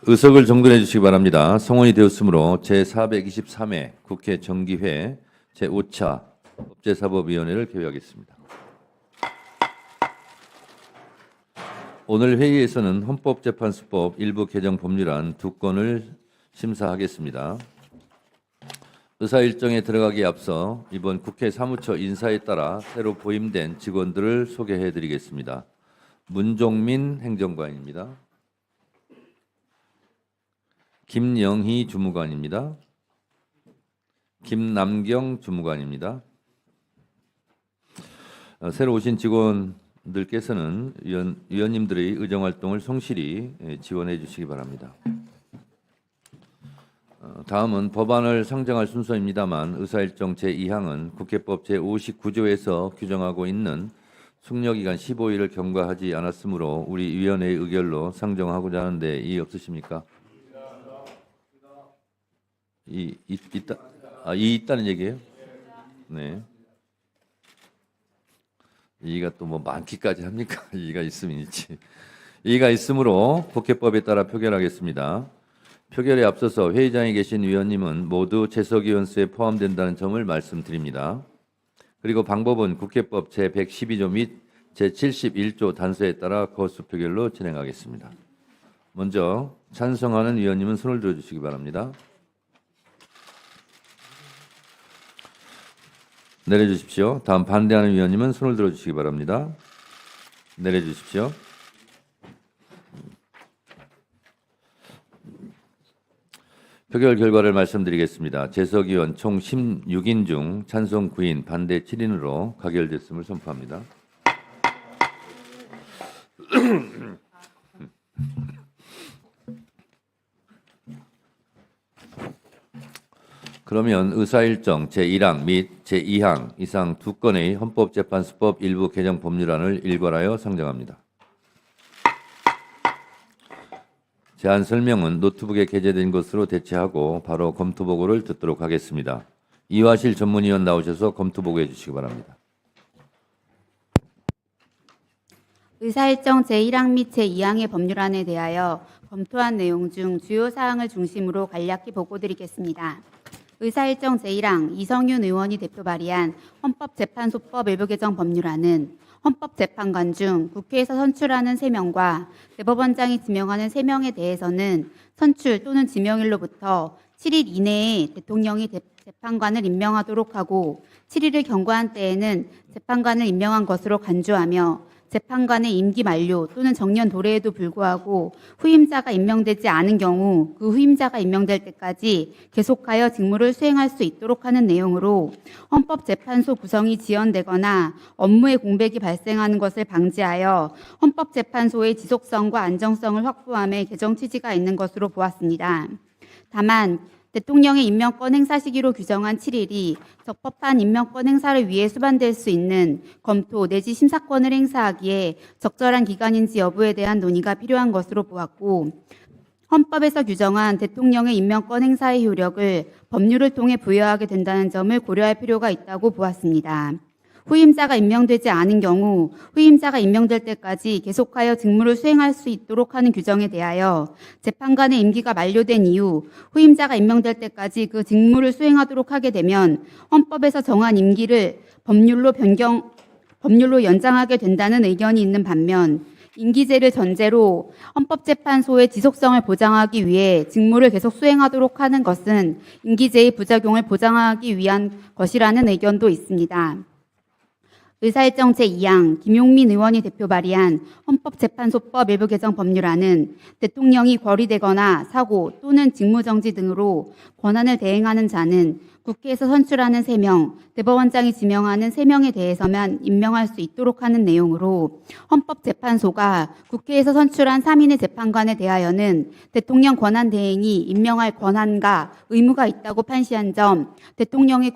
의석을 정돈해 주시기 바랍니다. 성원이 되었으므로 제423회 국회 정기회 제5차 법제사법위원회를 개회하겠습니다. 오늘 회의에서는 헌법재판소법 일부 개정 법률안 2건을 심사하겠습니다. 의사 일정에 들어가기에 앞서 이번 국회 사무처 인사에 따라 새로 보임된 직원들을 소개해 드리겠습니다. 문종민 행정관입니다. 김영희 주무관입니다. 김남경 주무관입니다. 새로 오신 직원들께서는 위원님들의 의정활동을 성실히 지원해 주시기 바랍니다. 다음은 법안을 상정할 순서입니다만 의사일정 제2항은 국회법 제59조에서 규정하고 있는 숙려기간 15일을 경과하지 않았으므로 우리 위원회의 의결로 상정하고자 하는데 이의 없으십니까? 있다는 얘기예요? 네. 이의가 또 뭐 많기까지 합니까? 이의가 있으면 있지. 이의가 있으므로 국회법에 따라 표결하겠습니다. 표결에 앞서서 회의장에 계신 위원님은 모두 재석위원 수에 포함된다는 점을 말씀드립니다. 그리고 방법은 국회법 제112조 및 제71조 단서에 따라 거수 표결로 진행하겠습니다. 먼저 찬성하는 위원님은 손을 들어주시기 바랍니다. 내려주십시오. 다음 반대하는 위원님은 손을 들어주시기 바랍니다. 내려주십시오. 표결 결과를 말씀드리겠습니다. 재석위원 총 16인 중 찬성 9인, 반대 7인으로 가결됐음을 선포합니다. 그러면 의사일정 제1항 및 제2항 이상 2건의 헌법재판소법 일부 개정 법률안을 일괄하여 상정합니다. 제안 설명은 노트북에 게재된 것으로 대체하고 바로 검토보고를 듣도록 하겠습니다. 이화실 전문위원 나오셔서 검토보고해 주시기 바랍니다. 의사일정 제1항 및 제2항의 법률안에 대하여 검토한 내용 중 주요 사항을 중심으로 간략히 보고드리겠습니다. 의사일정 제1항 이성윤 의원이 대표 발의한 헌법재판소법 일부 개정 법률안은 헌법재판관 중 국회에서 선출하는 3명과 대법원장이 지명하는 3명에 대해서는 선출 또는 지명일로부터 7일 이내에 대통령이 재판관을 임명하도록 하고 7일을 경과한 때에는 재판관을 임명한 것으로 간주하며 재판관의 임기 만료 또는 정년 도래에도 불구하고 후임자가 임명되지 않은 경우 그 후임자가 임명될 때까지 계속하여 직무를 수행할 수 있도록 하는 내용으로 헌법재판소 구성이 지연되거나 업무의 공백이 발생하는 것을 방지하여 헌법재판소의 지속성과 안정성을 확보함에 개정 취지가 있는 것으로 보았습니다. 다만 대통령의 임명권 행사 시기로 규정한 7일이 적법한 임명권 행사를 위해 수반될 수 있는 검토 내지 심사권을 행사하기에 적절한 기간인지 여부에 대한 논의가 필요한 것으로 보았고 헌법에서 규정한 대통령의 임명권 행사의 효력을 법률을 통해 부여하게 된다는 점을 고려할 필요가 있다고 보았습니다. 후임자가 임명되지 않은 경우 후임자가 임명될 때까지 계속하여 직무를 수행할 수 있도록 하는 규정에 대하여 재판관의 임기가 만료된 이후 후임자가 임명될 때까지 그 직무를 수행하도록 하게 되면 헌법에서 정한 임기를 법률로 연장하게 된다는 의견이 있는 반면 임기제를 전제로 헌법재판소의 지속성을 보장하기 위해 직무를 계속 수행하도록 하는 것은 임기제의 부작용을 보장하기 위한 것이라는 의견도 있습니다. 의사일정 제2항 김용민 의원이 대표 발의한 헌법재판소법 일부 개정 법률안은 대통령이 결의되거나 사고 또는 직무정지 등으로 권한을 대행하는 자는 국회에서 선출하는 3명, 대법원장이 지명하는 3명에 대해서만 임명할 수 있도록 하는 내용으로 헌법재판소가 국회에서 선출한 3인의 재판관에 대하여는 대통령 권한 대행이 임명할 권한과 의무가 있다고 판시한 점, 대통령의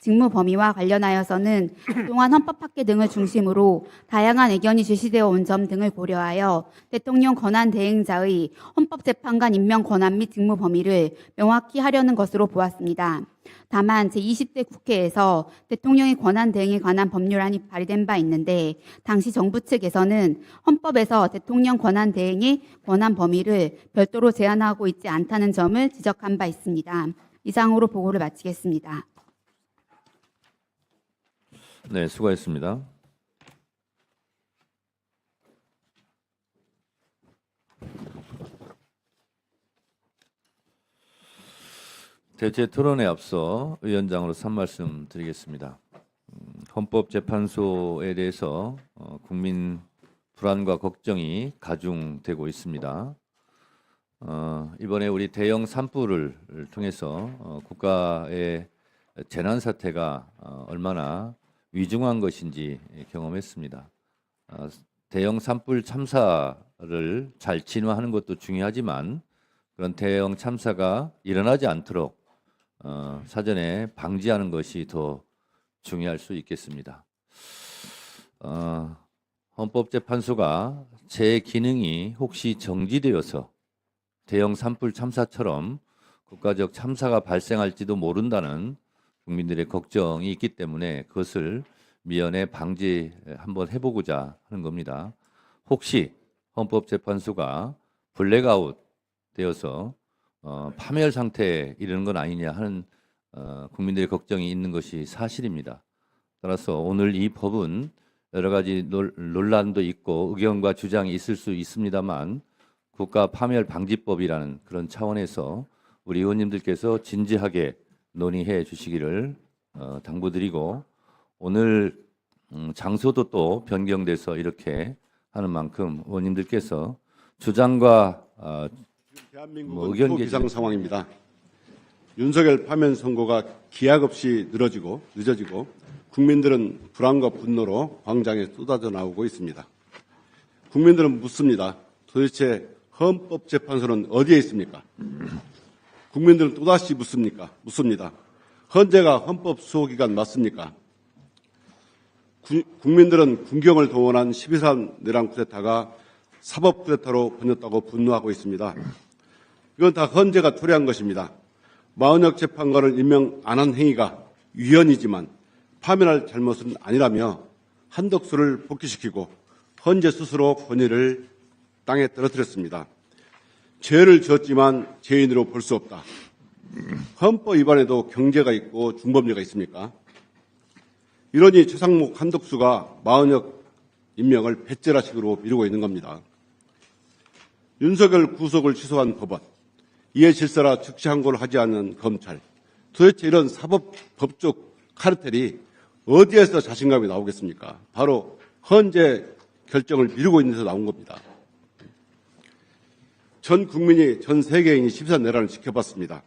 직무 범위와 관련하여서는 그동안 헌법학계 등을 중심으로 다양한 의견이 제시되어 온 점 등을 고려하여 대통령 권한 대행자의 헌법재판관 임명 권한 및 직무 범위를 명확히 하려는 것으로 보았습니다. 다만 제20대 국회에서 대통령의 권한 대행에 관한 법률안이 발의된 바 있는데 당시 정부 측에서는 헌법에서 대통령 권한 대행의 권한 범위를 별도로 제한하고 있지 않다는 점을 지적한 바 있습니다. 이상으로 보고를 마치겠습니다. 네, 수고했습니다. 대체 토론에 앞서 위원장으로서 한 말씀 드리겠습니다. 헌법재판소에 대해서 국민 불안과 걱정이 가중되고 있습니다. 이번에 우리 대형 산불을 통해서 국가의 재난 사태가 얼마나 위중한 것인지 경험했습니다. 대형 산불 참사를 잘 진화하는 것도 중요하지만 그런 대형 참사가 일어나지 않도록 사전에 방지하는 것이 더 중요할 수 있겠습니다. 헌법재판소가 제 기능이 혹시 정지되어서 대형 산불 참사처럼 국가적 참사가 발생할지도 모른다는 국민들의 걱정이 있기 때문에 그것을 미연에 방지 한번 해보고자 하는 겁니다. 혹시 헌법재판소가 블랙아웃 되어서 파멸 상태에 이르는 건 아니냐 하는 국민들의 걱정이 있는 것이 사실입니다. 따라서 오늘 이 법은 여러 가지 논란도 있고 의견과 주장이 있을 수 있습니다만 국가 파멸 방지법이라는 그런 차원에서 우리 의원님들께서 진지하게 논의해 주시기를 당부드리고 오늘 장소도 또 변경돼서 이렇게 하는 만큼 의원님들께서 주장과 대한민국은 의견 초비상 상황입니다. 윤석열 파면 선고가 기약 없이 늦어지고 국민들은 불안과 분노로 광장에 쏟아져 나오고 있습니다. 국민들은 묻습니다. 도대체 헌법재판소는 어디에 있습니까? 국민들은 또다시 묻습니다. 헌재가 헌법 수호기관 맞습니까? 국민들은 군경을 동원한 12.3 내란 쿠데타가 사법 쿠데타로 번졌다고 분노하고 있습니다. 이건 다 헌재가 투례한 것입니다. 마은혁 재판관을 임명 안 한 행위가 위헌이지만 파면할 잘못은 아니라며 한덕수를 복귀시키고 헌재 스스로 권위를 땅에 떨어뜨렸습니다. 죄를 지었지만 죄인으로 볼 수 없다. 헌법 위반에도 경제가 있고 중범죄가 있습니까? 이러니 최상목 한덕수가 마은혁 임명을 배째라식으로 미루고 있는 겁니다. 윤석열 구속을 취소한 법원, 이에 질서라 즉시 항고를 하지 않는 검찰, 도대체 이런 법적 카르텔이 어디에서 자신감이 나오겠습니까? 바로 헌재 결정을 미루고 있는 데서 나온 겁니다. 전 국민이, 전 세계인이 14 내란을 지켜봤습니다.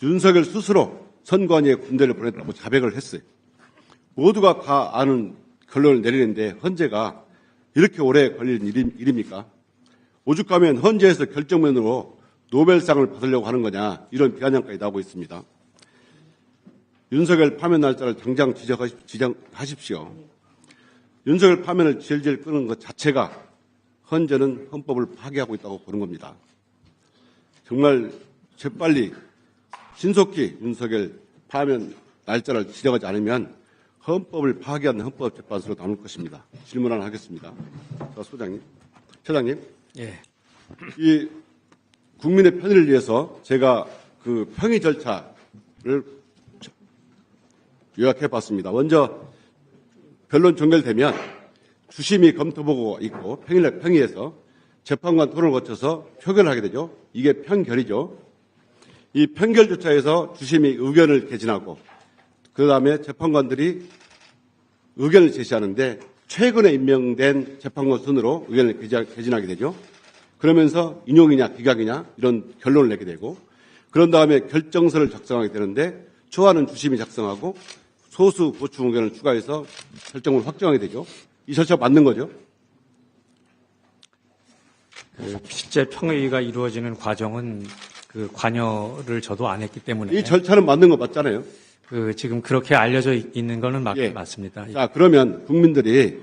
윤석열 스스로 선관위에 군대를 보냈다고 자백을 했어요. 모두가 다 아는 결론을 내리는데 헌재가 이렇게 오래 걸리는 일입니까? 오죽하면 헌재에서 결정면으로 노벨상을 받으려고 하는 거냐, 이런 비아냥까지 나오고 있습니다. 윤석열 파면 날짜를 당장 지정하십시오. 윤석열 파면을 질질 끄는 것 자체가 헌재는 헌법을 파괴하고 있다고 보는 겁니다. 정말 재빨리 신속히 윤석열 파면 날짜를 지정하지 않으면 헌법을 파괴하는 헌법재판소로 나눌 것입니다. 질문 하나 하겠습니다. 자, 처장님. 예. 이 국민의 편의를 위해서 제가 그 평의 절차를 요약해 봤습니다. 먼저 변론 종결되면 주심이 검토보고가 있고 평의에서 재판관 토론을 거쳐서 표결을 하게 되죠. 이게 평결이죠. 이 평결 절차에서 주심이 의견을 개진하고 그다음에 재판관들이 의견을 제시하는데 최근에 임명된 재판관 순으로 의견을 개진하게 되죠. 그러면서 인용이냐 기각이냐 이런 결론을 내게 되고 그런 다음에 결정서를 작성하게 되는데 초안은 주심이 작성하고 소수 보충 의견을 추가해서 결정을 확정하게 되죠. 이 절차가 맞는 거죠? 실제 평의가 이루어지는 과정은 그 관여를 저도 안 했기 때문에 이 절차는 맞는 거 맞잖아요. 지금 그렇게 알려져 있는 거는 예. 맞습니다. 자, 그러면 국민들이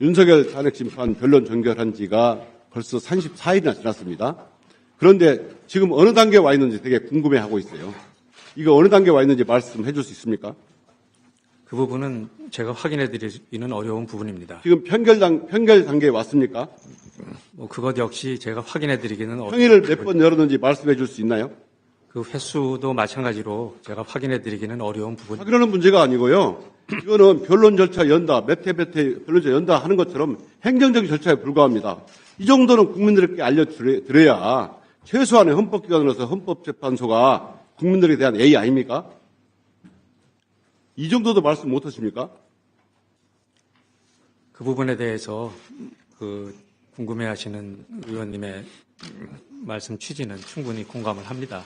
윤석열 탄핵 심판 변론 종결한 지가 벌써 34일이나 지났습니다. 그런데 지금 어느 단계에 와 있는지 되게 궁금해하고 있어요. 이거 어느 단계에 와 있는지 말씀해 줄 수 있습니까? 그 부분은 제가 확인해 드리기는 어려운 부분입니다. 지금 편결 단계에 왔습니까? 뭐 그것 역시 제가 확인해 드리기는 평의를 몇 번 열었는지 말씀해 줄 수 있나요? 그 횟수도 마찬가지로 제가 확인해 드리기는 어려운 부분. 확인하는 문제가 아니고요. 이거는 변론 절차 연다, 몇 회 변론 절차 연다 하는 것처럼 행정적인 절차에 불과합니다. 이 정도는 국민들에게 알려드려야 최소한의 헌법기관으로서 헌법재판소가 국민들에 대한 예의 아닙니까? 이 정도도 말씀 못 하십니까? 그 부분에 대해서 그 궁금해하시는 의원님의 말씀 취지는 충분히 공감을 합니다.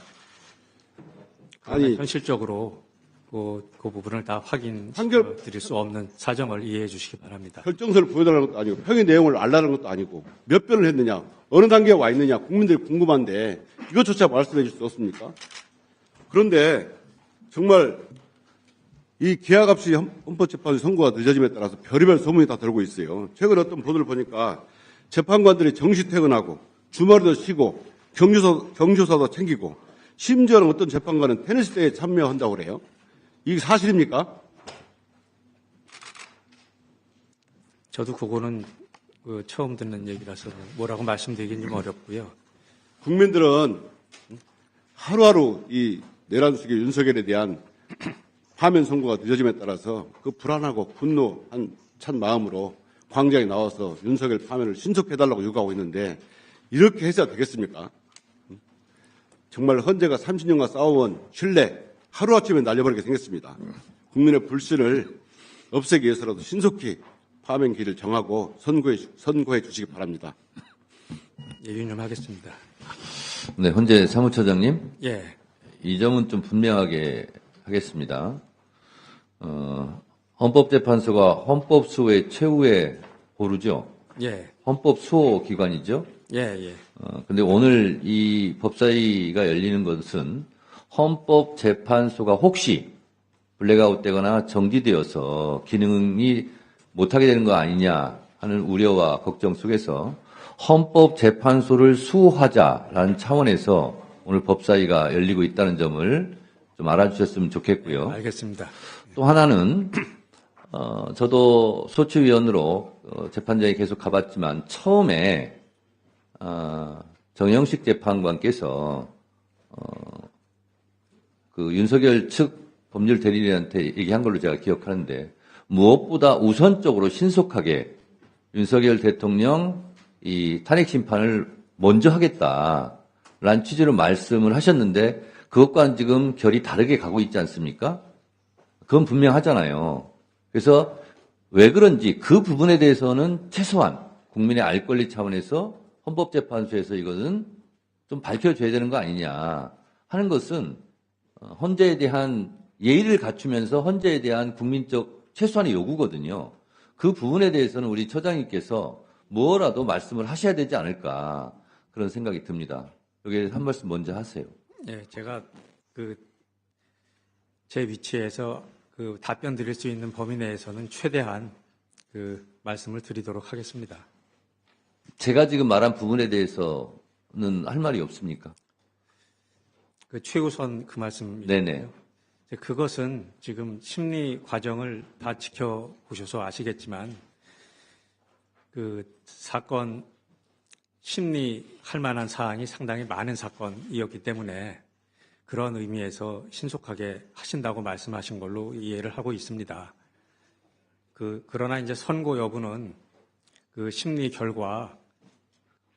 그러나 아니, 현실적으로 그 부분을 다 확인 드릴 수 없는 사정을 이해해 주시기 바랍니다. 결정서를 보여달라는 것도 아니고 평의 내용을 알라는 것도 아니고 몇 변을 했느냐, 어느 단계에 와 있느냐 국민들이 궁금한데 이것조차 말씀해 줄 수 없습니까? 그런데 정말 이 계약 없이 헌법재판소 선고가 늦어짐에 따라서 별의별 소문이 다 돌고 있어요. 최근 어떤 보도를 보니까 재판관들이 정시 퇴근하고 주말에도 쉬고 경조사도 챙기고 심지어는 어떤 재판관은 테니스 대회에 참여한다고 그래요. 이게 사실입니까? 저도 그거는 처음 듣는 얘기라서 뭐라고 말씀드리긴 좀 어렵고요. 국민들은 하루하루 이 내란수계 윤석열에 대한 파면 선고가 늦어짐에 따라서 그 불안하고 분노한 찬 마음으로 광장에 나와서 윤석열 파면을 신속해달라고 요구하고 있는데 이렇게 해서야 되겠습니까? 정말 헌재가 30년간 쌓아온 신뢰 하루아침에 날려버리게 생겼습니다. 국민의 불신을 없애기 위해서라도 신속히 파면 길을 정하고 선고해 주시기 바랍니다. 예, 유념하겠습니다. 네, 헌재 사무처장님. 예, 이 점은 좀 분명하게 하겠습니다. 헌법재판소가 헌법수호의 최후의 보루죠. 예, 헌법수호 기관이죠. 예, 예. 근데 오늘 이 법사위가 열리는 것은 헌법재판소가 혹시 블랙아웃 되거나 정지되어서 기능이 못하게 되는 거 아니냐 하는 우려와 걱정 속에서 헌법재판소를 수호하자라는 차원에서 오늘 법사위가 열리고 있다는 점을 좀 알아주셨으면 좋겠고요. 알겠습니다. 또 하나는 저도 소추위원으로 재판장에 계속 가봤지만 처음에 정영식 재판관께서 그 윤석열 측 법률 대리인한테 얘기한 걸로 제가 기억하는데 무엇보다 우선적으로 신속하게 윤석열 대통령 이 탄핵 심판을 먼저 하겠다라는 취지로 말씀을 하셨는데 그것과는 지금 결이 다르게 가고 있지 않습니까? 그건 분명하잖아요. 그래서 왜 그런지 그 부분에 대해서는 최소한 국민의 알 권리 차원에서 헌법재판소에서 이것은 좀 밝혀줘야 되는 거 아니냐 하는 것은 헌재에 대한 예의를 갖추면서 헌재에 대한 국민적 최소한의 요구거든요. 그 부분에 대해서는 우리 처장님께서 뭐라도 말씀을 하셔야 되지 않을까 그런 생각이 듭니다. 여기에 한 말씀 먼저 하세요. 예, 제가 제 위치에서 답변 드릴 수 있는 범위 내에서는 최대한 말씀을 드리도록 하겠습니다. 제가 지금 말한 부분에 대해서는 할 말이 없습니까? 최우선 그 말씀이죠. 네네. 그것은 지금 심리 과정을 다 지켜보셔서 아시겠지만 사건 심리할 만한 사항이 상당히 많은 사건이었기 때문에 그런 의미에서 신속하게 하신다고 말씀하신 걸로 이해를 하고 있습니다. 그러나 이제 선고 여부는 심리 결과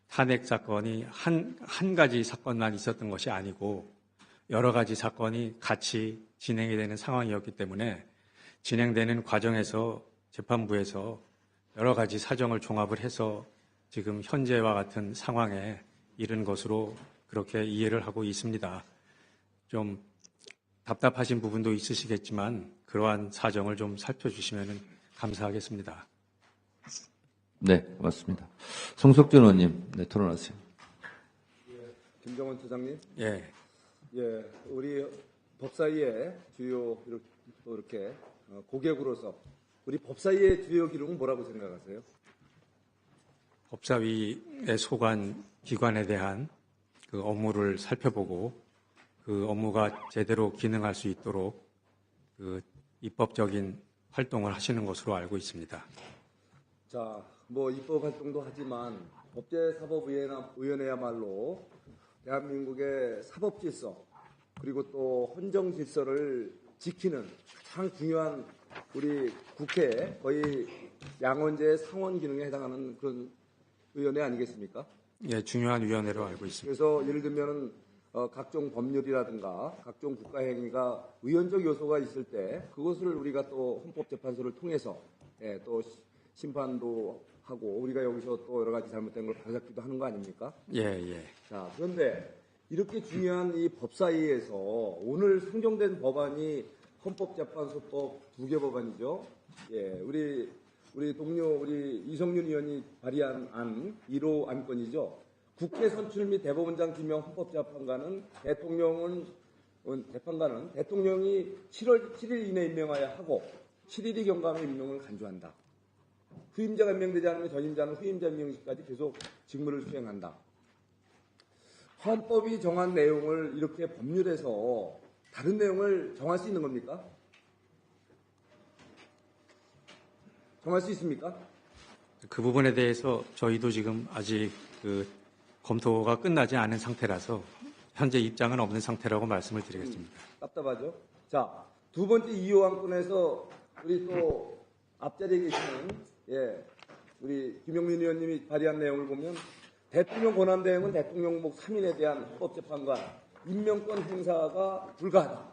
탄핵 사건이 한 가지 사건만 있었던 것이 아니고 여러 가지 사건이 같이 진행이 되는 상황이었기 때문에 진행되는 과정에서 재판부에서 여러 가지 사정을 종합을 해서 지금 현재와 같은 상황에 이른 것으로 그렇게 이해를 하고 있습니다. 좀 답답하신 부분도 있으시겠지만 그러한 사정을 좀 살펴주시면 감사하겠습니다. 네, 고맙습니다. 송석준 의원님, 네, 토론하세요. 김정원 처장님. 예. 예, 우리 법사위의 주요 이렇게 고객으로서 우리 법사위의 주요 기록은 뭐라고 생각하세요? 법사위의 소관 기관에 대한 업무를 살펴보고 그 업무가 제대로 기능할 수 있도록 그 입법적인 활동을 하시는 것으로 알고 있습니다. 자, 뭐 입법 활동도 하지만 법제사법위원회야말로 대한민국의 사법 질서 그리고 또 헌정 질서를 지키는 가장 중요한 우리 국회 거의 양원제의 상원 기능에 해당하는 그런 위원회 아니겠습니까? 예, 중요한 위원회로 알고 있습니다. 그래서 예를 들면은 각종 법률이라든가 각종 국가행위가 의원적 요소가 있을 때 그것을 우리가 또 헌법재판소를 통해서 또 심판도 하고 우리가 여기서 또 여러 가지 잘못된 걸 바로잡기도 하는 거 아닙니까? 예, 예. 자, 그런데 이렇게 중요한 이 법사위에서 오늘 상정된 법안이 헌법재판소법 2개 법안이죠. 예, 우리 동료 우리 이성윤 의원이 발의한 안 1호 안건이죠. 국회 선출 및 대법원장 지명 헌법재판관은 대통령이 7월 7일 이내 임명하여 하고 7일이 경과하면 임명을 간주한다. 후임자가 임명되지 않으면 전임자는 후임자 임명시까지 계속 직무를 수행한다. 헌법이 정한 내용을 이렇게 법률에서 다른 내용을 정할 수 있는 겁니까? 정할 수 있습니까? 그 부분에 대해서 저희도 지금 아직 그 검토가 끝나지 않은 상태라서 현재 입장은 없는 상태라고 말씀을 드리겠습니다. 답답하죠? 자, 두 번째 2호 안건에서 우리 또 앞자리에 계시는 우리 김용민 의원님이 발의한 내용을 보면 대통령 권한대행은 대통령복 3인에 대한 헌법재판관 임명권 행사가 불가하다.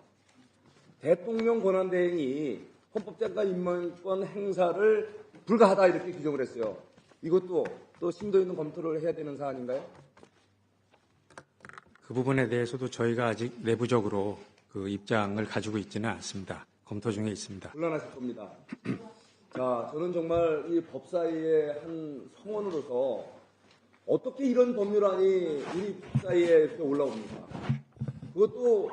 대통령 권한대행이 헌법재판관 임명권 행사를 불가하다 이렇게 규정을 했어요. 이것도 또 심도 있는 검토를 해야 되는 사안인가요? 그 부분에 대해서도 저희가 아직 내부적으로 그 입장을 가지고 있지는 않습니다. 검토 중에 있습니다. 곤란하실 겁니다. 자, 저는 정말 이 법사위의 한 성원으로서 어떻게 이런 법률안이 우리 법사위에 이렇게 올라옵니까? 그것도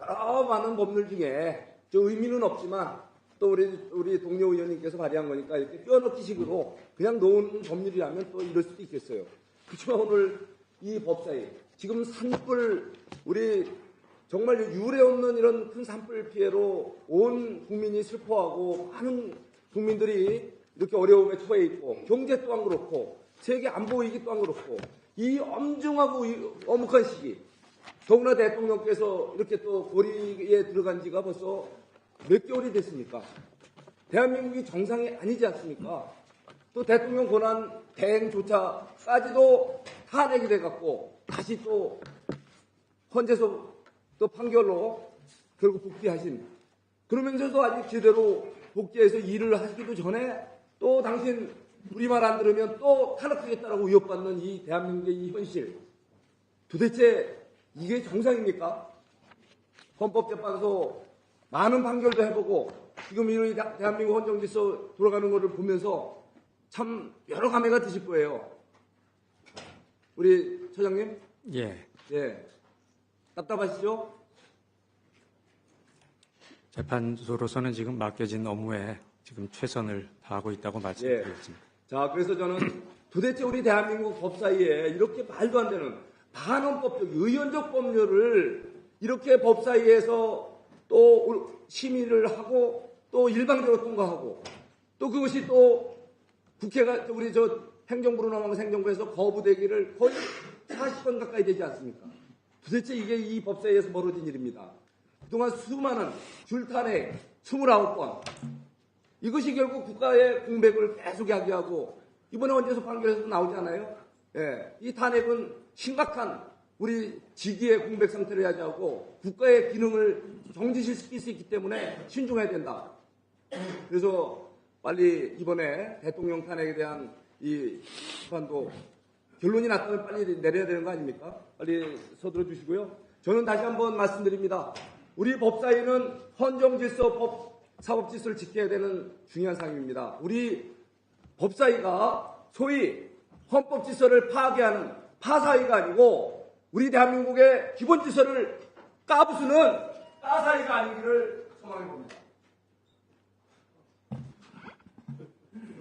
여러 많은 법률 중에 저 의미는 없지만 또 우리 동료 의원님께서 발의한 거니까 이렇게 껴넣기식으로 그냥 놓은 법률이라면 또 이럴 수도 있겠어요. 그렇지만 오늘 이 법사위 지금 산불 우리 정말 유례 없는 이런 큰 산불 피해로 온 국민이 슬퍼하고 많은 국민들이 이렇게 어려움에 처해 있고 경제 또한 그렇고 세계 안보 위기 또한 그렇고 이 엄중하고 엄혹한 시기 더구나 대통령께서 이렇게 또 고리에 들어간 지가 벌써 몇 개월이 됐습니까? 대한민국이 정상이 아니지 않습니까? 또 대통령 권한 대행조차까지도 탄핵이 돼갖고 다시 또 헌재소 또 판결로 결국 복귀하신 그러면서도 아직 제대로 복귀해서 일을 하시기도 전에 또 당신 우리 말 안 들으면 또 탄핵하겠다라고 위협받는 이 대한민국의 이 현실 도대체 이게 정상입니까? 헌법재판소 많은 판결도 해보고 지금 이 대한민국 헌정질서 돌아가는 것을 보면서 참 여러 감회가 드실 거예요. 우리 처장님? 예. 답답하시죠? 재판소로서는 지금 맡겨진 업무에 지금 최선을 다하고 있다고 말씀드리겠습니다. 자, 그래서 저는 도대체 우리 대한민국 법사위에 이렇게 말도 안 되는 반헌법적, 의원적 법률을 이렇게 법사위에서 또 심의를 하고 또 일방적으로 통과하고 또 그것이 또 국회가 우리 저 행정부로 넘어가서 행정부에서 거부되기를 거의 40번 가까이 되지 않습니까? 도대체 이게 이 법사위에서 벌어진 일입니다. 그동안 수많은 줄탄핵 29번 이것이 결국 국가의 공백을 계속 야기하고 이번에 헌재소 판결에서 나오잖아요. 이 탄핵은 심각한 우리 직위의 공백 상태를 야기하고 국가의 기능을 정지시킬 수 있기 때문에 신중해야 된다. 그래서 빨리 이번에 대통령 탄핵에 대한 이 심판도 결론이 났다면 빨리 내려야 되는 거 아닙니까? 빨리 서둘러 주시고요. 저는 다시 한번 말씀드립니다. 우리 법사위는 헌정질서 사법질서를 지켜야 되는 중요한 사항입니다. 우리 법사위가 소위 헌법질서를 파괴하는 파사위가 아니고 우리 대한민국의 기본질서를 까부수는 까사위가 아니기를 소망해 봅니다.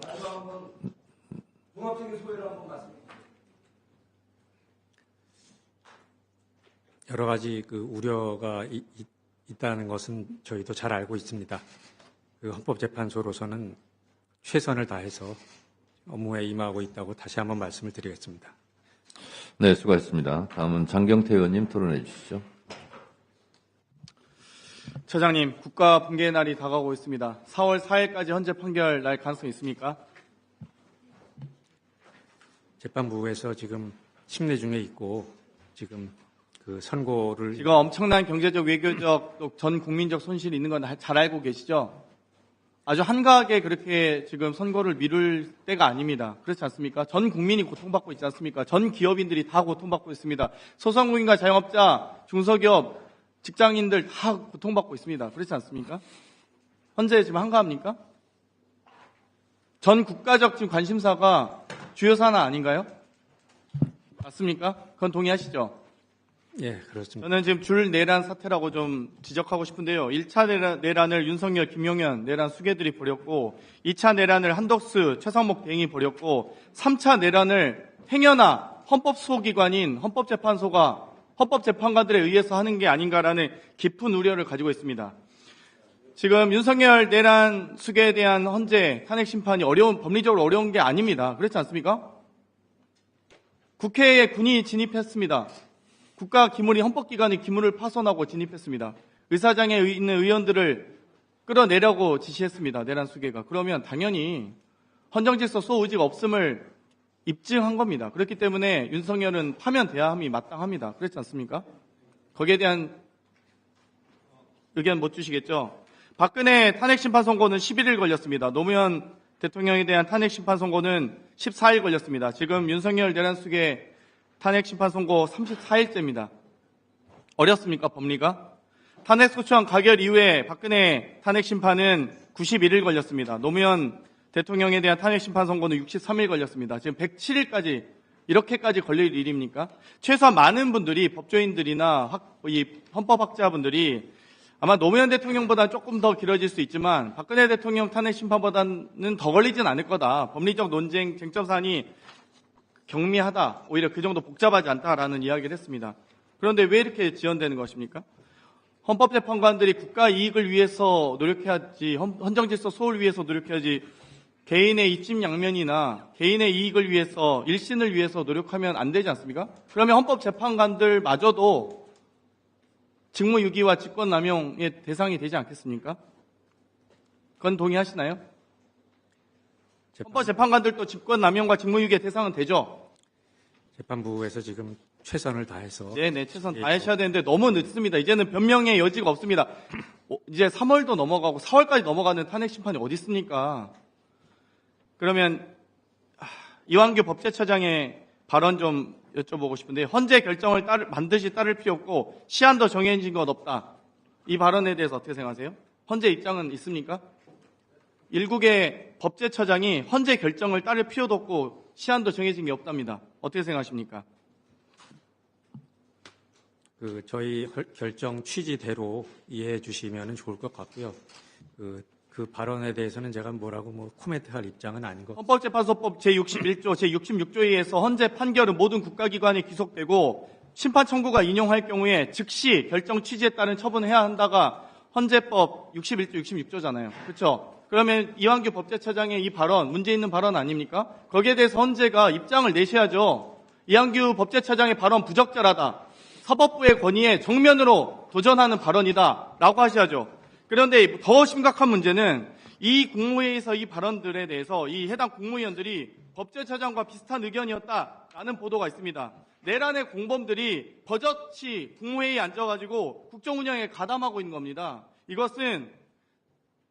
마지막 한번 종합적인 소회를 한번 말씀드립니다. 여러 가지 그 우려가 있다는 것은 저희도 잘 알고 있습니다. 그 헌법재판소로서는 최선을 다해서 업무에 임하고 있다고 다시 한번 말씀을 드리겠습니다. 네, 수고하셨습니다. 다음은 장경태 의원님 토론해 주시죠. 처장님, 국가 붕괴의 날이 다가오고 있습니다. 4월 4일까지 헌재 판결 날 가능성이 있습니까? 재판부에서 지금 심리 중에 있고 지금 그 선고를 지금 엄청난 경제적, 외교적, 또 전 국민적 손실이 있는 건 잘 알고 계시죠? 아주 한가하게 그렇게 지금 선고를 미룰 때가 아닙니다. 그렇지 않습니까? 전 국민이 고통받고 있지 않습니까? 전 기업인들이 다 고통받고 있습니다. 소상공인과 자영업자, 중소기업, 직장인들 다 고통받고 있습니다. 그렇지 않습니까? 현재 지금 한가합니까? 전 국가적 지금 관심사가 주요 사안 아닌가요? 맞습니까? 그건 동의하시죠? 예, 그렇습니다. 저는 지금 줄 내란 사태라고 좀 지적하고 싶은데요. 1차 내란을 윤석열, 김용현 내란 수괴들이 벌였고 2차 내란을 한덕수, 최상목 대행이 벌였고 3차 내란을 행여나 헌법소기관인 헌법재판소가 헌법재판관들에 의해서 하는 게 아닌가라는 깊은 우려를 가지고 있습니다. 지금 윤석열 내란 수괴에 대한 헌재 탄핵 심판이 법리적으로 어려운 게 아닙니다. 그렇지 않습니까? 국회에 군이 진입했습니다. 국가 기물이 헌법기관의 기물을 파손하고 진입했습니다. 의사장에 있는 의원들을 끌어내려고 지시했습니다. 내란 수괴가. 그러면 당연히 헌정질서 소의지가 없음을 입증한 겁니다. 그렇기 때문에 윤석열은 파면돼야 함이 마땅합니다. 그렇지 않습니까? 거기에 대한 의견 못 주시겠죠? 박근혜 탄핵심판 선고는 11일 걸렸습니다. 노무현 대통령에 대한 탄핵심판 선고는 14일 걸렸습니다. 지금 윤석열 내란 수괴 탄핵심판 선고 34일째입니다. 어렵습니까, 법리가? 탄핵소추안 가결 이후에 박근혜 탄핵심판은 91일 걸렸습니다. 노무현 대통령에 대한 탄핵심판 선고는 63일 걸렸습니다. 지금 107일까지 이렇게까지 걸릴 일입니까? 최소한 많은 분들이 법조인들이나 이 헌법학자분들이 아마 노무현 대통령보다 조금 더 길어질 수 있지만 박근혜 대통령 탄핵심판보다는 더 걸리진 않을 거다. 법리적 논쟁, 쟁점사안이 경미하다. 오히려 그 정도 복잡하지 않다라는 이야기를 했습니다. 그런데 왜 이렇게 지연되는 것입니까? 헌법재판관들이 국가 이익을 위해서 노력해야지, 헌정질서 소홀을 위해서 노력해야지, 개인의 이찜양면이나 개인의 이익을 위해서, 일신을 위해서 노력하면 안 되지 않습니까? 그러면 헌법재판관들마저도 직무유기와 직권남용의 대상이 되지 않겠습니까? 그건 동의하시나요? 헌법재판관들도 직권남용과 직무유기의 대상은 되죠? 재판부에서 지금 최선을 다해서 네네, 최선 다하셔야 되는데 너무 늦습니다. 이제는 변명의 여지가 없습니다. 이제 3월도 넘어가고 4월까지 넘어가는 탄핵 심판이 어디 있습니까? 그러면 이완규 법제처장의 발언 좀 여쭤보고 싶은데 헌재 결정을 반드시 따를 필요 없고 시한도 정해진 것 없다. 이 발언에 대해서 어떻게 생각하세요? 헌재 입장은 있습니까? 일국의 법제처장이 헌재 결정을 따를 필요도 없고 시한도 정해진 게 없답니다. 어떻게 생각하십니까? 저희 결정 취지대로 이해해 주시면 좋을 것 같고요. 그 발언에 대해서는 제가 뭐라고 코멘트할 입장은 아닌 것 같습니다. 헌법재판소법 제61조, 제66조에 의해서 헌재 판결은 모든 국가기관에 기속되고 심판 청구가 인용할 경우에 즉시 결정 취지에 따른 처분을 해야 한다가 헌재법 61조, 66조잖아요. 그렇죠? 그러면 이완규 법제처장의 이 발언, 문제 있는 발언 아닙니까? 거기에 대해서 헌재가 입장을 내셔야죠. 이완규 법제처장의 발언 부적절하다. 사법부의 권위에 정면으로 도전하는 발언이다. 라고 하셔야죠. 그런데 더 심각한 문제는 이 국무회의에서 이 발언들에 대해서 이 해당 국무위원들이 법제처장과 비슷한 의견이었다라는 보도가 있습니다. 내란의 공범들이 버젓이 국무회의에 앉아가지고 국정운영에 가담하고 있는 겁니다. 이것은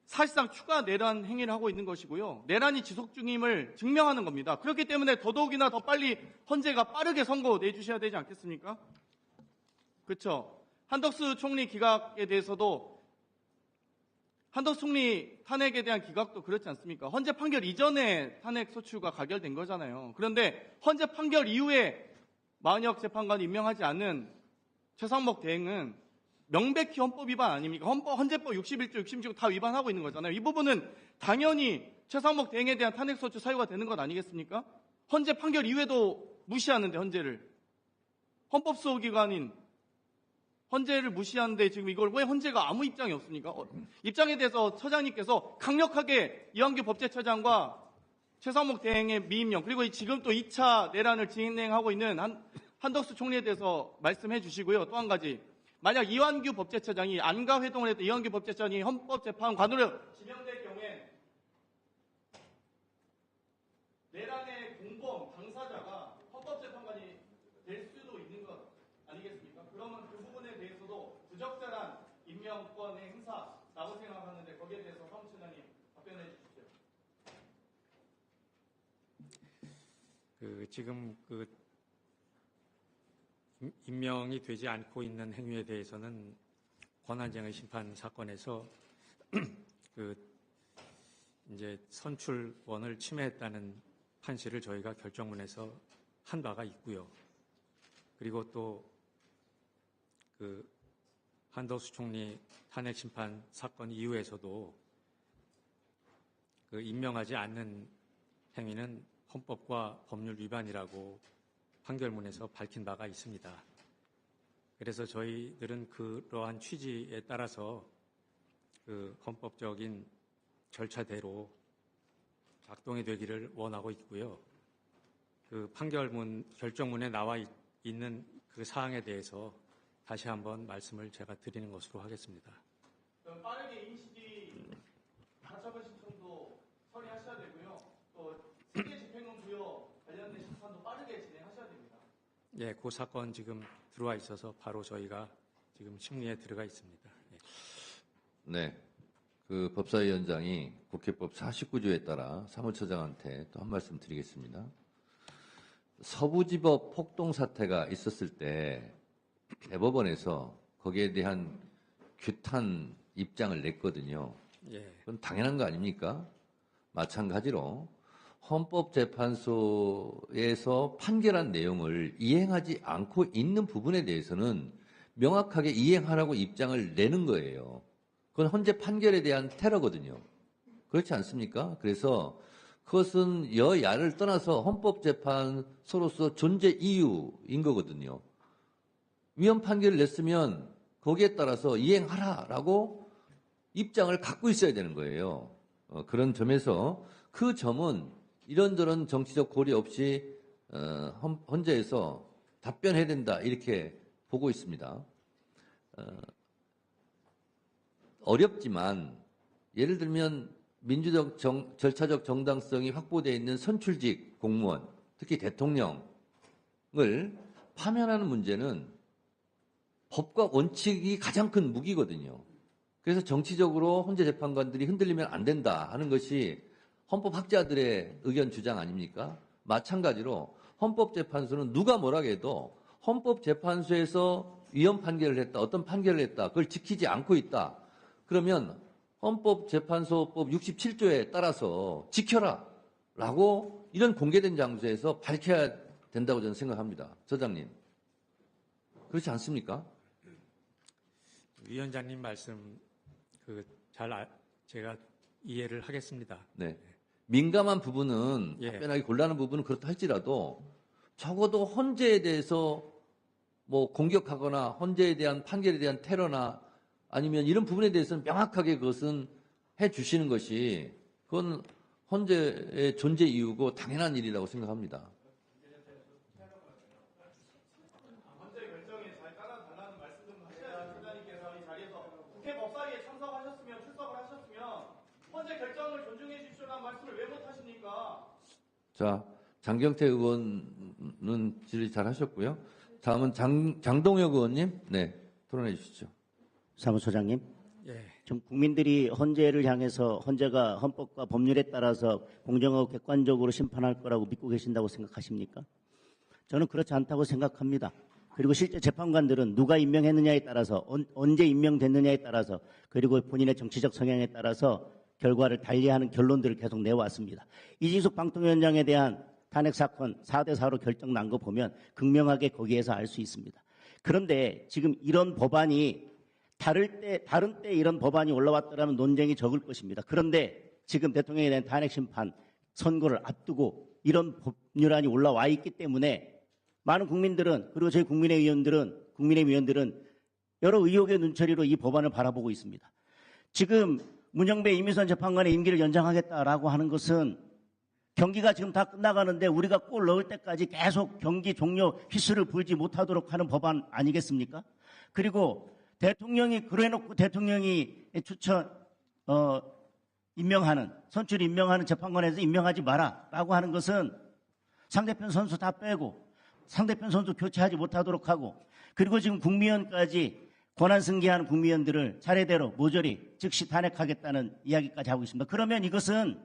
사실상 추가 내란 행위를 하고 있는 것이고요. 내란이 지속 중임을 증명하는 겁니다. 그렇기 때문에 더더욱이나 더 빨리 헌재가 빠르게 선고 내주셔야 되지 않겠습니까? 그렇죠. 한덕수 총리 기각에 대해서도 한덕수 총리 탄핵에 대한 기각도 그렇지 않습니까? 헌재 판결 이전에 탄핵 소추가 가결된 거잖아요. 그런데 헌재 판결 이후에 마은혁 재판관이 임명하지 않은 최상목 대행은 명백히 헌법 위반 아닙니까? 헌재법 61조, 66조 다 위반하고 있는 거잖아요. 이 부분은 당연히 최상목 대행에 대한 탄핵 소추 사유가 되는 것 아니겠습니까? 헌재 판결 이후에도 무시하는데 헌재를 헌법수호기관인 헌재를 무시하는데 지금 이걸 왜 헌재가 아무 입장이 없습니까? 입장에 대해서 처장님께서 강력하게 이완규 법제처장과 최상목 대행의 미임령 그리고 지금 또 2차 내란을 진행하고 있는 한덕수 총리에 대해서 말씀해 주시고요. 또 한 가지 만약 이완규 법제처장이 안가 회동을 했던 이완규 법제처장이 헌법재판관으로 지명될 경우에 내란의 공범 당사자가 헌법재판관이 될 수도 있는 것 아니겠습니까? 그러면 그 부분에 대해서도 부적절한 임명권의 행사라고 생각하는데 거기에 대해서 사무처장님 답변해 주십시오. 지금 임명이 되지 않고 있는 행위에 대해서는 권한쟁의 심판 사건에서 이제 선출권을 침해했다는 판시를 저희가 결정문에서 한 바가 있고요. 그리고 또 한덕수 총리 탄핵 심판 사건 이후에서도 임명하지 않는 행위는 헌법과 법률 위반이라고 판결문에서 밝힌 바가 있습니다. 그래서 저희들은 그러한 취지에 따라서 헌법적인 절차대로 작동이 되기를 원하고 있고요. 결정문에 나와 있는 그 사항에 대해서 다시 한번 말씀을 제가 드리는 것으로 하겠습니다. 그럼 빠르게 임시기 가처분 신청도 처리하셔야 되고요. 또 세계 집행권 부여 관련된 심판도 빠르게 진행하셔야 됩니다. 예, 그 사건 지금 들어와 있어서 바로 저희가 지금 심리에 들어가 있습니다. 예. 네. 법사위원장이 국회법 49조에 따라 사무처장한테 또 한 말씀 드리겠습니다. 서부지법 폭동 사태가 있었을 때 대법원에서 거기에 대한 규탄 입장을 냈거든요. 예. 그건 당연한 거 아닙니까? 마찬가지로 헌법재판소에서 판결한 내용을 이행하지 않고 있는 부분에 대해서는 명확하게 이행하라고 입장을 내는 거예요. 그건 헌재 판결에 대한 테러거든요. 그렇지 않습니까? 그래서 그것은 여야를 떠나서 헌법재판소로서 존재 이유인 거거든요. 위헌 판결을 냈으면 거기에 따라서 이행하라라고 입장을 갖고 있어야 되는 거예요. 그런 점에서 그 점은 이런저런 정치적 고려 없이 헌재에서 답변해야 된다 이렇게 보고 있습니다. 어렵지만 예를 들면 민주적 절차적 정당성이 확보되어 있는 선출직 공무원, 특히 대통령을 파면하는 문제는 법과 원칙이 가장 큰 무기거든요. 그래서 정치적으로 헌재 재판관들이 흔들리면 안 된다 하는 것이 헌법학자들의 의견 주장 아닙니까? 마찬가지로 헌법재판소는 누가 뭐라 해도 헌법재판소에서 위헌 판결을 했다, 어떤 판결을 했다, 그걸 지키지 않고 있다. 그러면 헌법재판소법 67조에 따라서 지켜라 라고 이런 공개된 장소에서 밝혀야 된다고 저는 생각합니다. 처장님. 그렇지 않습니까? 위원장님 말씀 제가 이해를 하겠습니다. 네. 민감한 부분은 예. 답변하기 곤란한 부분은 그렇다 할지라도 적어도 헌재에 대해서 뭐 공격하거나 헌재에 대한 판결에 대한 테러나 아니면 이런 부분에 대해서는 명확하게 그것은 해 주시는 것이 그건 헌재의 존재 이유고 당연한 일이라고 생각합니다. 헌재 결정에 잘 따라달라는 말씀 좀 하셔야 처장님께서 이 자리에서 국회 법사위에 참석하셨으면 출석을 하셨으면 헌재 결정을 존중해 주십시오라는 말씀을 왜 못 하십니까? 자, 장경태 의원은 질의 잘 하셨고요. 다음은 장동혁 의원님, 네, 토론해 주시죠. 사무처장님, 예. 지금 국민들이 헌재를 향해서 헌재가 헌법과 법률에 따라서 공정하고 객관적으로 심판할 거라고 믿고 계신다고 생각하십니까? 저는 그렇지 않다고 생각합니다. 그리고 실제 재판관들은 누가 임명했느냐에 따라서 언제 임명됐느냐에 따라서 그리고 본인의 정치적 성향에 따라서 결과를 달리하는 결론들을 계속 내왔습니다. 이진숙 방통위원장에 대한 탄핵 사건 4대4로 결정 난 거 보면 극명하게 거기에서 알 수 있습니다. 그런데 지금 이런 법안이 다른 때 이런 법안이 올라왔더라면 논쟁이 적을 것입니다. 그런데 지금 대통령에 대한 탄핵 심판 선고를 앞두고 이런 법률안이 올라와 있기 때문에 많은 국민들은 그리고 저희 국민의 위원들은 여러 의혹의 눈초리로 이 법안을 바라보고 있습니다. 지금 문영배 이미선 재판관의 임기를 연장하겠다라고 하는 것은 경기가 지금 다 끝나가는데 우리가 골 넣을 때까지 계속 경기 종료 휘슬을 불지 못하도록 하는 법안 아니겠습니까? 그리고 대통령이 그래놓고 대통령이 선출 임명하는 재판관에서 임명하지 마라라고 하는 것은 상대편 선수 다 빼고 상대편 선수 교체하지 못하도록 하고 그리고 지금 국미의원까지 권한 승계하는 국미의원들을 차례대로 모조리 즉시 탄핵하겠다는 이야기까지 하고 있습니다. 그러면 이것은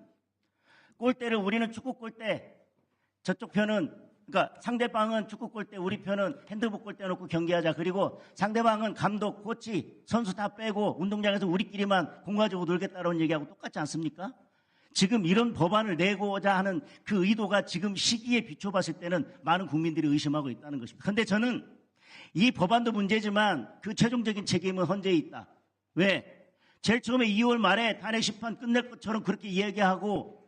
골대를 우리는 축구 골대 저쪽 편은 그러니까 상대방은 축구 골대 우리 편은 핸드볼 골대 놓고 경기하자. 그리고 상대방은 감독, 코치, 선수 다 빼고 운동장에서 우리끼리만 공 가지고 놀겠다라는 얘기하고 똑같지 않습니까? 지금 이런 법안을 내고자 하는 그 의도가 지금 시기에 비춰봤을 때는 많은 국민들이 의심하고 있다는 것입니다. 그런데 저는 이 법안도 문제지만 그 최종적인 책임은 헌재에 있다. 왜? 제일 처음에 2월 말에 탄핵 심판 끝낼 것처럼 그렇게 이야기하고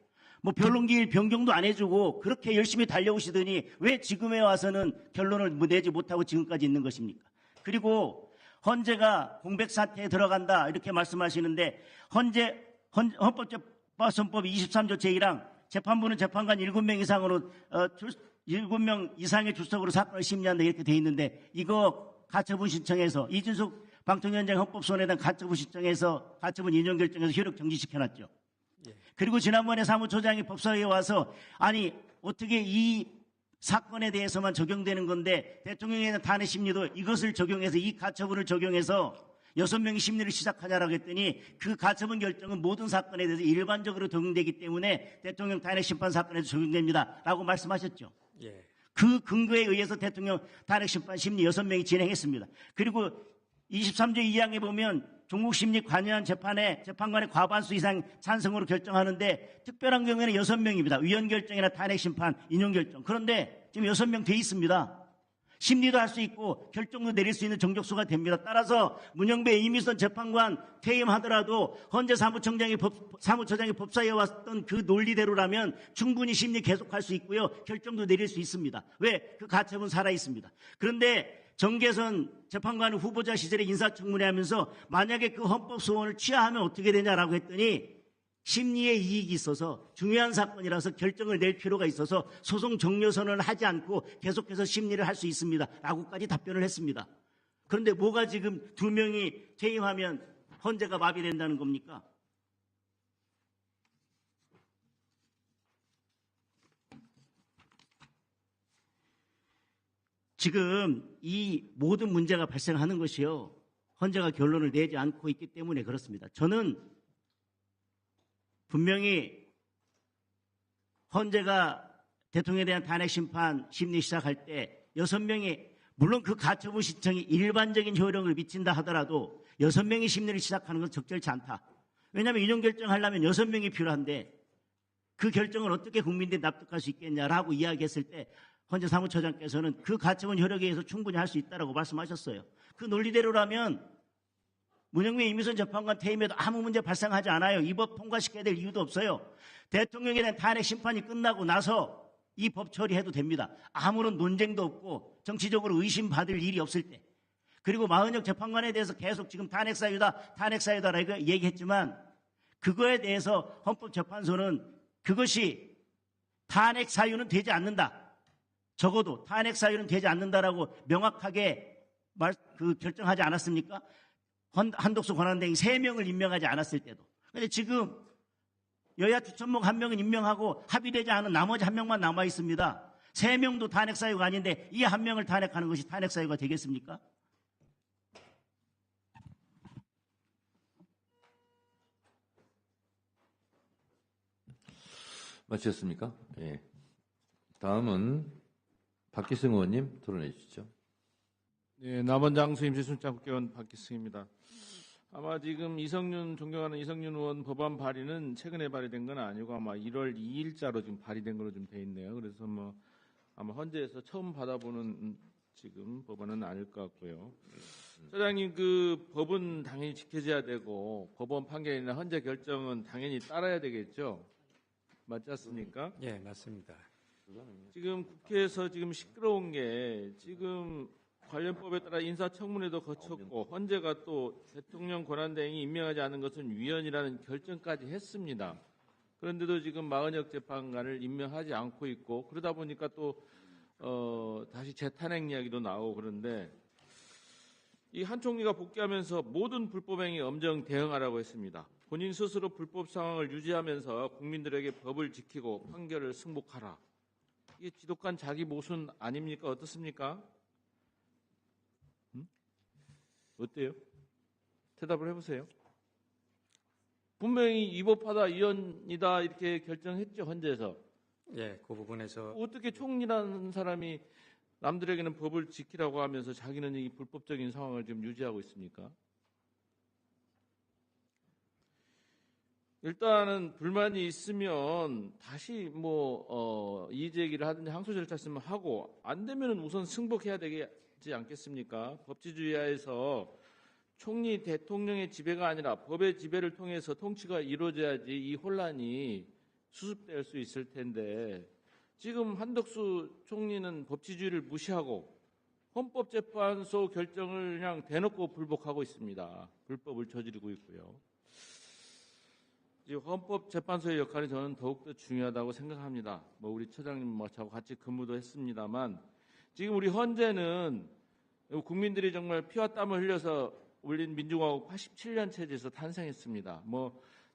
뭐 변론기일 변경도 안 해주고 그렇게 열심히 달려오시더니 왜 지금에 와서는 결론을 내지 못하고 지금까지 있는 것입니까? 그리고 헌재가 공백 사태에 들어간다 이렇게 말씀하시는데 헌법재판소법 23조 제1항 재판부는 재판관 7명 이상으로 7명 이상의 출석으로 사건을 심리한다 이렇게 돼 있는데 이거 가처분 신청해서 이준석 방통위원장 헌법소원에 대한 가처분 신청해서 가처분 인용 결정해서 효력 정지시켜놨죠. 그리고 지난번에 사무처장이 법사위에 와서 아니 어떻게 이 사건에 대해서만 적용되는 건데 대통령에 대한 탄핵 심리도 이것을 적용해서 이 가처분을 적용해서 6명이 심리를 시작하냐라고 했더니 그 가처분 결정은 모든 사건에 대해서 일반적으로 적용되기 때문에 대통령 탄핵 심판 사건에도 적용됩니다. 라고 말씀하셨죠. 예. 그 근거에 의해서 대통령 탄핵 심판 심리 6명이 진행했습니다. 그리고 23조 2항에 보면 종국심리 관여한 재판에 재판관의 과반수 이상 찬성으로 결정하는데 특별한 경우에는 6명입니다. 위헌 결정이나 탄핵 심판, 인용 결정. 그런데 지금 6명 돼 있습니다. 심리도 할 수 있고 결정도 내릴 수 있는 정족수가 됩니다. 따라서 문영배 이미선 재판관 퇴임하더라도 헌재 사무처장이 법사위에 왔던 그 논리대로라면 충분히 심리 계속할 수 있고요. 결정도 내릴 수 있습니다. 왜? 그 가처분 살아 있습니다. 그런데 정계선 재판관 후보자 시절에 인사청문회 하면서 만약에 그 헌법 소원을 취하하면 어떻게 되냐라고 했더니 심리에 이익이 있어서 중요한 사건이라서 결정을 낼 필요가 있어서 소송 종료 선언을 하지 않고 계속해서 심리를 할 수 있습니다. 라고까지 답변을 했습니다. 그런데 뭐가 지금 2명이 퇴임하면 헌재가 마비된다는 겁니까? 지금 이 모든 문제가 발생하는 것이요. 헌재가 결론을 내지 않고 있기 때문에 그렇습니다. 저는 분명히 헌재가 대통령에 대한 탄핵 심판 심리 시작할 때 6명이 물론 그 가처분 신청이 일반적인 효력을 미친다 하더라도 6명이 심리를 시작하는 건 적절치 않다. 왜냐하면 인용 결정하려면 6명이 필요한데 그 결정을 어떻게 국민들이 납득할 수 있겠냐라고 이야기했을 때 헌재 사무처장께서는 그 가처분 효력에 의해서 충분히 할 수 있다라고 말씀하셨어요. 그 논리대로라면 문영배 이미선 재판관 퇴임에도 아무 문제 발생하지 않아요. 이 법 통과시켜야 될 이유도 없어요. 대통령에 대한 탄핵 심판이 끝나고 나서 이 법 처리해도 됩니다. 아무런 논쟁도 없고 정치적으로 의심받을 일이 없을 때. 그리고 마은혁 재판관에 대해서 계속 지금 탄핵사유다라고 얘기했지만 그거에 대해서 헌법재판소는 그것이 탄핵 사유는 되지 않는다. 적어도 탄핵 사유는 되지 않는다라고 명확하게 결정하지 않았습니까? 한독수 권한대행 3명을 임명하지 않았을 때도. 그런데 지금 여야 추천목 1명은 임명하고 합의되지 않은 나머지 1명만 남아 있습니다. 3명도 탄핵 사유가 아닌데 이 1명을 탄핵하는 것이 탄핵 사유가 되겠습니까? 마치셨습니까? 예. 다음은 박기승 의원님 토론해 주시죠. 네, 남원장수 임시순장 국회의원 박기승입니다. 아마 지금 존경하는 이성윤 의원 법안 발의는 최근에 발의된 건 아니고 아마 1월 2일자로 지금 발의된 걸로 좀 돼 있네요. 그래서 뭐 아마 헌재에서 처음 받아보는 지금 법안은 아닐 것 같고요. 소장님, 그 법은 당연히 지켜져야 되고 법원 판결이나 헌재 결정은 당연히 따라야 되겠죠. 맞지 않습니까? 예, 맞습니다. 지금 국회에서 지금 시끄러운 게 지금 관련법에 따라 인사청문회도 거쳤고 헌재가 또 대통령 권한대행이 임명하지 않은 것은 위헌이라는 결정까지 했습니다. 그런데도 지금 마은혁 재판관을 임명하지 않고 있고 그러다 보니까 또 다시 재탄핵 이야기도 나오고 그런데 이 한 총리가 복귀하면서 모든 불법행위 엄정 대응하라고 했습니다. 본인 스스로 불법 상황을 유지하면서 국민들에게 법을 지키고 판결을 승복하라. 이게 지독한 자기 모순 아닙니까? 어떻습니까? 어때요? 대답을 해보세요. 분명히 위법하다, 위헌이다 이렇게 결정했죠, 헌재에서. 예, 그 부분에서 어떻게 총리라는 사람이 남들에게는 법을 지키라고 하면서 자기는 이 불법적인 상황을 지금 유지하고 있습니까? 일단은 불만이 있으면 다시 이의제기를 하든지 항소 절차 있으면 하고 안 되면은 우선 승복해야 되지 않겠습니까? 법치주의하에서 총리 대통령의 지배가 아니라 법의 지배를 통해서 통치가 이루어져야지 이 혼란이 수습될 수 있을 텐데 지금 한덕수 총리는 법치주의를 무시하고 헌법재판소 결정을 그냥 대놓고 불복하고 있습니다. 불법을 저지르고 있고요. 헌법재판소의 역할이 저는 더욱더 중요하다고 생각합니다. 우리 처장님하고 같이 근무도 했습니다만 지금 우리 헌재는 국민들이 정말 피와 땀을 흘려서 올린 민주공화국 87년 체제에서 탄생했습니다.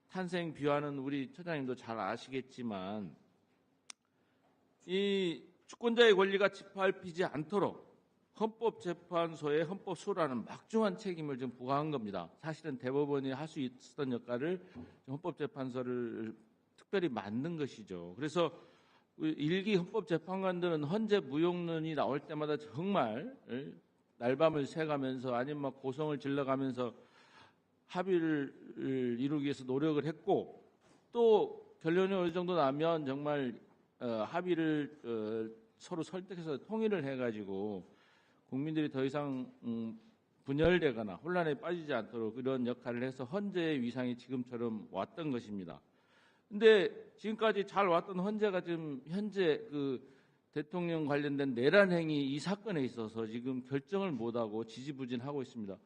탄생 비화는 우리 처장님도 잘 아시겠지만 이 주권자의 권리가 짓밟히지 않도록 헌법재판소의 헌법소라는 막중한 책임을 좀 부과한 겁니다. 사실은 대법원이 할 수 있었던 역할을 헌법재판소를 특별히 만든 것이죠. 그래서 일기 헌법재판관들은 헌재 무용론이 나올 때마다 정말 날밤을 새가면서 아니면 고성을 질러가면서 합의를 이루기 위해서 노력을 했고 또 결론이 어느 정도 나면 정말 합의를 서로 설득해서 통일을 해가지고 국민들이 더 이상 분열되거나 혼란에 빠지지 않도록 이런 역할을 해서 헌재의 위상이 지금처럼 왔던 것입니다. 근데 지금까지 잘 왔던 헌재가 지금 현재 그 대통령 관련된 내란 행위 이 사건에 있어서 지금 결정을 못하고 지지부진하고 있습니다.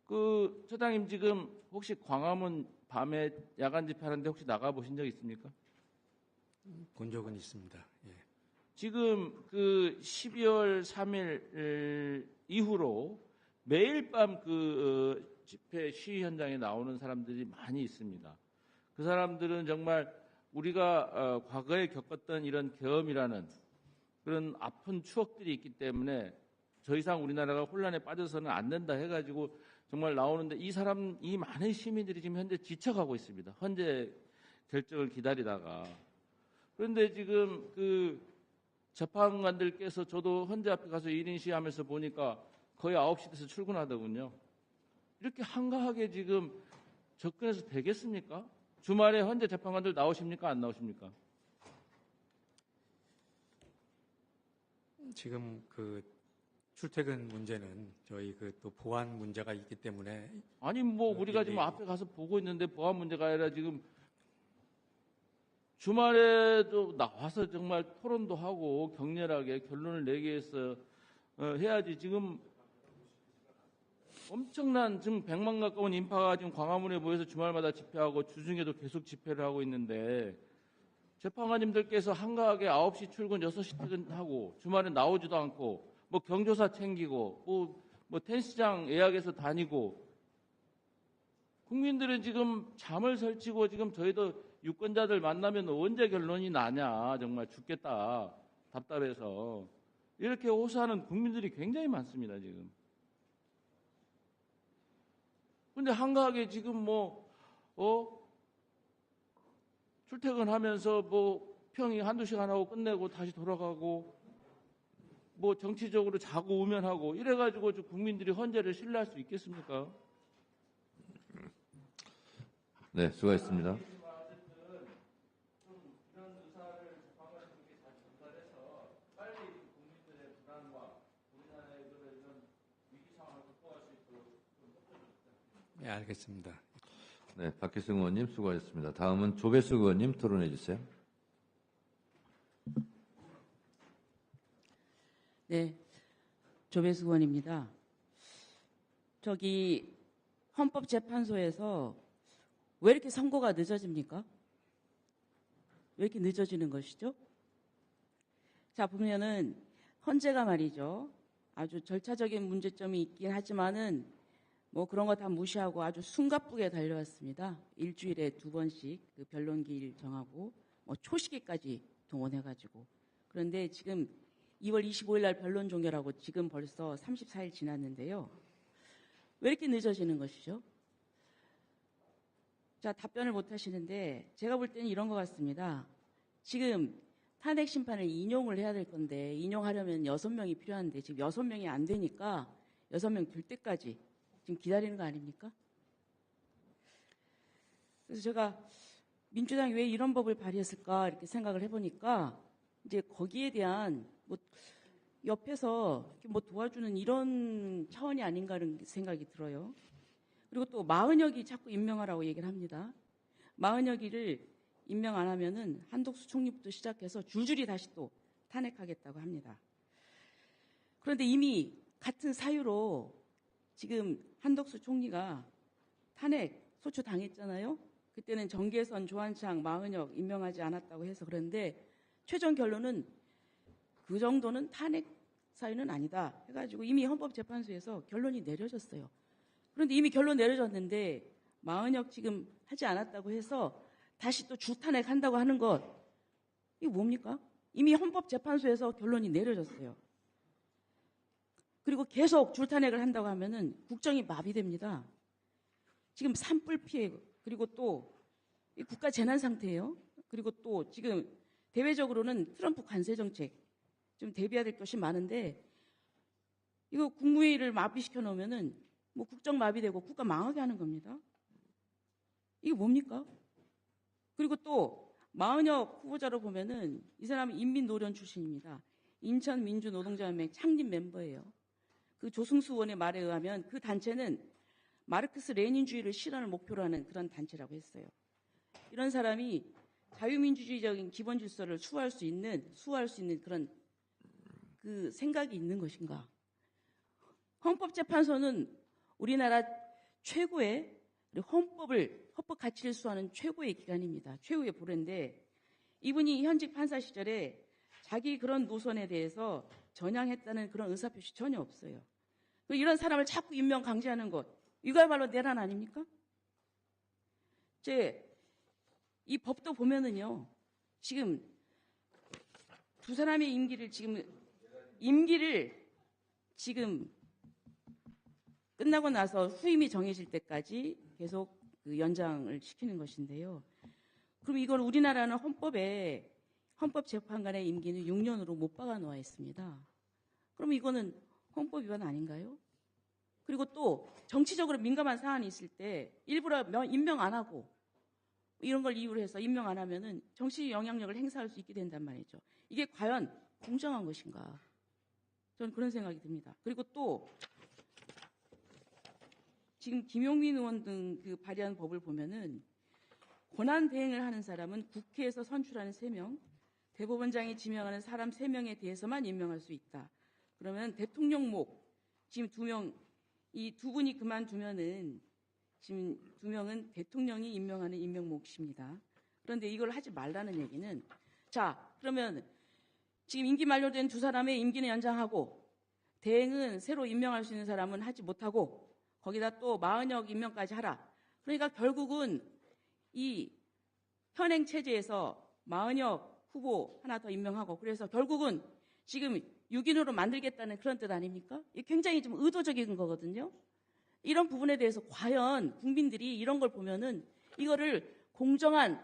그 처장님 지금 혹시 광화문 밤에 야간 집회하는데 혹시 나가 보신 적 있습니까? 본 적은 있습니다. 예. 지금 그 12월 3일 이후로 매일 밤 집회 시위 현장에 나오는 사람들이 많이 있습니다. 그 사람들은 정말 우리가 과거에 겪었던 이런 계엄이라는 그런 아픈 추억들이 있기 때문에 더 이상 우리나라가 혼란에 빠져서는 안 된다 해가지고 정말 나오는데 이 많은 시민들이 지금 현재 지쳐가고 있습니다. 헌재 결정을 기다리다가. 그런데 지금 재판관들께서 저도 헌재 앞에 가서 1인 시위하면서 보니까 거의 9시 돼서 출근하더군요. 이렇게 한가하게 지금 접근해서 되겠습니까? 주말에 헌재 재판관들 나오십니까? 안 나오십니까? 지금 출퇴근 문제는 저희 또 보안 문제가 있기 때문에 아니 우리가 지금 앞에 가서 보고 있는데 보안 문제가 아니라 지금 주말에도 나와서 정말 토론도 하고 격렬하게 결론을 내기 위해서 해야지. 지금 엄청난 지금 100만 가까운 인파가 지금 광화문에 모여서 주말마다 집회하고 주중에도 계속 집회를 하고 있는데 재판관님들께서 한가하게 9시 출근 6시 퇴근하고 주말에 나오지도 않고 경조사 챙기고 테니스장 예약해서 다니고 국민들은 지금 잠을 설치고 지금 저희도 유권자들 만나면 언제 결론이 나냐 정말 죽겠다 답답해서 이렇게 호소하는 국민들이 굉장히 많습니다 지금. 근데 한가하게 지금 출퇴근하면서 평이 한두 시간 하고 끝내고 다시 돌아가고 정치적으로 자고 우면하고 이래가지고 국민들이 헌재를 신뢰할 수 있겠습니까? 네, 수고하셨습니다. 네, 알겠습니다. 네, 박희승 의원님 수고하셨습니다. 다음은 조배수 의원님 토론해 주세요. 네, 조배수 의원입니다. 저기 헌법재판소에서 왜 이렇게 선고가 늦어집니까? 왜 이렇게 늦어지는 것이죠? 자, 보면은 헌재가 말이죠. 아주 절차적인 문제점이 있긴 하지만은 뭐 그런 거 다 무시하고 아주 숨가쁘게 달려왔습니다. 일주일에 2번씩 그 변론기일 정하고 뭐 초시기까지 동원해가지고. 그런데 지금 2월 25일 날 변론 종결하고 지금 벌써 34일 지났는데요. 왜 이렇게 늦어지는 것이죠? 자, 답변을 못 하시는데 제가 볼 때는 이런 것 같습니다. 지금 탄핵 심판을 인용을 해야 될 건데 인용하려면 6명이 필요한데 지금 6명이 안 되니까 6명 될 때까지 지금 기다리는 거 아닙니까? 그래서 제가 민주당이 왜 이런 법을 발의했을까 이렇게 생각을 해보니까 이제 거기에 대한 뭐 옆에서 이렇게 뭐 도와주는 이런 차원이 아닌가라는 생각이 들어요. 그리고 또 마은혁이 자꾸 임명하라고 얘기를 합니다. 마은혁이를 임명 안 하면은 한덕수 총리부터 시작해서 줄줄이 다시 또 탄핵하겠다고 합니다. 그런데 이미 같은 사유로 지금 한덕수 총리가 탄핵 소추 당했잖아요. 그때는 정계선, 조한창, 마은혁 임명하지 않았다고 해서 그런데 최종 결론은 그 정도는 탄핵 사유는 아니다 해가지고 이미 헌법재판소에서 결론이 내려졌어요. 그런데 이미 결론 내려졌는데 마은혁 지금 하지 않았다고 해서 다시 또 주탄핵 한다고 하는 것 이거 뭡니까? 이미 헌법재판소에서 결론이 내려졌어요. 그리고 계속 줄탄핵을 한다고 하면은 국정이 마비됩니다. 지금 산불 피해 그리고 또 국가 재난 상태예요. 그리고 또 지금 대외적으로는 트럼프 관세 정책 좀 대비해야 될 것이 많은데 이거 국무회의를 마비시켜 놓으면은 뭐 국정 마비되고 국가 망하게 하는 겁니다. 이게 뭡니까? 그리고 또 마은혁 후보자로 보면은 이 사람은 인민노련 출신입니다. 인천민주노동자연맹 창립 멤버예요. 그 조승수 의원의 말에 의하면 그 단체는 마르크스 레닌주의를 실현을 목표로 하는 그런 단체라고 했어요. 이런 사람이 자유민주주의적인 기본 질서를 수호할 수 있는 그런 그 생각이 있는 것인가? 헌법재판소는 우리나라 최고의 헌법 가치를 수호하는 최고의 기관입니다. 최후의 보례인데 이분이 현직 판사 시절에 자기 그런 노선에 대해서 전향했다는 그런 의사표시 전혀 없어요. 이런 사람을 자꾸 임명 강제하는 것 이거야말로 내란 아닙니까? 이 법도 보면은요 지금 두 사람의 임기를 지금 끝나고 나서 후임이 정해질 때까지 계속 그 연장을 시키는 것인데요. 그럼 이건 우리나라는 헌법재판관의 임기는 6년으로 못 박아 놓아 있습니다. 그럼 이거는 헌법 위반 아닌가요? 그리고 또 정치적으로 민감한 사안이 있을 때 일부러 임명 안 하고 이런 걸 이유로 해서 임명 안 하면은 정치 영향력을 행사할 수 있게 된단 말이죠. 이게 과연 공정한 것인가? 저는 그런 생각이 듭니다. 그리고 또 지금 김용민 의원 등 그 발의한 법을 보면은 권한 대행을 하는 사람은 국회에서 선출하는 3명, 대법원장이 지명하는 사람 3명에 대해서만 임명할 수 있다. 그러면 대통령목 지금 2명, 이 2분이 그만두면은 지금 2명은 대통령이 임명하는 임명목입니다. 그런데 이걸 하지 말라는 얘기는 자 그러면 지금 임기 만료된 2 사람의 임기는 연장하고 대행은 새로 임명할 수 있는 사람은 하지 못하고 거기다 또 마은혁 임명까지 하라. 그러니까 결국은 이 현행 체제에서 마은혁 후보 하나 더 임명하고 그래서 결국은 지금 6인으로 만들겠다는 그런 뜻 아닙니까? 이게 굉장히 좀 의도적인 거거든요. 이런 부분에 대해서 과연 국민들이 이런 걸 보면은 이거를 공정한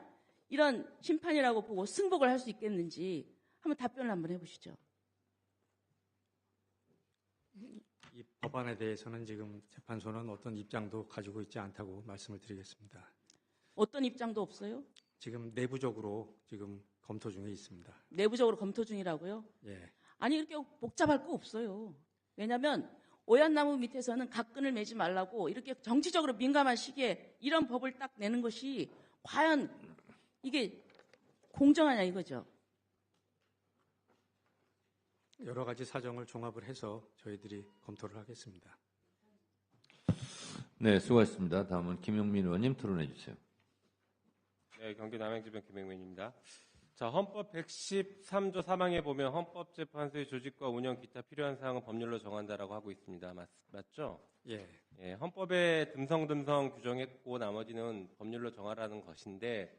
이런 심판이라고 보고 승복을 할 수 있겠는지 한번 답변을 한번 해보시죠. 이 법안에 대해서는 지금 재판소는 어떤 입장도 가지고 있지 않다고 말씀을 드리겠습니다. 어떤 입장도 없어요? 지금 내부적으로 지금 검토 중에 있습니다. 내부적으로 검토 중이라고요? 예. 아니 이렇게 복잡할 거 없어요. 왜냐하면 오얏나무 밑에서는 각끈을 매지 말라고 이렇게 정치적으로 민감한 시기에 이런 법을 딱 내는 것이 과연 이게 공정하냐 이거죠. 여러 가지 사정을 종합을 해서 저희들이 검토를 하겠습니다. 네, 수고하셨습니다. 다음은 김용민 의원님 토론해 주세요. 네, 경기 남양주변 김영민입니다. 자, 헌법 113조 3항에 보면 헌법재판소의 조직과 운영 기타 필요한 사항은 법률로 정한다라고 하고 있습니다. 맞죠? 예. 예, 헌법에 듬성듬성 규정했고 나머지는 법률로 정하라는 것인데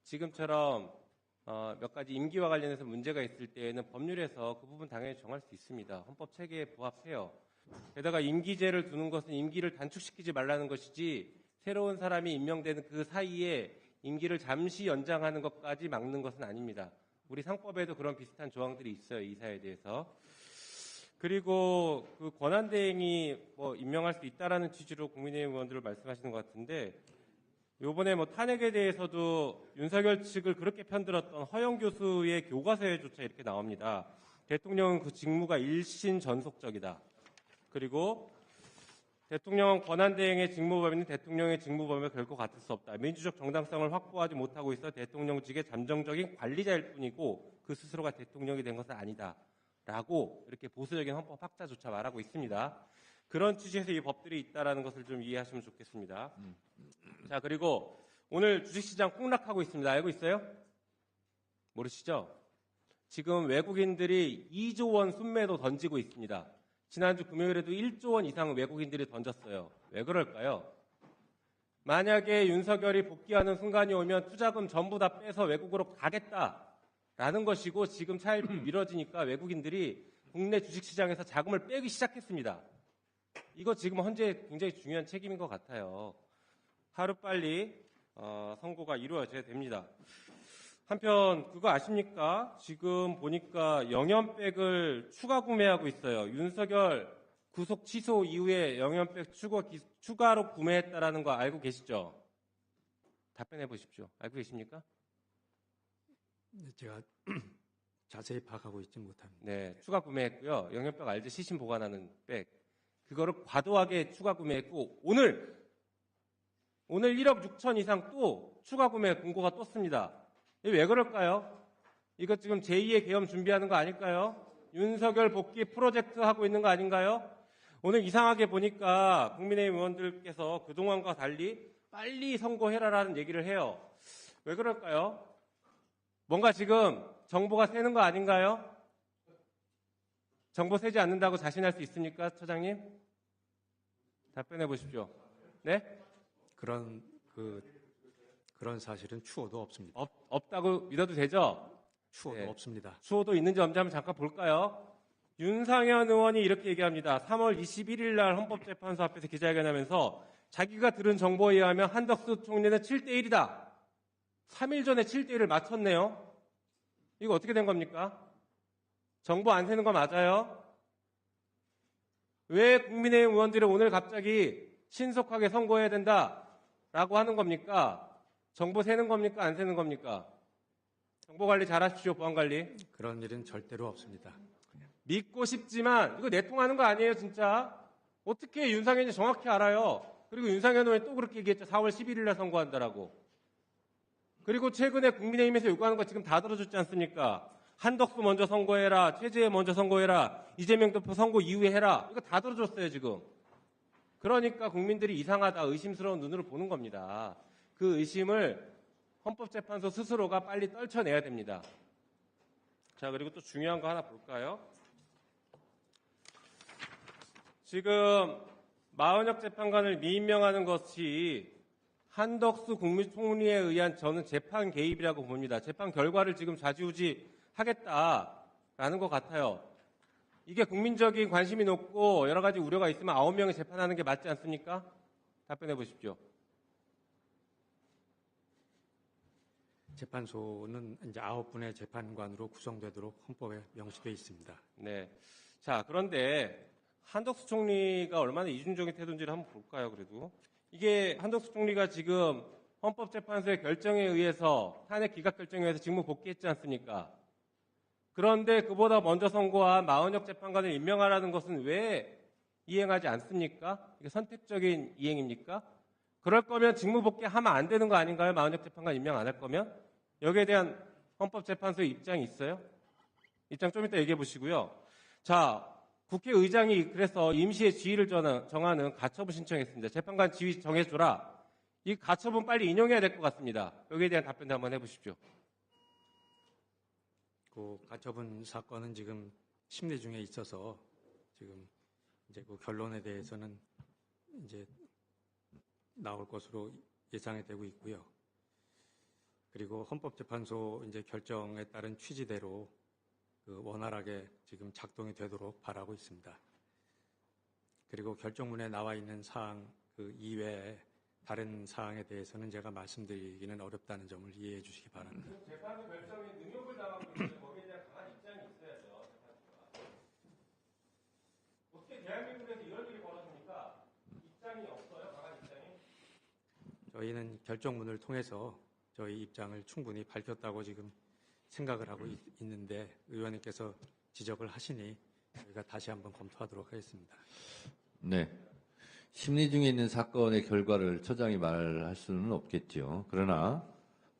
지금처럼 몇 가지 임기와 관련해서 문제가 있을 때에는 법률에서 그 부분 당연히 정할 수 있습니다. 헌법 체계에 부합해요. 게다가 임기제를 두는 것은 임기를 단축시키지 말라는 것이지 새로운 사람이 임명되는 그 사이에 임기를 잠시 연장하는 것까지 막는 것은 아닙니다. 우리 상법에도 그런 비슷한 조항들이 있어요. 이 사회에 대해서. 그리고 그 권한대행이 임명할 수 있다라는 취지로 국민의힘 의원들을 말씀하시는 것 같은데 요번에 탄핵에 대해서도 윤석열 측을 그렇게 편들었던 허영 교수의 교과서에조차 이렇게 나옵니다. 대통령은 그 직무가 일신전속적이다. 그리고 대통령은 권한대행의 직무범위는 대통령의 직무범위와 결코 같을 수 없다. 민주적 정당성을 확보하지 못하고 있어 대통령직의 잠정적인 관리자일 뿐이고 그 스스로가 대통령이 된 것은 아니다. 라고 이렇게 보수적인 헌법 학자조차 말하고 있습니다. 그런 취지에서 이 법들이 있다는 것을 좀 이해하시면 좋겠습니다. 자, 그리고 오늘 주식시장 폭락하고 있습니다. 알고 있어요? 모르시죠? 지금 외국인들이 2조 원 순매도 던지고 있습니다. 지난주 금요일에도 1조 원 이상 외국인들이 던졌어요. 왜 그럴까요? 만약에 윤석열이 복귀하는 순간이 오면 투자금 전부 다 빼서 외국으로 가겠다라는 것이고 지금 차일피 미뤄지니까 외국인들이 국내 주식시장에서 자금을 빼기 시작했습니다. 이거 지금 현재 굉장히 중요한 책임인 것 같아요. 하루빨리 선고가 이루어져야 됩니다. 한편 그거 아십니까? 지금 보니까 영연백을 추가 구매하고 있어요. 윤석열 구속 취소 이후에 영연백 추가로 구매했다라는 거 알고 계시죠? 답변해 보십시오. 알고 계십니까? 제가 자세히 파악하고 있지 못합니다. 네, 추가 구매했고요. 영연백 알죠? 시신 보관하는 백. 그거를 과도하게 추가 구매했고 오늘 1억 6천 이상 또 추가 구매 공고가 떴습니다. 왜 그럴까요? 이거 지금 제2의 계엄 준비하는 거 아닐까요? 윤석열 복귀 프로젝트 하고 있는 거 아닌가요? 오늘 이상하게 보니까 국민의힘 의원들께서 그동안과 달리 빨리 선고해라라는 얘기를 해요. 왜 그럴까요? 뭔가 지금 정보가 새는 거 아닌가요? 정보 새지 않는다고 자신할 수 있습니까, 처장님? 답변해 보십시오. 네? 그런 사실은 추호도 없습니다. 없다고 믿어도 되죠? 추호도 네. 없습니다. 추호도 있는지 없는지 한번 잠깐 볼까요? 윤상현 의원이 이렇게 얘기합니다. 3월 21일 날 헌법재판소 앞에서 기자회견하면서 자기가 들은 정보에 의하면 한덕수 총리는 7대1이다. 3일 전에 7대1을 맞췄네요. 이거 어떻게 된 겁니까? 정보 안 새는 거 맞아요? 왜 국민의힘 의원들이 오늘 갑자기 신속하게 선고해야 된다라고 하는 겁니까? 정보 새는 겁니까? 안 새는 겁니까? 정보 관리 잘 하십시오, 보안 관리. 그런 일은 절대로 없습니다. 믿고 싶지만 이거 내통하는 거 아니에요, 진짜? 어떻게 윤상현이 정확히 알아요? 그리고 윤상현 의원이 또 그렇게 얘기했죠. 4월 11일 날 선고한다라고. 그리고 최근에 국민의힘에서 요구하는 거 지금 다 들어줬지 않습니까? 한덕수 먼저 선고해라. 최재해 먼저 선고해라. 이재명 대표 선고 이후에 해라. 이거 다 들어줬어요, 지금. 그러니까 국민들이 이상하다, 의심스러운 눈으로 보는 겁니다. 그 의심을 헌법재판소 스스로가 빨리 떨쳐내야 됩니다. 자, 그리고 또 중요한 거 하나 볼까요? 지금 마은혁 재판관을 미임명하는 것이 한덕수 국무총리에 의한 저는 재판 개입이라고 봅니다. 재판 결과를 지금 좌지우지 하겠다라는 것 같아요. 이게 국민적인 관심이 높고 여러 가지 우려가 있으면 9명이 재판하는 게 맞지 않습니까? 답변해 보십시오. 재판소는 이제 9분의 재판관으로 구성되도록 헌법에 명시되어 있습니다. 네. 자, 그런데 한덕수 총리가 얼마나 이중적인 태도인지를 한번 볼까요, 그래도. 이게 한덕수 총리가 지금 헌법재판소의 결정에 의해서, 탄핵 기각 결정에 의해서 직무 복귀했지 않습니까? 그런데 그보다 먼저 선고한 마은혁 재판관을 임명하라는 것은 왜 이행하지 않습니까? 이게 선택적인 이행입니까? 그럴 거면 직무 복귀하면 안 되는 거 아닌가요? 마은혁 재판관 임명 안 할 거면? 여기에 대한 헌법재판소의 입장이 있어요? 입장 좀 이따 얘기해 보시고요. 자, 국회의장이 그래서 임시의 지위를 정하는 가처분 신청했습니다. 재판관 지위 정해줘라. 이 가처분 빨리 인용해야 될 것 같습니다. 여기에 대한 답변도 한번 해보십시오. 그 가처분 사건은 지금 심리 중에 있어서 지금 이제 그 결론에 대해서는 이제 나올 것으로 예상이 되고 있고요. 그리고 헌법재판소 이제 결정에 따른 취지대로 그 원활하게 지금 작동이 되도록 바라고 있습니다. 그리고 결정문에 나와 있는 사항 그 이외에 다른 사항에 대해서는 제가 말씀드리기는 어렵다는 점을 이해해 주시기 바랍니다. 재판부 결정이 능욕을 당하고 있는데 거기에 대한 강한 입장이 있어야죠. 어떻게 대한민국에서 이런 일이 벌어집니까? 입장이 없어요? 강한 입장이? 저희는 결정문을 통해서 저희 입장을 충분히 밝혔다고 지금 생각을 하고 있는데 의원님께서 지적을 하시니 저희가 다시 한번 검토하도록 하겠습니다. 네. 심리 중에 있는 사건의 결과를 처장이 말할 수는 없겠죠. 그러나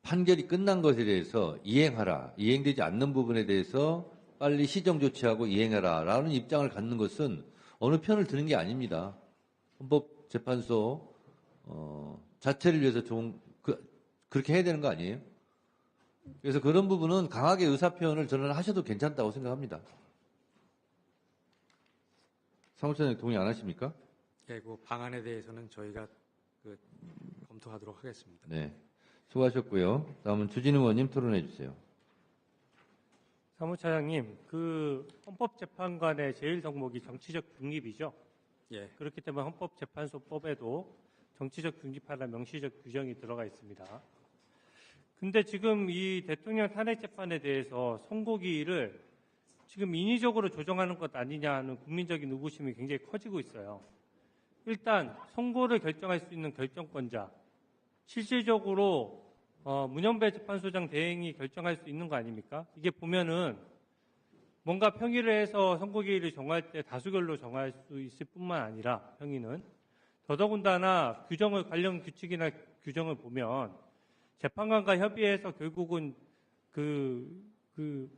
판결이 끝난 것에 대해서 이행하라, 이행되지 않는 부분에 대해서 빨리 시정 조치하고 이행하라 라는 입장을 갖는 것은 어느 편을 드는 게 아닙니다. 헌법재판소 자체를 위해서 그렇게 해야 되는 거 아니에요? 그래서 그런 부분은 강하게 의사표현을 저는 하셔도 괜찮다고 생각합니다. 사무처장님 동의 안 하십니까? 예, 그 방안에 대해서는 저희가 검토하도록 하겠습니다. 네. 수고하셨고요. 다음은 주진우 의원님 토론해 주세요. 사무차장님, 그 헌법재판관의 제일 덕목이 정치적 중립이죠. 예, 그렇기 때문에 헌법재판소법에도 정치적 중립하라 명시적 규정이 들어가 있습니다. 근데 지금 이 대통령 탄핵 재판에 대해서 선고기일을 지금 인위적으로 조정하는 것 아니냐 하는 국민적인 의구심이 굉장히 커지고 있어요. 일단 선고를 결정할 수 있는 결정권자, 실질적으로 문현배 재판소장 대행이 결정할 수 있는 거 아닙니까? 이게 보면은 뭔가 평의를 해서 선고기일을 정할 때 다수결로 정할 수 있을 뿐만 아니라 평의는 더더군다나 관련 규칙이나 규정을 보면 재판관과 협의해서 결국은 그러니까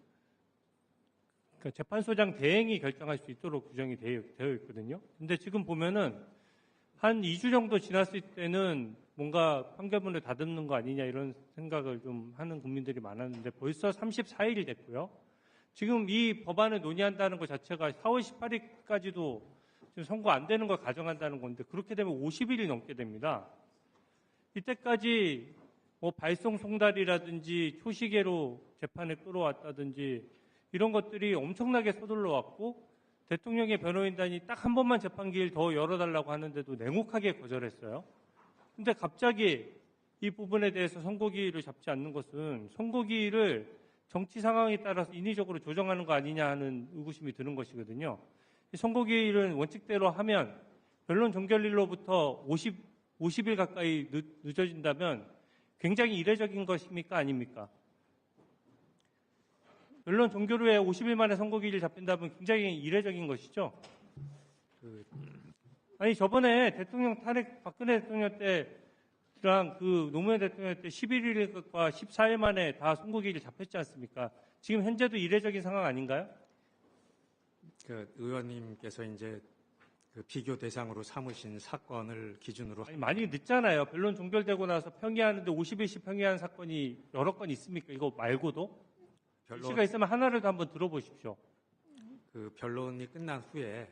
재판소장 대행이 결정할 수 있도록 규정이 되어 있거든요. 근데 지금 보면은 한 2주 정도 지났을 때는 뭔가 판결문을 다듬는 거 아니냐 이런 생각을 좀 하는 국민들이 많았는데 벌써 34일이 됐고요. 지금 이 법안을 논의한다는 것 자체가 4월 18일까지도 지금 선고 안 되는 걸 가정한다는 건데 그렇게 되면 50일이 넘게 됩니다. 이때까지 뭐 발송 송달이라든지 초시계로 재판에 끌어왔다든지 이런 것들이 엄청나게 서둘러 왔고 대통령의 변호인단이 딱 한 번만 재판기일 더 열어달라고 하는데도 냉혹하게 거절했어요. 근데 갑자기 이 부분에 대해서 선고기일을 잡지 않는 것은 선고기일을 정치 상황에 따라서 인위적으로 조정하는 거 아니냐 하는 의구심이 드는 것이거든요. 선고기일은 원칙대로 하면 변론 종결일로부터 50일 가까이 늦어진다면 굉장히 이례적인 것입니까? 아닙니까? 변론 종결 후에 50일 만에 선고기일을 잡힌다면 굉장히 이례적인 것이죠. 아니 저번에 대통령 탄핵 박근혜 대통령 때랑 그 노무현 대통령 때 11일과 14일 만에 다 선고기일이 잡혔지 않습니까? 지금 현재도 이례적인 상황 아닌가요? 그 의원님께서 이제 그 비교 대상으로 삼으신 사건을 기준으로 아니, 많이 늦잖아요. 변론 종결되고 나서 평의하는데 50일씩 평의한 사건이 여러 건 있습니까? 이거 말고도? 시가 있으면 하나를 더 한번 들어보십시오. 그 변론이 끝난 후에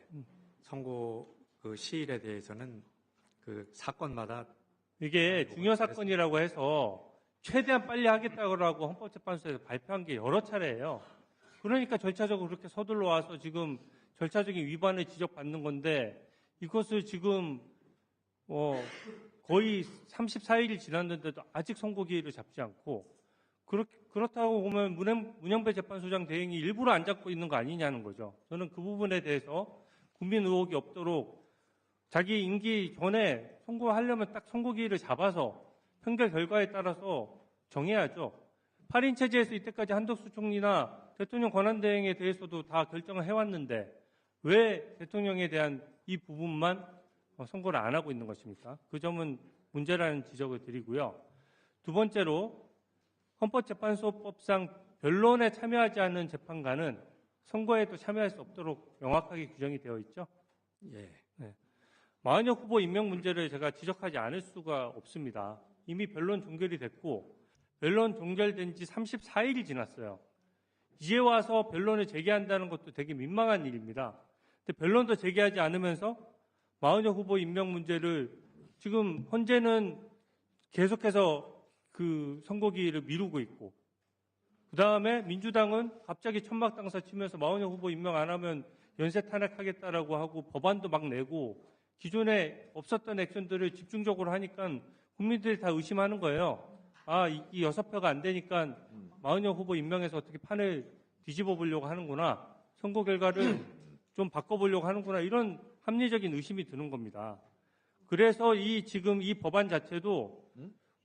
선고 그 시일에 대해서는 그 사건마다 이게 중요 사건이라고 해서 최대한 빨리 하겠다고 헌법재판소에서 발표한 게 여러 차례예요. 그러니까 절차적으로 그렇게 서둘러 와서 지금 절차적인 위반을 지적받는 건데 이것을 지금 거의 34일이 지났는데도 아직 선고기일을 잡지 않고 그렇다고 보면 문현배 재판소장 대행이 일부러 안 잡고 있는 거 아니냐는 거죠. 저는 그 부분에 대해서 국민 의혹이 없도록 자기 임기 전에 선고하려면 딱 선고기일을 잡아서 판결 결과에 따라서 정해야죠. 8인 체제에서 이때까지 한덕수 총리나 대통령 권한대행에 대해서도 다 결정을 해왔는데 왜 대통령에 대한 이 부분만 선고를 안 하고 있는 것입니까? 그 점은 문제라는 지적을 드리고요. 두 번째로 헌법재판소법상 변론에 참여하지 않는 재판관은 선거에도 참여할 수 없도록 명확하게 규정이 되어 있죠. 예. 마은혁 후보 임명 문제를 제가 지적하지 않을 수가 없습니다. 이미 변론 종결이 됐고 변론 종결된 지 34일이 지났어요. 이제 와서 변론을 재개한다는 것도 되게 민망한 일입니다. 근데 변론도 재개하지 않으면서 마은혁 후보 임명 문제를 지금 현재는 계속해서 그 선거기일을 미루고 있고, 그 다음에 민주당은 갑자기 천막당사 치면서 마은혁 후보 임명 안 하면 연쇄 탄핵하겠다라고 하고 법안도 막 내고 기존에 없었던 액션들을 집중적으로 하니까 국민들이 다 의심하는 거예요. 아, 이 6표가 안 되니까 마은혁 후보 임명해서 어떻게 판을 뒤집어 보려고 하는구나. 선거 결과를 좀 바꿔보려고 하는구나. 이런 합리적인 의심이 드는 겁니다. 그래서 지금 이 법안 자체도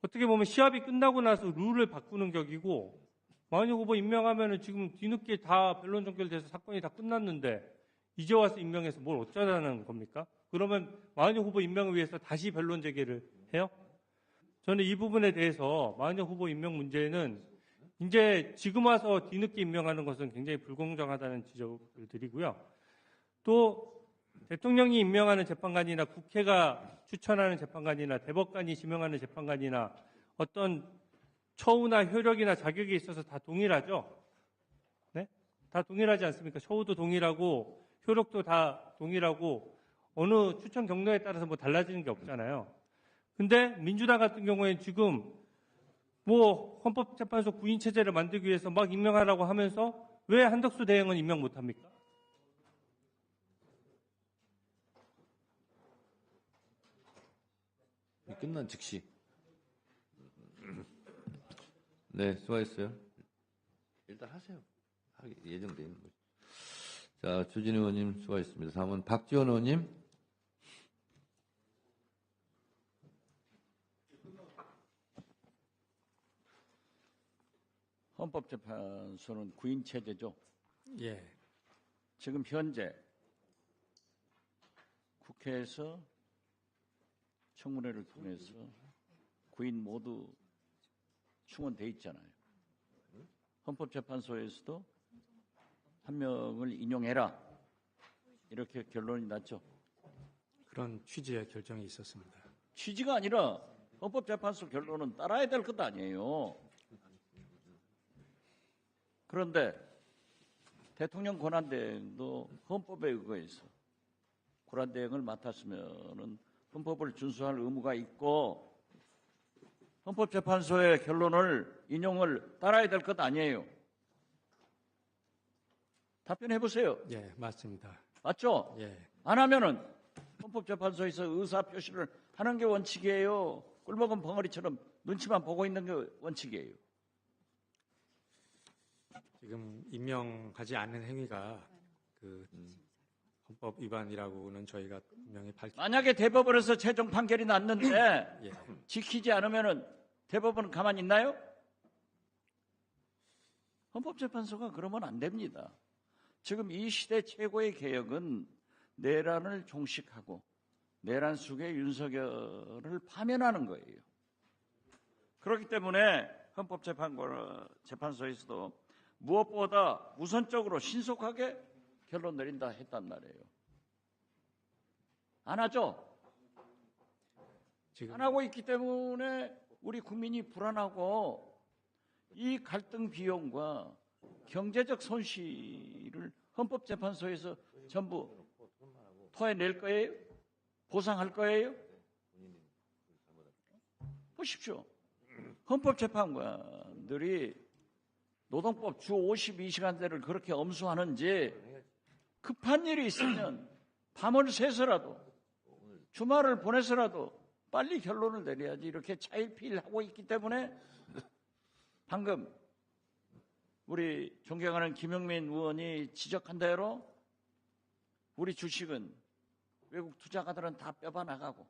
어떻게 보면 시합이 끝나고 나서 룰을 바꾸는 격이고, 마은혁 후보 임명하면은 지금 뒤늦게 다 변론 종결돼서 사건이 다 끝났는데 이제 와서 임명해서 뭘 어쩌자는 겁니까? 그러면 마은혁 후보 임명을 위해서 다시 변론 재개를 해요? 저는 이 부분에 대해서 마은혁 후보 임명 문제는 이제 지금 와서 뒤늦게 임명하는 것은 굉장히 불공정하다는 지적을 드리고요. 또 대통령이 임명하는 재판관이나 국회가 추천하는 재판관이나 대법관이 지명하는 재판관이나 어떤 처우나 효력이나 자격에 있어서 다 동일하죠? 네? 다 동일하지 않습니까? 처우도 동일하고 효력도 다 동일하고 어느 추천 경로에 따라서 뭐 달라지는 게 없잖아요. 근데 민주당 같은 경우에는 지금 뭐 헌법재판소 구인 체제를 만들기 위해서 막 임명하라고 하면서 왜 한덕수 대행은 임명 못합니까? 끝난 즉시. 네, 수고하셨어요. 일단 하세요. 하기 예정되어 있는 거죠. 자, 주진 의원님 수고하셨습니다. 다음은 박지원 의원님. 헌법재판소는 구인 체제죠. 예. 지금 현재 국회에서 청문회를 통해서 구인 모두 충원돼 있잖아요. 헌법재판소에서도 한 명을 인용해라 이렇게 결론이 났죠. 그런 취지의 결정이 있었습니다. 취지가 아니라 헌법재판소 결론은 따라야 될 것 아니에요. 그런데 대통령 권한대행도 헌법에 의거해서 권한대행을 맡았으면은 헌법을 준수할 의무가 있고 헌법재판소의 결론을 인용을 따라야 될 것 아니에요. 답변해 보세요. 예, 맞습니다. 맞죠? 예. 안 하면은 헌법재판소에서 의사 표시를 하는 게 원칙이에요. 꿀먹은 벙어리처럼 눈치만 보고 있는 게 원칙이에요. 지금 임명하지 않는 행위가 그 헌법 위반이라고는 저희가 분명히 만약에 대법원에서 최종 판결이 났는데 예. 지키지 않으면은 대법원은 가만히 있나요? 헌법재판소가 그러면 안 됩니다. 지금 이 시대 최고의 개혁은 내란을 종식하고 내란 속의 윤석열을 파면하는 거예요. 그렇기 때문에 헌법재판소에서도 무엇보다 우선적으로 신속하게 결론 내린다 했단 말이에요. 안 하죠? 지금 안 하고 있기 때문에 우리 국민이 불안하고 이 갈등 비용과 경제적 손실을 헌법재판소에서 전부 토해낼 거예요? 보상할 거예요? 보십시오. 헌법재판관들이 노동법 주 52시간제를 그렇게 엄수하는지 급한 일이 있으면 밤을 새서라도 주말을 보내서라도 빨리 결론을 내려야지 이렇게 차일피일하고 있기 때문에 방금 우리 존경하는 김영민 의원이 지적한 대로 우리 주식은 외국 투자가들은 다 뼈가 나가고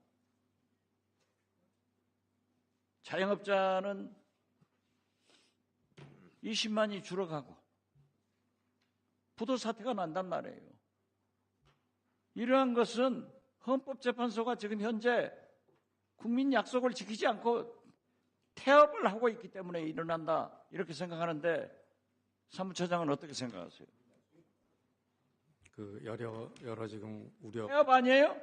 자영업자는 20만이 줄어가고 부도 사태가 난단 말이에요. 이러한 것은 헌법재판소가 지금 현재 국민 약속을 지키지 않고 태업을 하고 있기 때문에 일어난다 이렇게 생각하는데 사무처장은 어떻게 생각하세요? 그 여러 지금 우려 해업 아니에요?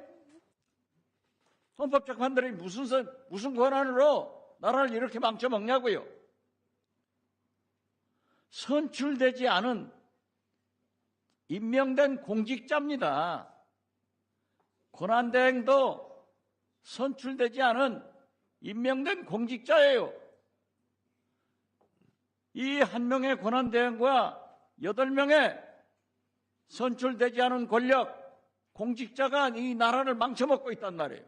헌법재판들이 무슨 권한으로 나라를 이렇게 망쳐먹냐고요? 선출되지 않은 임명된 공직자입니다. 권한대행도 선출되지 않은 임명된 공직자예요. 이 한 명의 권한대행과 8명의 선출되지 않은 권력, 공직자가 이 나라를 망쳐먹고 있단 말이에요.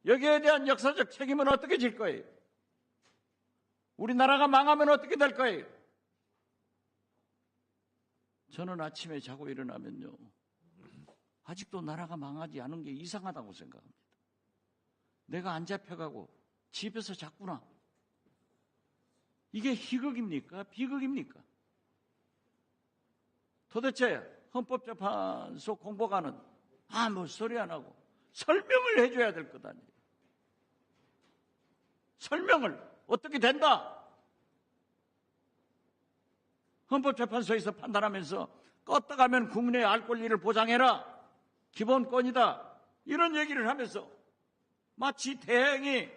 여기에 대한 역사적 책임은 어떻게 질 거예요? 우리나라가 망하면 어떻게 될 거예요? 저는 아침에 자고 일어나면요, 아직도 나라가 망하지 않은 게 이상하다고 생각합니다. 내가 안 잡혀가고 집에서 잤구나. 이게 희극입니까? 비극입니까? 도대체 헌법재판소 공보관은 아무 소리 안 하고 설명을 해줘야 될 것 아니에요. 설명을 어떻게 된다? 헌법재판소에서 판단하면서 껐다가면 국민의 알 권리를 보장해라. 기본권이다. 이런 얘기를 하면서 마치 대행이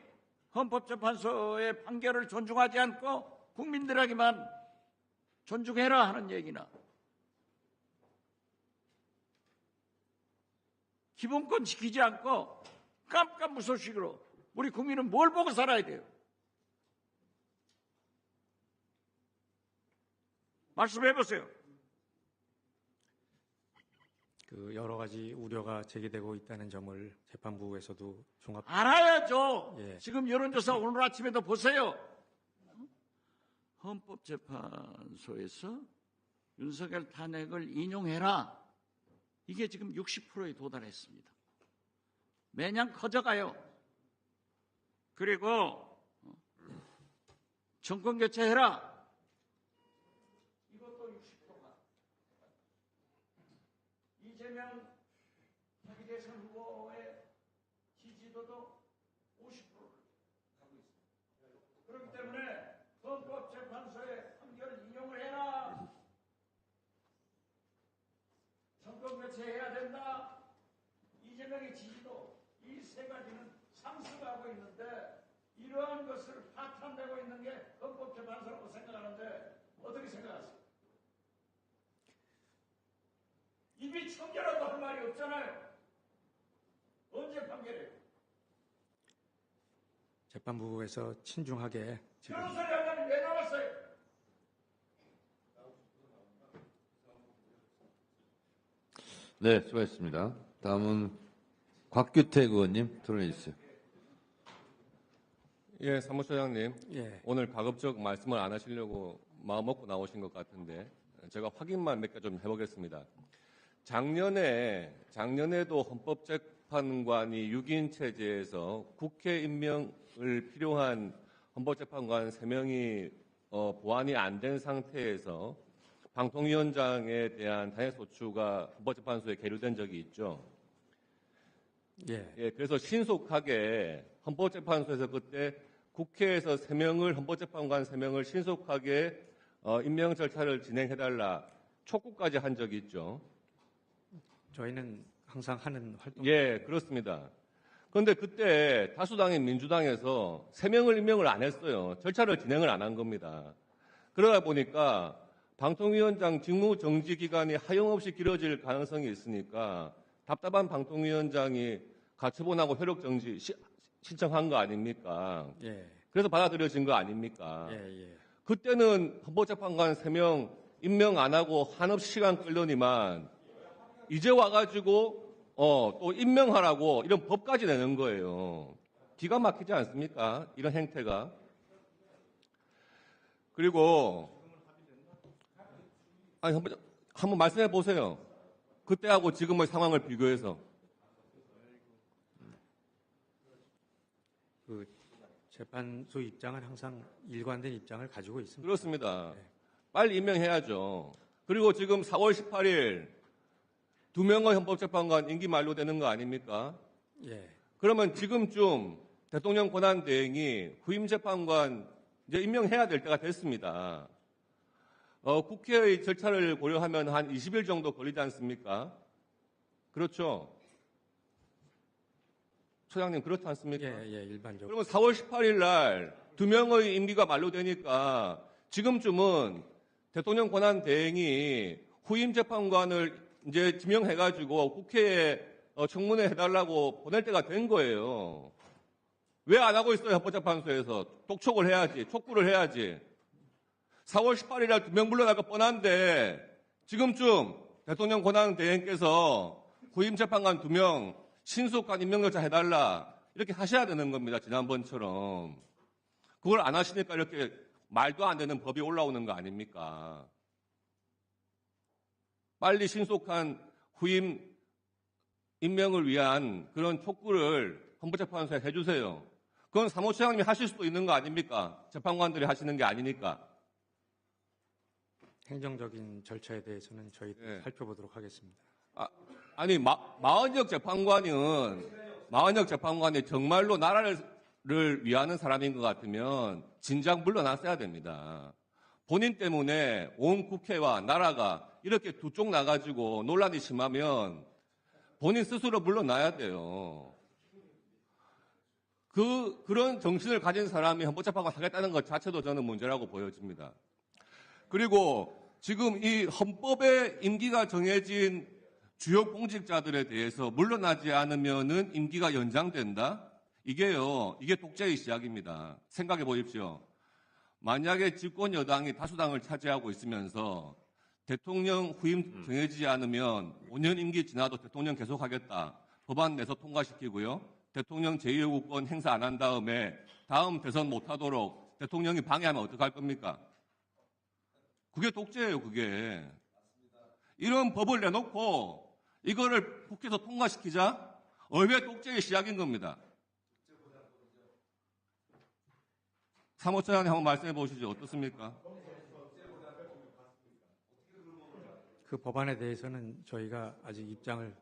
헌법재판소의 판결을 존중하지 않고 국민들에게만 존중해라 하는 얘기나 기본권 지키지 않고 깜깜무소식으로 우리 국민은 뭘 보고 살아야 돼요? 말씀해 보세요. 그 여러 가지 우려가 제기되고 있다는 점을 재판부에서도 알아야죠. 예. 지금 여론조사 오늘 아침에도 보세요. 헌법재판소에서 윤석열 탄핵을 인용해라. 이게 지금 60%에 도달했습니다. 매년 커져가요. 그리고 정권 교체해라. 이것도 60%가. 이재명 자기 대선 후보의 지지도도 50%를 가고 있습니다. 그렇기 때문에 헌법재판소의 판결을 인용을 해라. 정권 교체해야 된다. 이재명의 지지도 이 세 가지는 상승하고 있는데 이러한 것을 파탄되고 있는 게 헌법재판소라고 생각하는데 어떻게 생각하세요? 입이 청결하도 할 말이 없잖아요. 언제 판결해요? 재판부에서 친중하게 지금 그런 소리 하려면 왜 나왔어요? 네, 수고하셨습니다. 다음은 곽규택 의원님 토론해 주세요. 예, 사무처장님. 예. 오늘 가급적 말씀을 안 하시려고 마음 먹고 나오신 것 같은데 제가 확인만 몇 개 좀 해보겠습니다. 작년에도 헌법재판관이 6인 체제에서 국회 임명을 필요한 헌법재판관 3명이 보완이 안 된 상태에서 방통위원장에 대한 단핵소추가 헌법재판소에 계류된 적이 있죠. 예. 그래서 신속하게 헌법재판소에서 그때 국회에서 3명을 헌법재판관 3명을 신속하게 임명 절차를 진행해달라 촉구까지 한 적이 있죠. 저희는 항상 하는 활동. 예, 그렇습니다. 그런데 그때 다수당인 민주당에서 3명을 임명을 안 했어요. 절차를 진행을 안 한 겁니다. 그러다 보니까 방통위원장 직무 정지 기간이 하염없이 길어질 가능성이 있으니까 답답한 방통위원장이 가처분하고 효력 정지 신청한 거 아닙니까? 예. 그래서 받아들여진 거 아닙니까? 예. 그때는 헌법재판관 3명 임명 안 하고 한없이 시간 끌더니만 이제 와가지고 또 임명하라고 이런 법까지 내는 거예요. 기가 막히지 않습니까? 이런 행태가. 그리고 아니 한번 말씀해 보세요. 그때하고 지금의 상황을 비교해서. 그 재판소 입장은 항상 일관된 입장을 가지고 있습니다. 그렇습니다. 네. 빨리 임명해야죠. 그리고 지금 4월 18일 2명의 헌법재판관 임기 만료되는 거 아닙니까? 예. 그러면 지금쯤 대통령 권한대행이 후임 재판관 이제 임명해야 될 때가 됐습니다. 국회의 절차를 고려하면 한 20일 정도 걸리지 않습니까? 그렇죠? 소장님 그렇지 않습니까? 예, 일반적으로. 그러면 4월 18일 날 2명의 임기가 만료되니까 지금쯤은 대통령 권한 대행이 후임 재판관을 이제 지명해가지고 국회에 청문회 해달라고 보낼 때가 된 거예요. 왜 안 하고 있어요? 헌법재판소에서. 독촉을 해야지. 촉구를 해야지. 4월 18일 날 2명 물러날 거 뻔한데 지금쯤 대통령 권한 대행께서 후임 재판관 2명 신속한 임명절차 해달라 이렇게 하셔야 되는 겁니다. 지난번처럼. 그걸 안 하시니까 이렇게 말도 안 되는 법이 올라오는 거 아닙니까? 빨리 신속한 후임 임명을 위한 그런 촉구를 헌법재판소에 해주세요. 그건 사무처장님이 하실 수도 있는 거 아닙니까? 재판관들이 하시는 게 아니니까. 행정적인 절차에 대해서는 저희 살펴보도록 하겠습니다. 아니 마은혁 재판관이 정말로 나라를 위하는 사람인 것 같으면 진작 물러났어야 됩니다. 본인 때문에 온 국회와 나라가 이렇게 두 쪽 나가지고 논란이 심하면 본인 스스로 물러나야 돼요. 그런 정신을 가진 사람이 헌법재판관 하겠다는 것 자체도 저는 문제라고 보여집니다. 그리고 지금 이 헌법에 임기가 정해진 주요 공직자들에 대해서 물러나지 않으면은 임기가 연장된다? 이게 독재의 시작입니다. 생각해 보십시오. 만약에 집권 여당이 다수당을 차지하고 있으면서 대통령 후임 정해지지 않으면 5년 임기 지나도 대통령 계속하겠다. 법안 내서 통과시키고요. 대통령 제2요구권 행사 안 한 다음에 다음 대선 못하도록 대통령이 방해하면 어떡할 겁니까? 그게 독재예요, 그게. 이런 법을 내놓고 이거를 국회에서 통과시키자? 의회 독재의 시작인 겁니다. 사무처장님 한번 말씀해 보시죠. 어떻습니까? 그 법안에 대해서는 저희가 아직 입장을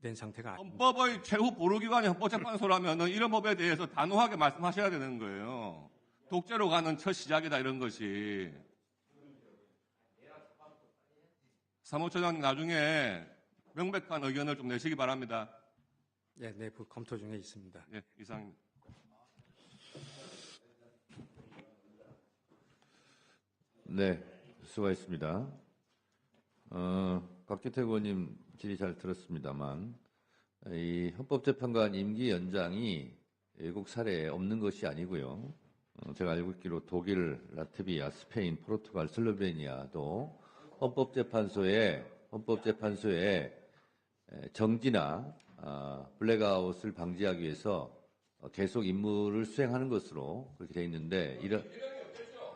낸 상태가 아닙니다. 헌법의 최후 보루기관이 헌법재판소라면 이런 법에 대해서 단호하게 말씀하셔야 되는 거예요. 독재로 가는 첫 시작이다 이런 것이. 사무처장님 나중에 명백한 의견을 좀 내시기 바랍니다. 예, 내부 검토 중에 있습니다. 예, 이상입니다. 네, 수고하셨습니다. 박기태 의원님 질의 잘 들었습니다만 이 헌법재판관 임기 연장이 외국 사례에 없는 것이 아니고요. 제가 알고 있기로 독일, 라트비아, 스페인, 포르투갈, 슬로베니아도 헌법재판소에 정지나 블랙아웃을 방지하기 위해서 계속 임무를 수행하는 것으로 그렇게 되어 있는데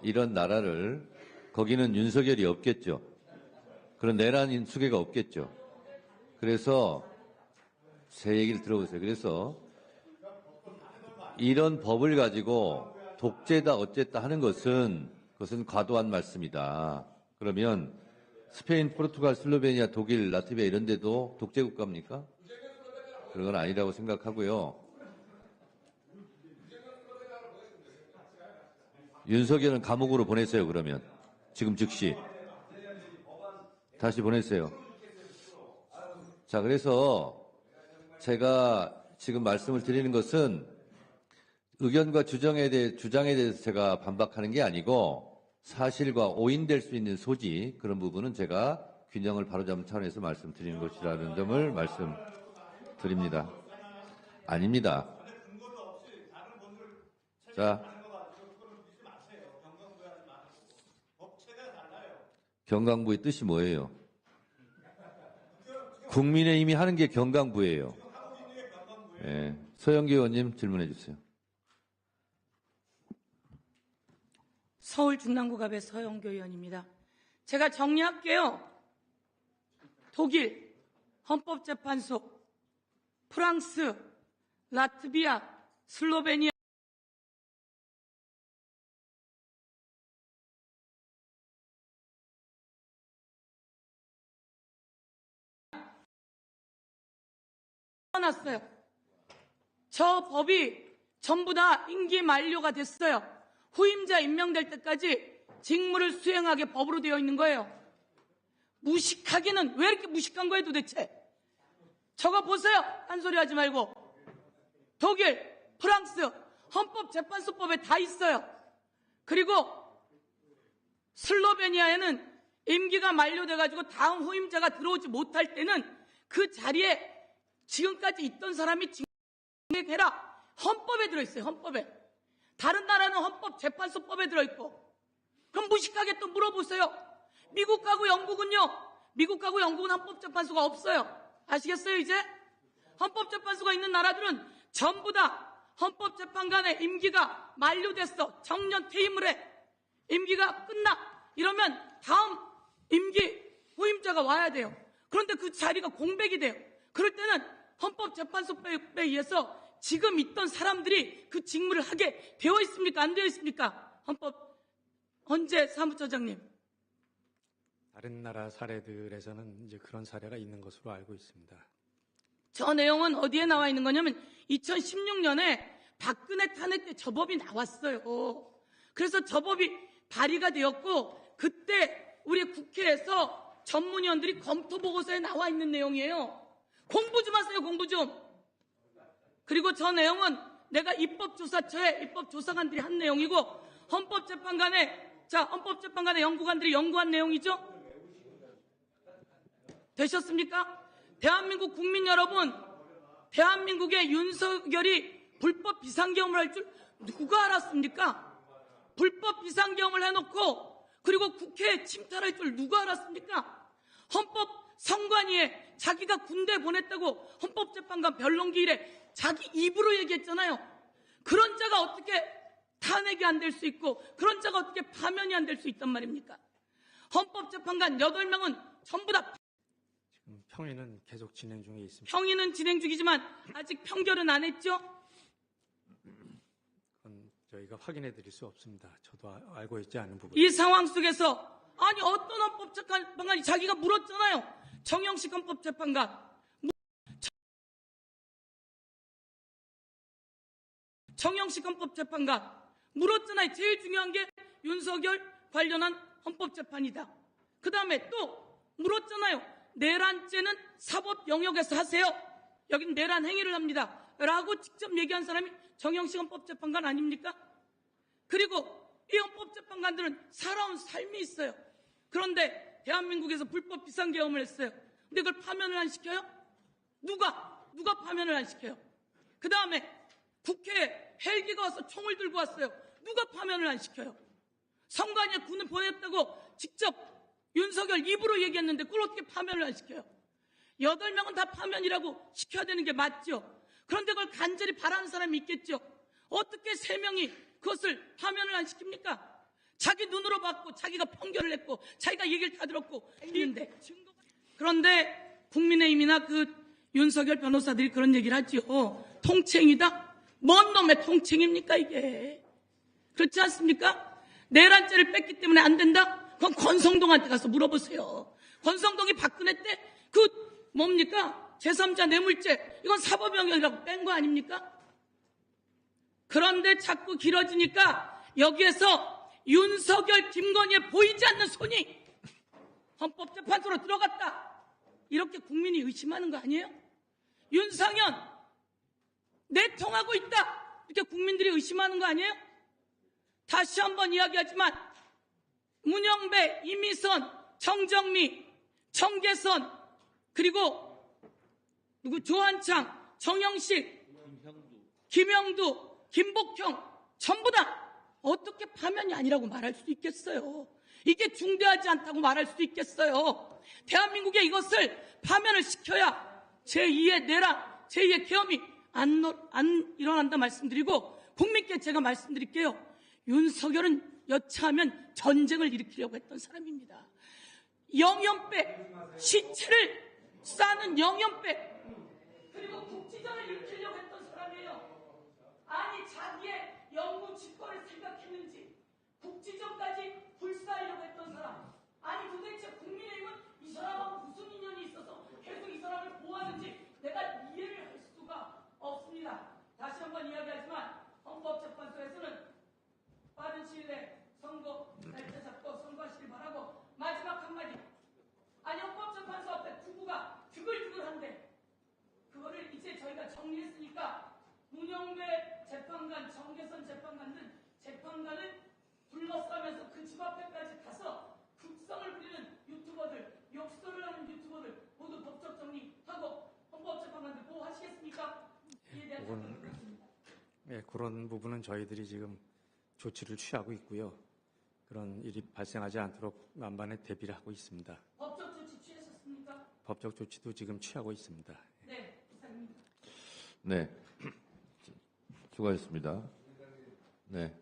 이런 나라를 거기는 윤석열이 없겠죠. 그런 내란 수계가 없겠죠. 그래서 제 얘기를 들어보세요. 그래서 이런 법을 가지고 독재다 어쨌다 하는 그것은 과도한 말씀이다. 그러면 스페인, 포르투갈, 슬로베니아, 독일, 라트비아 이런 데도 독재 국가입니까? 그런 건 아니라고 생각하고요. 윤석열은 감옥으로 보내세요. 그러면 지금 즉시 다시 보내세요. 자, 그래서 제가 지금 말씀을 드리는 것은 의견과 주장에 대해서 제가 반박하는 게 아니고 사실과 오인될 수 있는 소지 그런 부분은 제가 균형을 바로잡는 차원에서 말씀드리는 것이라는 점을 말씀드립니다. 아닙니다. 자, 경강부의 뜻이 뭐예요? 국민의힘이 하는 게 경강부예요. 네. 서영기 의원님 질문해 주세요. 서울 중랑구갑의 서영교 의원입니다. 제가 정리할게요. 독일, 헌법재판소, 프랑스, 라트비아, 슬로베니아, 났어요. 저 법이 전부 다 임기 만료가 됐어요. 후임자 임명될 때까지 직무를 수행하게 법으로 되어 있는 거예요. 무식하기는 왜 이렇게 무식한 거예요 도대체? 저거 보세요. 딴소리 하지 말고. 독일, 프랑스 헌법재판소법에 다 있어요. 그리고 슬로베니아에는 임기가 만료돼가지고 다음 후임자가 들어오지 못할 때는 그 자리에 지금까지 있던 사람이 직무해라. 헌법에 들어있어요. 헌법에. 다른 나라는 헌법재판소법에 들어있고. 그럼 무식하게 또 물어보세요. 미국하고 영국은요. 미국하고 영국은 헌법재판소가 없어요. 아시겠어요 이제? 헌법재판소가 있는 나라들은 전부 다 헌법재판관의 임기가 만료됐어. 정년 퇴임을 해. 임기가 끝나. 이러면 다음 임기 후임자가 와야 돼요. 그런데 그 자리가 공백이 돼요. 그럴 때는 헌법재판소법에 의해서 지금 있던 사람들이 그 직무를 하게 되어 있습니까? 안 되어 있습니까? 헌재 사무처장님. 다른 나라 사례들에서는 이제 그런 사례가 있는 것으로 알고 있습니다. 저 내용은 어디에 나와 있는 거냐면 2016년에 박근혜 탄핵 때 저 법이 나왔어요. 그래서 저 법이 발의가 되었고 그때 우리 국회에서 전문위원들이 검토 보고서에 나와 있는 내용이에요. 공부 좀 하세요. 공부 좀. 그리고 저 내용은 내가 입법조사처에 입법조사관들이 한 내용이고 헌법재판관의 연구관들이 연구한 내용이죠. 되셨습니까? 대한민국 국민 여러분, 대한민국의 윤석열이 불법 비상계엄을 할 줄 누가 알았습니까? 불법 비상계엄을 해놓고 그리고 국회에 침탈할 줄 누가 알았습니까? 헌법선관위에 자기가 군대 보냈다고 헌법재판관 변론기일에 자기 입으로 얘기했잖아요. 그런 자가 어떻게 탄핵이 안 될 수 있고 그런 자가 어떻게 파면이 안 될 수 있단 말입니까? 헌법재판관 8명은 전부 다 지금 평의는 계속 진행 중에 있습니다. 평의는 진행 중이지만 아직 판결은 안 했죠? 그건 저희가 확인해 드릴 수 없습니다. 저도 알고 있지 않은 부분. 이 상황 속에서 아니 어떤 헌법재판관이 자기가 물었잖아요. 정영식 헌법재판관. 정영식 헌법재판관 물었잖아요. 제일 중요한 게 윤석열 관련한 헌법재판이다. 그 다음에 또 물었잖아요. 내란죄는 사법 영역에서 하세요. 여긴 내란 행위를 합니다. 라고 직접 얘기한 사람이 정영식 헌법재판관 아닙니까? 그리고 이 헌법재판관들은 살아온 삶이 있어요. 그런데 대한민국에서 불법 비상계엄을 했어요. 근데 그걸 파면을 안 시켜요? 누가 파면을 안 시켜요? 그 다음에 국회에 헬기가 와서 총을 들고 왔어요. 누가 파면을 안 시켜요? 선관위에 군을 보냈다고 직접 윤석열 입으로 얘기했는데 그걸 어떻게 파면을 안 시켜요? 8명은 다 파면이라고 시켜야 되는 게 맞죠. 그런데 그걸 간절히 바라는 사람이 있겠죠. 어떻게 3명이 그것을 파면을 안 시킵니까? 자기 눈으로 봤고 자기가 판결을 했고 자기가 얘기를 다 들었고 있는데 그런데 국민의힘이나 그 윤석열 변호사들이 그런 얘기를 하죠. 통칭이다? 뭔 놈의 통칭입니까 이게? 그렇지 않습니까? 내란죄를 뺐기 때문에 안 된다? 그럼 권성동한테 가서 물어보세요. 권성동이 박근혜 때 그 뭡니까? 제3자 뇌물죄 이건 사법영역이라고 뺀 거 아닙니까? 그런데 자꾸 길어지니까 여기에서 윤석열, 김건희의 보이지 않는 손이 헌법재판소로 들어갔다. 이렇게 국민이 의심하는 거 아니에요? 윤상현 내통하고 있다. 이렇게 국민들이 의심하는 거 아니에요? 다시 한번 이야기하지만 문영배, 이미선, 정정미, 정계선 그리고 조한창, 정영식, 김영두, 김복형 전부 다 어떻게 파면이 아니라고 말할 수 있겠어요? 이게 중대하지 않다고 말할 수 있겠어요? 대한민국에 이것을 파면을 시켜야 제2의 내란, 제2의 계엄이 안 일어난다 말씀드리고 국민께 제가 말씀드릴게요. 윤석열은 여차하면 전쟁을 일으키려고 했던 사람입니다. 영연백, 시체를 싸는 영연백, 그리고 국지전을 일으키려고 했던 사람이에요. 아니 자기의 영구 집권을 생각했는지 국지전까지 불사하려고 했던 사람. 아니 도대체 국민의힘은 이 사람하고 무슨 인연이 있어서 계속 이 사람을 보호하는지 내가 이해를 할 수가 없습니다. 다시 한번 이야기하지만 헌법재판소에서는 빠른 시일 내에 선거 날짜 잡 하시겠습니까? 문영배 재판관, 정계선 재판관 등 재판관을 둘러싸면서 그 집 앞에까지 가서 극성을 부리는 유튜버들, 욕설을 하는 유튜버들 모두 법적 정리하고 헌법재판관들 보호하시겠습니까? 이에 대한 답변을 부탁드립니다. 네, 그런 부분은 저희들이 지금 조치를 취하고 있고요. 그런 일이 발생하지 않도록 만반의 대비를 하고 있습니다. 법적 조치 취하셨습니까? 법적 조치도 지금 취하고 있습니다. 네, 이상입니다. 네. 수고하셨습니다. 네.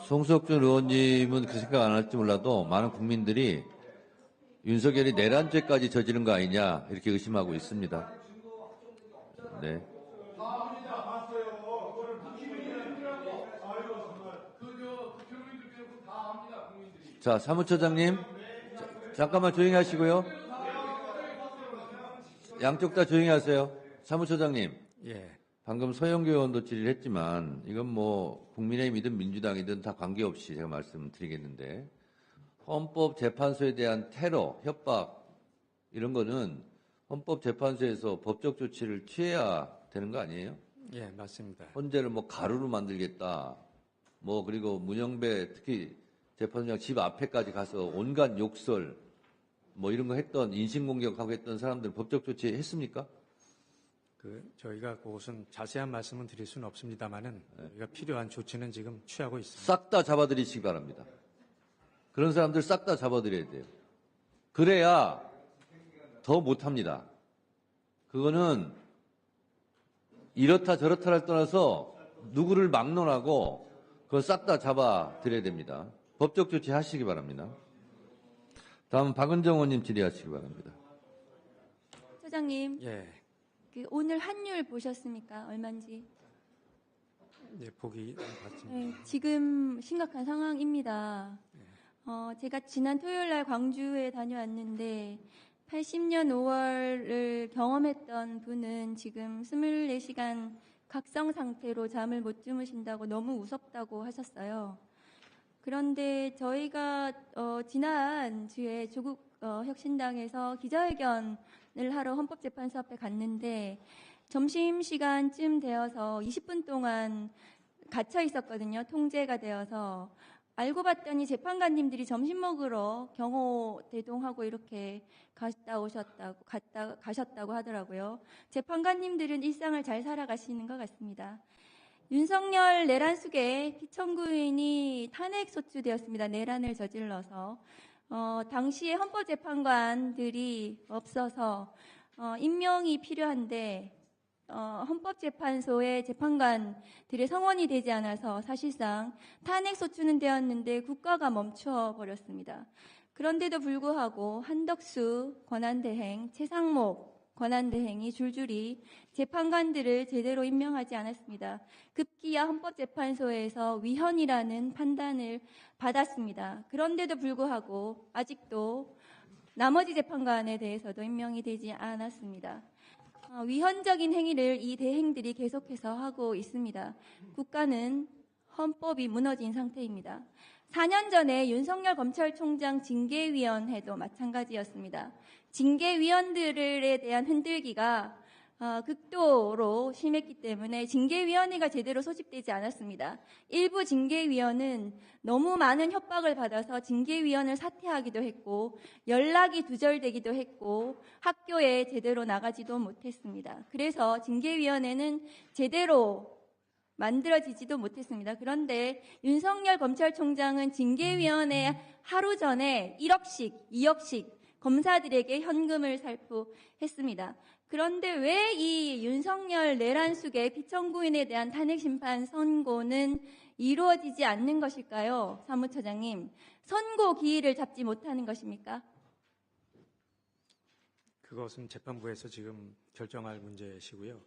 송석준 의원님은 그 생각 안 할지 몰라도 많은 국민들이 윤석열이 내란죄까지 저지른 거 아니냐 이렇게 의심하고 있습니다. 네. 자, 사무처장님, 잠깐만 조용히 하시고요. 양쪽 다 조용히 하세요. 사무처장님. 예. 방금 서영교 의원도 질의했지만 이건 뭐 국민의힘이든 민주당이든 다 관계없이 제가 말씀드리겠는데 헌법재판소에 대한 테러, 협박 이런 거는 헌법재판소에서 법적 조치를 취해야 되는 거 아니에요? 예, 맞습니다. 헌재를 뭐 가루로 만들겠다. 뭐 그리고 문영배 특히 재판장 집 앞에까지 가서 온갖 욕설 뭐 이런 거 했던 인신공격하고 했던 사람들 법적 조치 했습니까? 저희가 그것은 자세한 말씀은 드릴 수는 없습니다만은 저희가 필요한 조치는 지금 취하고 있습니다. 싹 다 잡아들이시기 바랍니다. 그런 사람들 싹 다 잡아들여야 돼요. 그래야 더 못합니다. 그거는 이렇다 저렇다를 떠나서 누구를 막론하고 그걸 싹 다 잡아들여야 됩니다. 법적 조치 하시기 바랍니다. 다음 박은정 의원님 질의하시기 바랍니다. 소장님, 예, 오늘 환율 보셨습니까? 얼마인지? 예, 보기 봤습니다. 네, 지금 심각한 상황입니다. 제가 지난 토요일 날 광주에 다녀왔는데 80년 5월을 경험했던 분은 지금 24시간 각성 상태로 잠을 못 주무신다고 너무 무섭다고 하셨어요. 그런데 저희가 지난 주에 조국 혁신당에서 기자회견을 하러 헌법재판소 앞에 갔는데 점심시간쯤 되어서 20분 동안 갇혀 있었거든요. 통제가 되어서. 알고 봤더니 재판관님들이 점심 먹으러 경호대동하고 이렇게 가셨다고 하더라고요. 재판관님들은 일상을 잘 살아가시는 것 같습니다. 윤석열 내란 수계 피청구인이 탄핵 소추되었습니다. 내란을 저질러서. 당시에 헌법재판관들이 없어서 임명이 필요한데 헌법재판소의 재판관들의 성원이 되지 않아서 사실상 탄핵소추는 되었는데 국가가 멈춰버렸습니다. 그런데도 불구하고 한덕수 권한대행, 최상목 권한대행이 줄줄이 재판관들을 제대로 임명하지 않았습니다. 급기야 헌법재판소에서 위헌이라는 판단을 받았습니다. 그런데도 불구하고 아직도 나머지 재판관에 대해서도 임명이 되지 않았습니다. 위헌적인 행위를 이 대행들이 계속해서 하고 있습니다. 국가는 헌법이 무너진 상태입니다. 4년 전에 윤석열 검찰총장 징계위원회도 마찬가지였습니다. 징계위원들에 대한 흔들기가 극도로 심했기 때문에 징계위원회가 제대로 소집되지 않았습니다. 일부 징계위원은 너무 많은 협박을 받아서 징계위원을 사퇴하기도 했고 연락이 두절되기도 했고 학교에 제대로 나가지도 못했습니다. 그래서 징계위원회는 제대로 만들어지지도 못했습니다. 그런데 윤석열 검찰총장은 징계위원회 하루 전에 1억씩, 2억씩 검사들에게 현금을 살포했습니다. 그런데 왜 이 윤석열 내란 수계 피청구인에 대한 탄핵심판 선고는 이루어지지 않는 것일까요? 사무처장님, 선고 기일을 잡지 못하는 것입니까? 그것은 재판부에서 지금 결정할 문제시고요.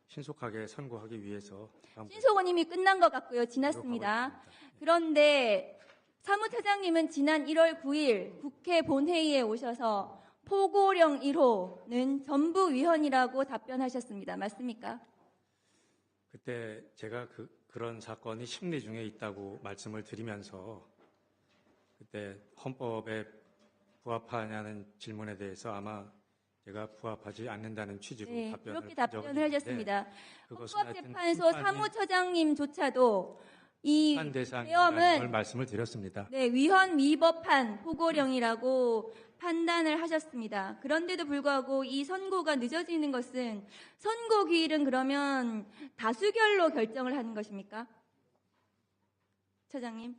신속하게 선고하기 위해서 신속은 이미 끝난 것 같고요. 지났습니다. 그런데 사무처장님은 지난 1월 9일 국회 본회의에 오셔서 포고령 1호는 전부 위헌이라고 답변하셨습니다. 맞습니까? 그때 제가 그런 사건이 심리 중에 있다고 말씀을 드리면서 그때 헌법에 부합하냐는 질문에 대해서 아마 제가 부합하지 않는다는 취지로 네, 답변을 그렇게 한 적은 답변을 있는데 하셨습니다. 그것은 하여튼 헌법재판소 사무처장님조차도 이 심판 대상이라는 계엄은 걸 말씀을 드렸습니다. 네, 위헌 위법한 포고령이라고 판단을 하셨습니다. 그런데도 불구하고 이 선고가 늦어지는 것은 선고 기일은 그러면 다수결로 결정을 하는 것입니까? 처장님,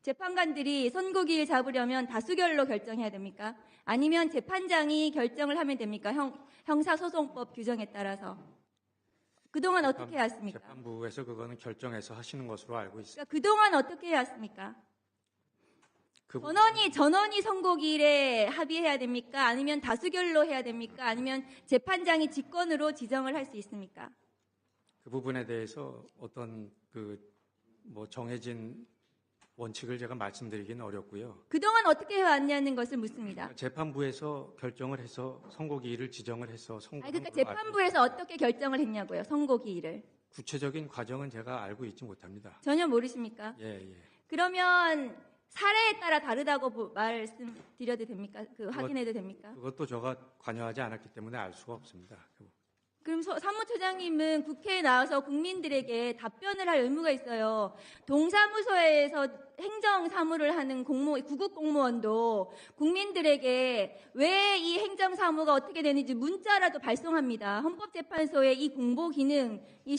재판관들이 선고 기일 잡으려면 다수결로 결정해야 됩니까? 아니면 재판장이 결정을 하면 됩니까? 형사소송법 규정에 따라서. 그동안 어떻게 해왔습니까? 재판부에서 그거는 결정해서 하시는 것으로 알고 있습니다. 그러니까 그동안 어떻게 해왔습니까? 그 전원이 선고기일에 합의해야 됩니까? 아니면 다수결로 해야 됩니까? 아니면 재판장이 직권으로 지정을 할 수 있습니까? 그 부분에 대해서 어떤 정해진 원칙을 제가 말씀드리기는 어렵고요. 그동안 어떻게 해왔냐는 것을 묻습니다. 재판부에서 결정을 해서 선고기일을 지정을 해서 선고한 그러니까 걸로 알고 재판부에서 어떻게 결정을 했냐고요. 선고기일을. 구체적인 과정은 제가 알고 있지 못합니다. 전혀 모르십니까? 예. 그러면 사례에 따라 다르다고 말씀드려도 됩니까? 확인해도 됩니까? 그것도 제가 관여하지 않았기 때문에 알 수가 없습니다. 그럼 사무처장님은 국회에 나와서 국민들에게 답변을 할 의무가 있어요. 동사무소에서 행정사무를 하는 구급 공무원도 국민들에게 왜 이 행정사무가 어떻게 되는지 문자라도 발송합니다. 헌법재판소의 이 공보 기능이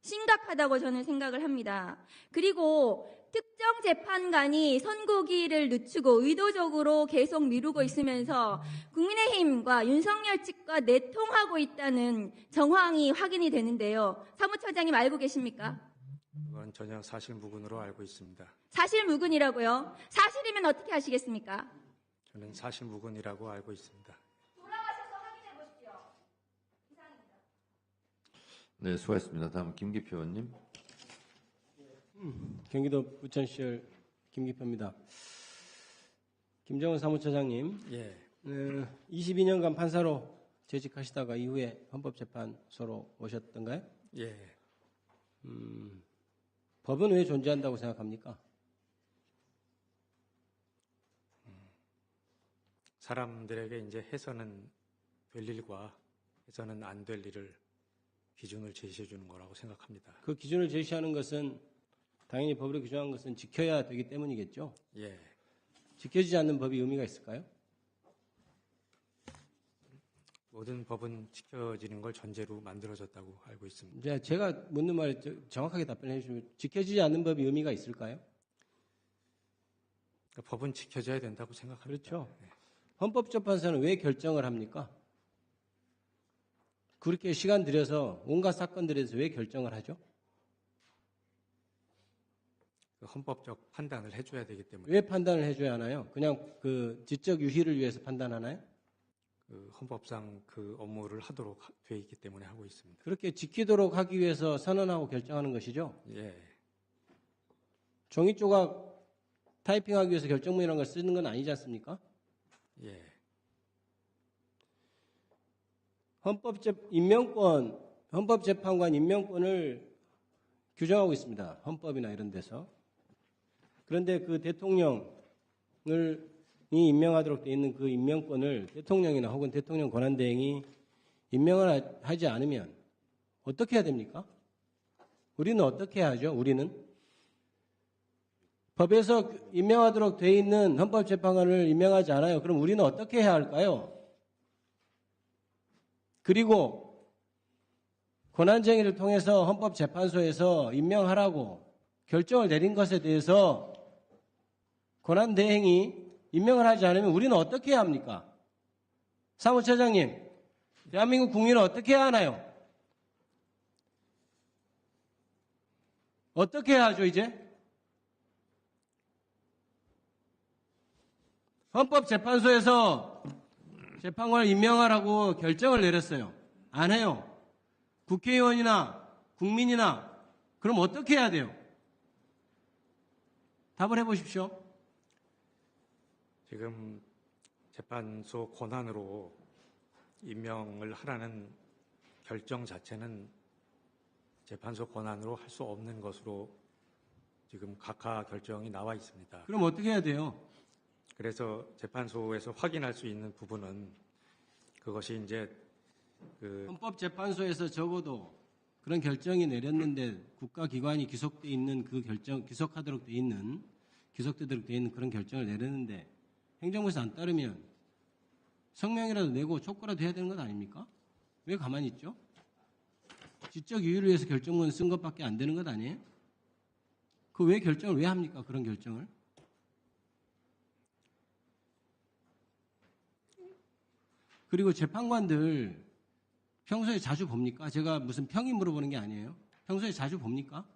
심각하다고 저는 생각을 합니다. 그리고 특정 재판관이 선고기일을 늦추고 의도적으로 계속 미루고 있으면서 국민의힘과 윤석열 측과 내통하고 있다는 정황이 확인이 되는데요. 사무처장님 알고 계십니까? 그건 전혀 사실무근으로 알고 있습니다. 사실무근이라고요? 사실이면 어떻게 하시겠습니까? 저는 사실무근이라고 알고 있습니다. 돌아가셔서 확인해 보십시오. 이상입니다. 네, 수고하셨습니다. 다음 김기표 의원님. 경기도 부천시절 김기표입니다. 김정은 사무처장님, 22년간 판사로 재직하시다가 이후에 헌법재판소로 오셨던가요? 예. 법은 왜 존재한다고 생각합니까? 사람들에게 이제 해서는 될 일과 해서는 안 될 일을 기준을 제시해 주는 거라고 생각합니다. 그 기준을 제시하는 것은 당연히 법으로 규정한 것은 지켜야 되기 때문이겠죠. 예. 지켜지지 않는 법이 의미가 있을까요? 모든 법은 지켜지는 걸 전제로 만들어졌다고 알고 있습니다. 이제 제가 묻는 말에 정확하게 답변해 주시면 지켜지지 않는 법이 의미가 있을까요? 그러니까 법은 지켜져야 된다고 생각합니다. 그렇죠. 헌법재판소는 왜 결정을 합니까? 그렇게 시간 들여서 온갖 사건들에 대해서 왜 결정을 하죠? 그 헌법적 판단을 해줘야 되기 때문에. 왜 판단을 해줘야 하나요? 그냥 그 지적 유희를 위해서 판단하나요? 그 헌법상 그 업무를 하도록 돼 있기 때문에 하고 있습니다. 그렇게 지키도록 하기 위해서 선언하고 결정하는 것이죠? 예. 종이 조각 타이핑하기 위해서 결정문이라는 걸 쓰는 건 아니지 않습니까? 예. 헌법재판관 임명권을 규정하고 있습니다. 헌법이나 이런 데서. 그런데 그 대통령이 임명하도록 되어 있는 그 임명권을 대통령이나 혹은 대통령 권한대행이 임명을 하지 않으면 어떻게 해야 됩니까? 우리는 어떻게 하죠? 우리는 법에서 임명하도록 되어 있는 헌법재판관을 임명하지 않아요. 그럼 우리는 어떻게 해야 할까요? 그리고 권한쟁의를 통해서 헌법재판소에서 임명하라고 결정을 내린 것에 대해서 권한대행이 임명을 하지 않으면 우리는 어떻게 해야 합니까? 사무처장님, 대한민국 국민은 어떻게 해야 하나요? 어떻게 해야 하죠, 이제? 헌법재판소에서 재판관을 임명하라고 결정을 내렸어요. 안 해요. 국회의원이나 국민이나 그럼 어떻게 해야 돼요? 답을 해보십시오. 지금 재판소 권한으로 임명을 하라는 결정 자체는 재판소 권한으로 할 수 없는 것으로 지금 각하 결정이 나와 있습니다. 그럼 어떻게 해야 돼요? 그래서 재판소에서 확인할 수 있는 부분은 그것이 이제 헌법재판소에서 적어도 그런 결정이 내렸는데 국가기관이 기속돼 있는 그 결정, 기속되도록 돼 있는 그런 결정을 내렸는데 행정부에서 안 따르면 성명이라도 내고 촉구라도 해야 되는 것 아닙니까? 왜 가만히 있죠? 지적 이유를 위해서 결정문 쓴 것밖에 안 되는 것 아니에요? 그 왜 결정을 왜 합니까? 그런 결정을? 그리고 재판관들 평소에 자주 봅니까? 제가 무슨 평이 물어보는 게 아니에요. 평소에 자주 봅니까?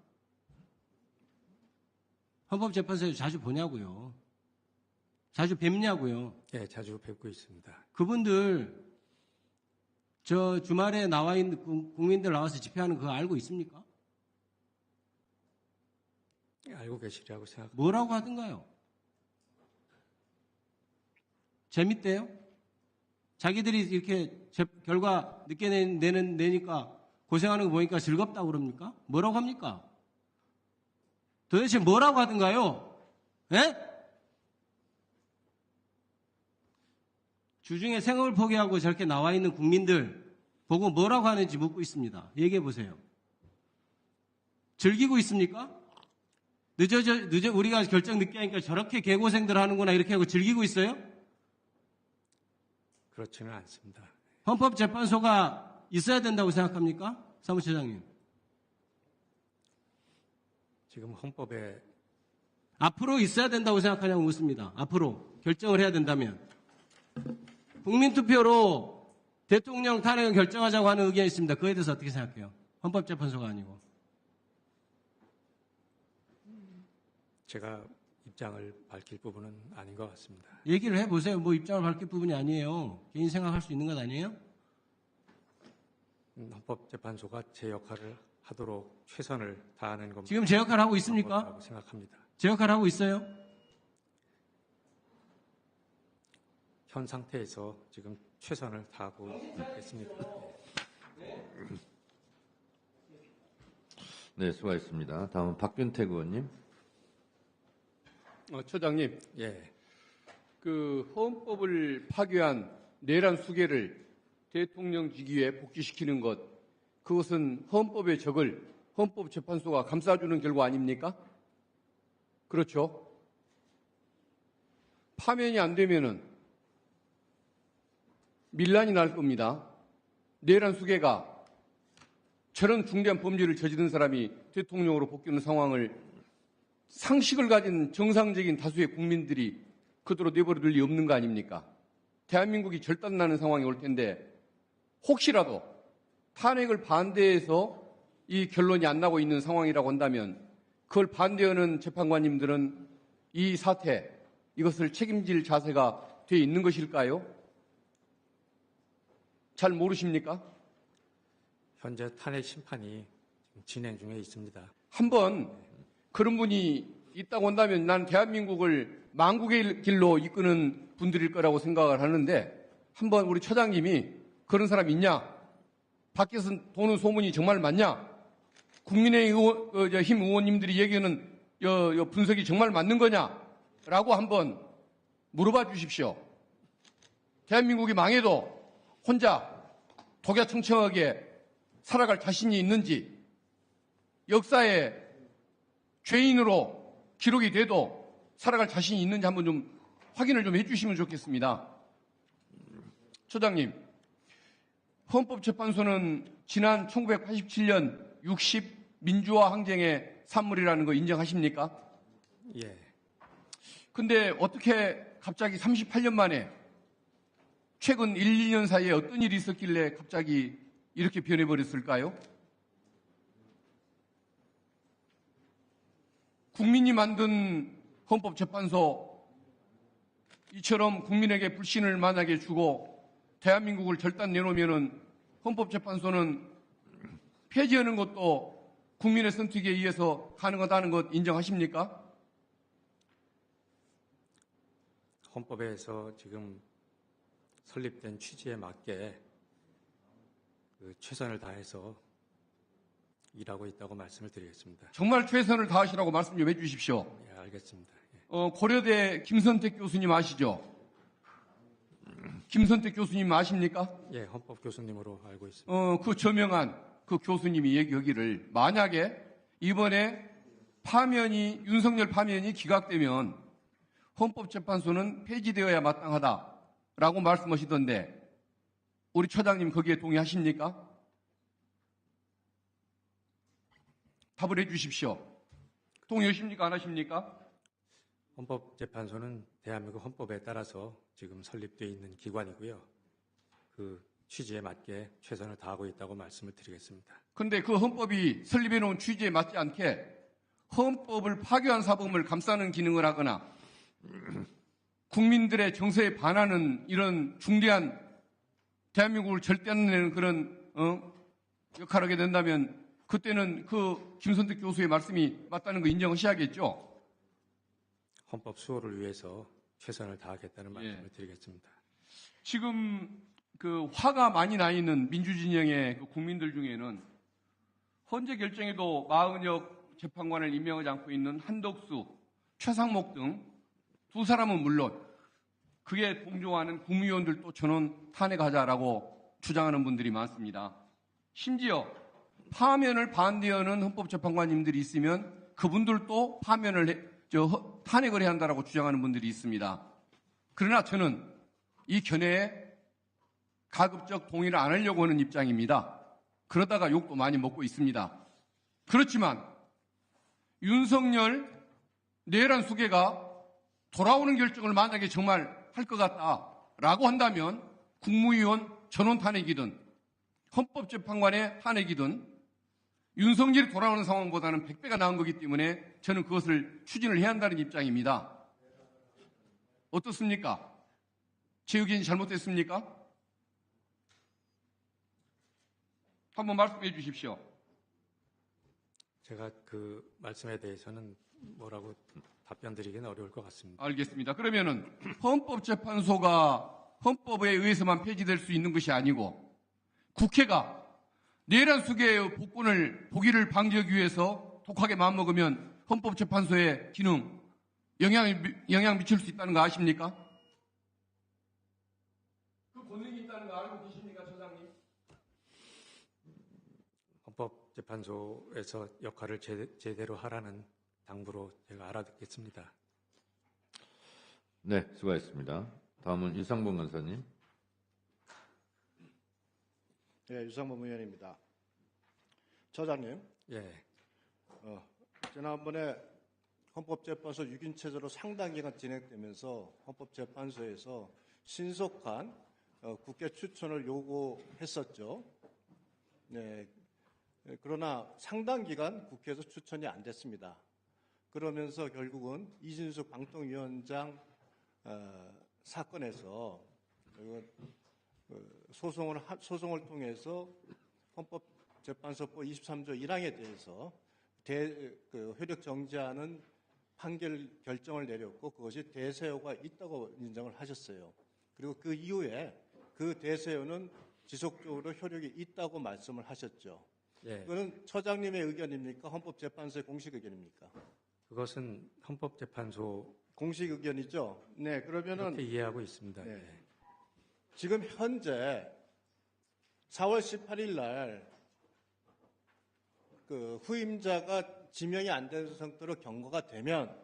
헌법재판소에서 자주 보냐고요. 자주 뵙냐고요. 예, 자주 뵙고 있습니다. 그분들 저 주말에 나와 있는 국민들 나와서 집회하는 그거 알고 있습니까? 알고 계시리라고 생각합니다. 뭐라고 하던가요? 재밌대요? 자기들이 이렇게 결과 늦게 내니까 고생하는 거 보니까 즐겁다고 그럽니까? 뭐라고 합니까? 도대체 뭐라고 하던가요? 예? 주중에 생업을 포기하고 저렇게 나와 있는 국민들 보고 뭐라고 하는지 묻고 있습니다. 얘기해 보세요. 즐기고 있습니까? 우리가 결정 늦게 하니까 저렇게 개고생들 하는구나 이렇게 하고 즐기고 있어요? 그렇지는 않습니다. 헌법재판소가 있어야 된다고 생각합니까? 사무처장님. 지금 헌법에 앞으로 있어야 된다고 생각하냐고 묻습니다. 앞으로 결정을 해야 된다면. 국민투표로 대통령 탄핵을 결정하자고 하는 의견이 있습니다. 그거에 대해서 어떻게 생각해요? 헌법재판소가 아니고. 제가 입장을 밝힐 부분은 아닌 것 같습니다. 얘기를 해보세요. 뭐 입장을 밝힐 부분이 아니에요. 개인 생각할 수 있는 것 아니에요? 헌법재판소가 제 역할을 하도록 최선을 다하는 겁니다. 지금 제 역할 하고 있습니까? 라고 생각합니다. 제 역할 하고 있어요? 현 상태에서 지금 최선을 다하고 있습니다. 네, 수고하셨습니다. 다음은 박균택 의원님. 처장님, 예, 그 헌법을 파괴한 내란 수개를 대통령직위에 복귀시키는 것, 그것은 헌법의 적을 헌법재판소가 감싸주는 결과 아닙니까? 그렇죠? 파면이 안 되면은 밀란이 날 겁니다. 내란 수개가 저런 중대한 범죄를 저지른 사람이 대통령으로 복귀하는 상황을 상식을 가진 정상적인 다수의 국민들이 그대로 내버려둘 리 없는 거 아닙니까? 대한민국이 절단나는 상황이 올 텐데 혹시라도 탄핵을 반대해서 이 결론이 안 나고 있는 상황이라고 한다면 그걸 반대하는 재판관님들은 이 사태, 이것을 책임질 자세가 돼 있는 것일까요? 잘 모르십니까? 현재 탄핵 심판이 지금 진행 중에 있습니다. 한번 그런 분이 있다고 한다면 난 대한민국을 망국의 길로 이끄는 분들일 거라고 생각을 하는데 한번 우리 처장님이 그런 사람 있냐? 밖에서 도는 소문이 정말 맞냐? 국민의힘 의원님들이 얘기하는 분석이 정말 맞는 거냐? 라고 한번 물어봐 주십시오. 대한민국이 망해도 혼자 독야청청하게 살아갈 자신이 있는지, 역사에 죄인으로 기록이 돼도 살아갈 자신이 있는지 한번 좀 확인을 좀 해주시면 좋겠습니다. 처장님, 헌법재판소는 지난 1987년 60 민주화 항쟁의 산물이라는 거 인정하십니까? 예. 근데 어떻게 갑자기 38년 만에 최근 1, 2년 사이에 어떤 일이 있었길래 갑자기 이렇게 변해버렸을까요? 국민이 만든 헌법재판소, 이처럼 국민에게 불신을 만약에 주고 대한민국을 절단 내놓으면은 헌법재판소는 폐지하는 것도 국민의 선택에 의해서 가능하다는 것 인정하십니까? 헌법에서 지금 설립된 취지에 맞게 최선을 다해서 일하고 있다고 말씀을 드리겠습니다. 정말 최선을 다하시라고 말씀 좀 해주십시오. 예, 알겠습니다. 예. 고려대 김선택 교수님 아시죠? 김선택 교수님 아십니까? 예, 헌법 교수님으로 알고 있습니다. 그 저명한 그 교수님이 얘기하기를 만약에 이번에 윤석열 파면이 기각되면 헌법재판소는 폐지되어야 마땅하다라고 말씀하시던데 우리 처장님 거기에 동의하십니까? 답을 해 주십시오. 동의하십니까? 안 하십니까? 헌법재판소는 대한민국 헌법에 따라서 지금 설립되어 있는 기관이고요. 그 취지에 맞게 최선을 다하고 있다고 말씀을 드리겠습니다. 그런데 그 헌법이 설립해 놓은 취지에 맞지 않게 헌법을 파괴한 사범을 감싸는 기능을 하거나 국민들의 정서에 반하는 이런 중대한 대한민국을 절대하는 그런 역할을 하게 된다면 그때는 그 김선택 교수의 말씀이 맞다는 거 인정하셔야겠죠? 헌법 수호를 위해서 최선을 다하겠다는 말씀을 드리겠습니다. 지금 그 화가 많이 나 있는 민주진영의 그 국민들 중에는 헌재 결정에도 마은혁 재판관을 임명하지 않고 있는 한덕수, 최상목 등 두 사람은 물론 그에 동조하는 국무위원들도 저는 탄핵하자라고 주장하는 분들이 많습니다. 심지어 파면을 반대하는 헌법재판관님들이 있으면 그분들도 탄핵을 해야 한다라고 주장하는 분들이 있습니다. 그러나 저는 이 견해에 가급적 동의를 안 하려고 하는 입장입니다. 그러다가 욕도 많이 먹고 있습니다. 그렇지만 윤석열 내란 수계가 돌아오는 결정을 만약에 정말 할 것 같다라고 한다면 국무위원 전원 탄핵이든 헌법재판관의 탄핵이든 윤석열이 돌아오는 상황보다는 100배가 나은 거기 때문에 저는 그것을 추진을 해야 한다는 입장입니다. 어떻습니까? 제 의견이 잘못됐습니까? 한번 말씀해 주십시오. 제가 그 말씀에 대해서는 뭐라고 답변 드리기는 어려울 것 같습니다. 알겠습니다. 그러면은 헌법재판소가 헌법에 의해서만 폐지될 수 있는 것이 아니고 국회가 내란 수계의 복권을 보기를 방지하기 위해서 독하게 마음먹으면 헌법재판소의 기능 영향 미칠 수 있다는 거 아십니까? 그 권능이 있다는 거 알고 계십니까, 처장님? 헌법재판소에서 역할을 제대로 하라는 당부로 제가 알아듣겠습니다. 네, 수고하셨습니다. 다음은 유상봉 간사님. 네, 유상범 의원입니다. 처장님. 예. 지난번에 헌법재판소 6인 체제로 상당 기간 진행되면서 헌법재판소에서 신속한 국회 추천을 요구했었죠. 네. 그러나 상당 기간 국회에서 추천이 안 됐습니다. 그러면서 결국은 이진숙 방통위원장 사건에서 소송을 통해서 헌법재판소법 23조 1항에 대해서 효력 정지하는 판결 결정을 내렸고 그것이 대세효가 있다고 인정을 하셨어요. 그리고 그 이후에 그 대세효는 지속적으로 효력이 있다고 말씀을 하셨죠. 예. 그거는 처장님의 의견입니까? 헌법재판소의 공식 의견입니까? 그것은 헌법재판소 공식 의견이죠. 네, 그러면은 그렇게 이해하고 있습니다. 네. 예. 지금 현재 4월 18일 날 그 후임자가 지명이 안 되는 상태로 경고가 되면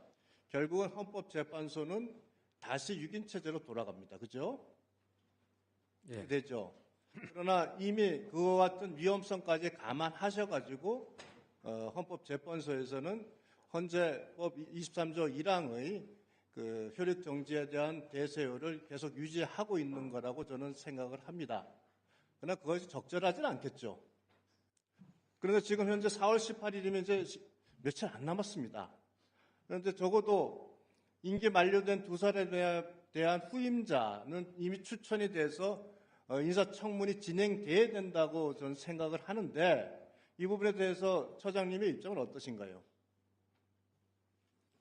결국은 헌법재판소는 다시 6인 체제로 돌아갑니다. 그죠? 예. 되죠. 그러나 이미 그와 같은 위험성까지 감안하셔가지고 헌법재판소에서는 헌재법 23조 1항의 그 효력 정지에 대한 대세효를 계속 유지하고 있는 거라고 저는 생각을 합니다. 그러나 그것이 적절하지는 않겠죠. 그런데 지금 현재 4월 18일이면 이제 며칠 안 남았습니다. 그런데 적어도 임기 만료된 두 사람에 대한 후임자는 이미 추천이 돼서 인사청문이 진행돼야 된다고 저는 생각을 하는데 이 부분에 대해서 처장님의 입장은 어떠신가요?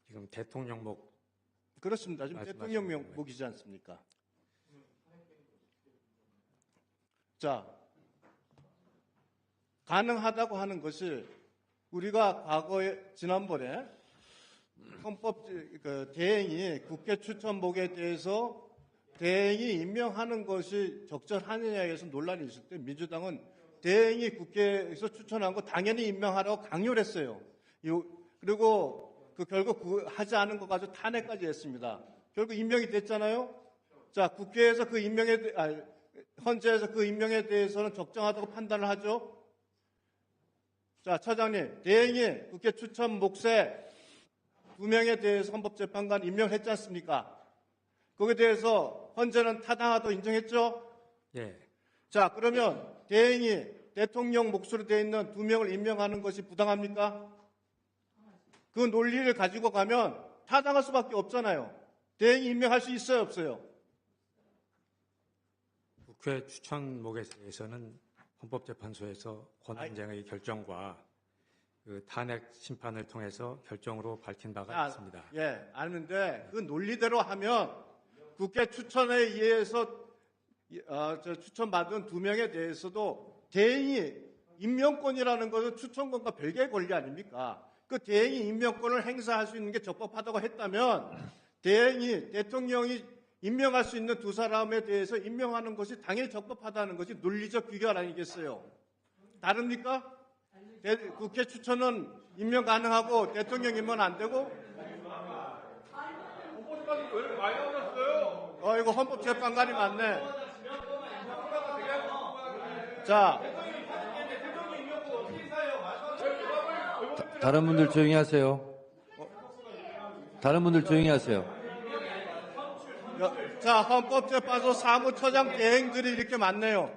지금 대통령목 그렇습니다. 지금 대통령목이지 않습니까? 자, 가능하다고 하는 것을 우리가 과거에 지난번에 헌법 대행이 국회 추천목에 대해서 대행이 임명하는 것이 적절하느냐에 대해서 논란이 있을 때 민주당은 대행이 국회에서 추천한 거 당연히 임명하라고 강요를 했어요. 그리고 결국 하지 않은 거 가지고 탄핵까지 했습니다. 결국 임명이 됐잖아요. 자, 국회에서 헌재에서 그 임명에 대해서는 적정하다고 판단을 하죠. 자, 처장님, 대행이 국회 추천 목세 2명에 대해서 헌법재판관 임명했지 않습니까? 거기에 대해서 헌재는 타당하다고 인정했죠? 예. 자, 그러면 대행이 대통령 몫으로 되어 있는 2명을 임명하는 것이 부당합니까? 그 논리를 가지고 가면 타당할 수밖에 없잖아요. 대행이 임명할 수 있어요, 없어요? 국회 추천목에 대해서는 헌법재판소에서 권한쟁의 결정과 그 탄핵 심판을 통해서 결정으로 밝힌 바가 있습니다. 예, 아는데 그 논리대로 하면 국회 추천에 의해서 추천받은 2명에 대해서도 대행이 임명권이라는 것은 추천권과 별개의 권리 아닙니까? 그 대행이 임명권을 행사할 수 있는 게 적법하다고 했다면 대행이 대통령이 임명할 수 있는 2사람에 대해서 임명하는 것이 당연히 적법하다는 것이 논리적 규결 아니겠어요? 다릅니까? 국회 추천은 임명 가능하고 대통령 임명은 안 되고? 이거 헌법재판관이 맞네. 자, 다른 분들 조용히 하세요. 다른 분들 조용히 하세요. 자, 헌법재판소 사무처장 대행들이 이렇게 많네요.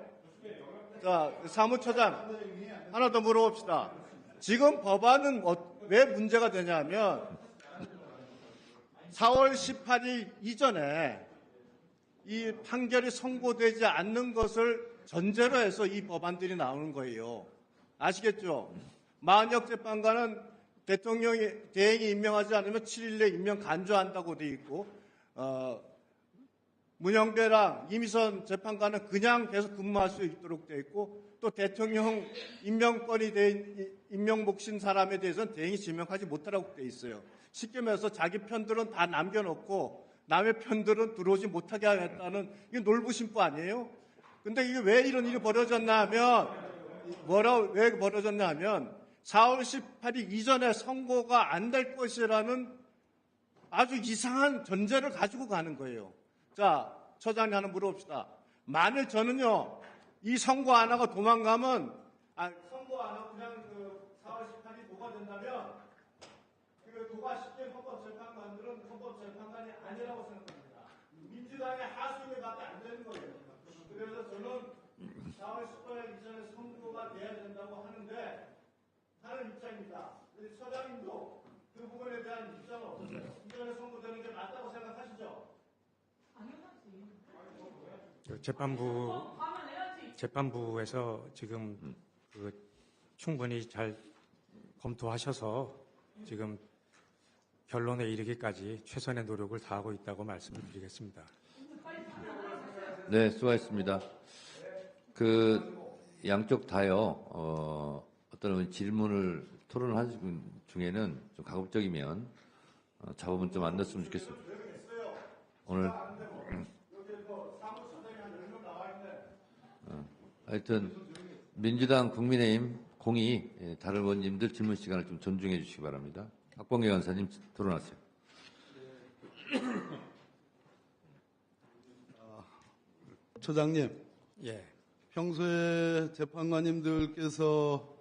자, 사무처장 하나 더 물어봅시다. 지금 법안은 왜 문제가 되냐면 4월 18일 이전에 이 판결이 선고되지 않는 것을 전제로 해서 이 법안들이 나오는 거예요. 아시겠죠? 만역 재판관은 대행이 임명하지 않으면 7일 내 임명 간주한다고 돼 있고, 문영배랑 이미선 재판관은 그냥 계속 근무할 수 있도록 돼 있고, 또 대통령 임명권이 된 임명 몫인 사람에 대해서는 대행이 지명하지 못하라고 돼 있어요. 쉽게 말해서 자기 편들은 다 남겨놓고 남의 편들은 들어오지 못하게 하겠다는 이게 놀부심부 아니에요? 근데 이게 왜 이런 일이 벌어졌나 하면 왜 벌어졌냐 하면 4월 18일 이전에 선고가 안 될 것이라는 아주 이상한 전제를 가지고 가는 거예요. 자, 처장님 하나 물어봅시다. 만일 저는요, 이 선고 안 하고 도망가면, 선고 안 하고 그냥 4월 18일 도가 된다면, 도가시킨 헌법재판관들은 헌법재판관이 아니라고 생각합니다. 민주당의 하수인밖에 안 되는 거예요. 그래서 저는 4월 18일 이전에 선고가 돼야 된다고 하는 입장입니다. 처장님도 그 부분에 대한 입장은 어떠세요? 이전에 선고되는 게 맞다고 생각하시죠? 재판부에서 지금 충분히 잘 검토하셔서 지금 결론에 이르기까지 최선의 노력을 다하고 있다고 말씀을 드리겠습니다. 네, 수고하셨습니다. 양쪽 다요, 어떤 질문을 토론하는 중에는 좀 가급적이면 잡음은 좀 안 넣었으면 좋겠습니다. 오늘 하여튼 민주당, 국민의힘, 공의 다른 의원님들 질문 시간을 좀 존중해 주시기 바랍니다. 박범계 간사님 토론하세요. 처장님, 예. 평소에 재판관님들께서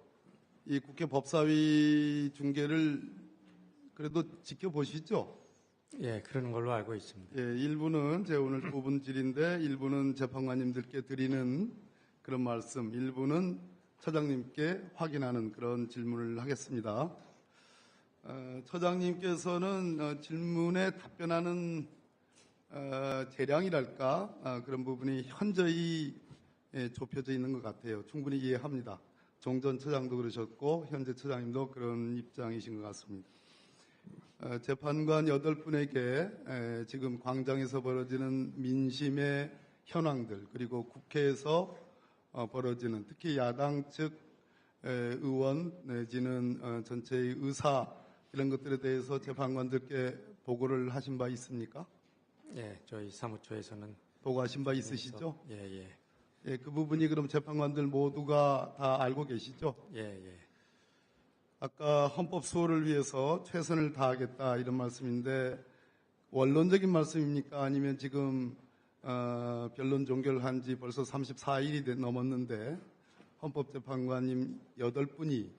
이 국회 법사위 중계를 그래도 지켜보시죠? 예, 그런 걸로 알고 있습니다. 예, 일부는 제 오늘 뽑은 질인데 일부는 재판관님들께 드리는 그런 말씀, 일부는 처장님께 확인하는 그런 질문을 하겠습니다. 처장님께서는 질문에 답변하는 재량이랄까 그런 부분이 현저히 좁혀져 있는 것 같아요. 충분히 이해합니다. 종전 처장도 그러셨고 현재 처장님도 그런 입장이신 것 같습니다. 재판관 8분에게 지금 광장에서 벌어지는 민심의 현황들 그리고 국회에서 벌어지는 특히 야당 측 의원 내지는 전체의 의사 이런 것들에 대해서 재판관들께 보고를 하신 바 있습니까? 예, 저희 사무처에서는 보고하신 바 있으시죠? 예. 예, 그 부분이 그럼 재판관들 모두가 다 알고 계시죠? 예. 아까 헌법 수호를 위해서 최선을 다하겠다 이런 말씀인데 원론적인 말씀입니까? 아니면 지금 변론 종결한 지 벌써 34일이 넘었는데 헌법재판관님 8분이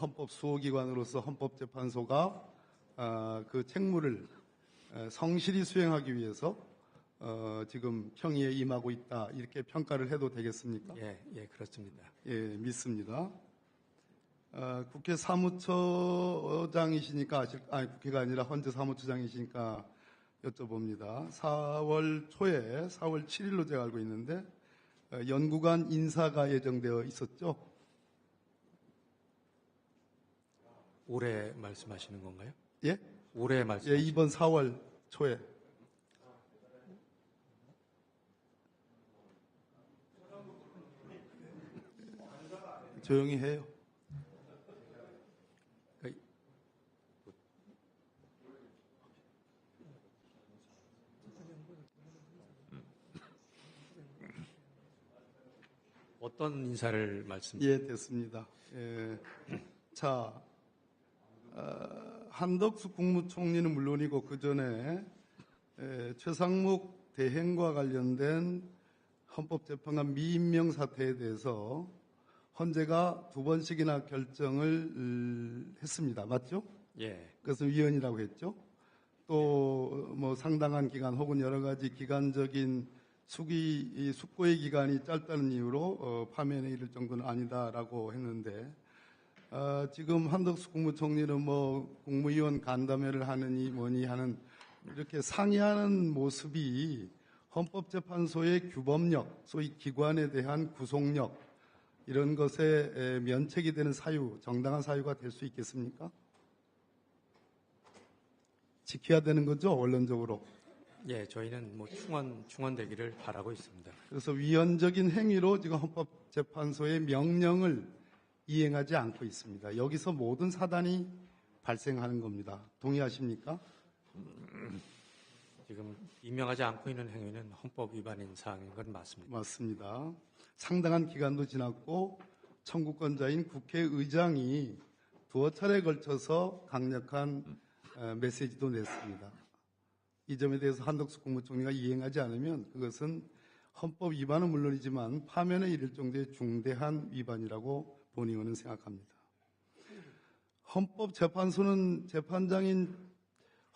헌법 수호기관으로서 헌법재판소가 그 책무를 성실히 수행하기 위해서 지금 평의에 임하고 있다 이렇게 평가를 해도 되겠습니까? 예, 그렇습니다. 예, 믿습니다. 국회 사무처장이시니까 국회가 아니라 헌재 사무처장이시니까 여쭤봅니다. 4월 초에 4월 7일로 제가 알고 있는데 연구관 인사가 예정되어 있었죠? 올해 말씀하시는 건가요? 예? 올해 말씀. 예, 이번 4월 초에. 조용히 해요. 어떤 인사를 말씀? 예, 됐습니다. 자, 한덕수 국무총리는 물론이고 그 전에 최상목 대행과 관련된 헌법재판관 미임명 사태에 대해서 헌재가 2번씩이나 결정을 했습니다. 맞죠? 예. 그것을 위헌이라고 했죠. 또 뭐 상당한 기간 혹은 여러 가지 기간적인 숙고의 기간이 짧다는 이유로 파면에 이를 정도는 아니다라고 했는데 지금 한덕수 국무총리는 뭐 국무위원 간담회를 하느니 뭐니 하는 이렇게 상의하는 모습이 헌법재판소의 규범력, 소위 기관에 대한 구속력 이런 것에 면책이 되는 사유, 정당한 사유가 될 수 있겠습니까? 지켜야 되는 거죠, 원론적으로. 예, 저희는 뭐 충원되기를 바라고 있습니다. 그래서 위헌적인 행위로 지금 헌법재판소의 명령을 이행하지 않고 있습니다. 여기서 모든 사단이 발생하는 겁니다. 동의하십니까? 지금 임명하지 않고 있는 행위는 헌법 위반인 사항인 건 맞습니다. 맞습니다. 상당한 기간도 지났고 청구권자인 국회의장이 두어 차례에 걸쳐서 강력한 메시지도 냈습니다. 이 점에 대해서 한덕수 국무총리가 이행하지 않으면 그것은 헌법 위반은 물론이지만 파면에 이를 정도의 중대한 위반이라고 본 의원은 생각합니다. 헌법재판소는 재판장인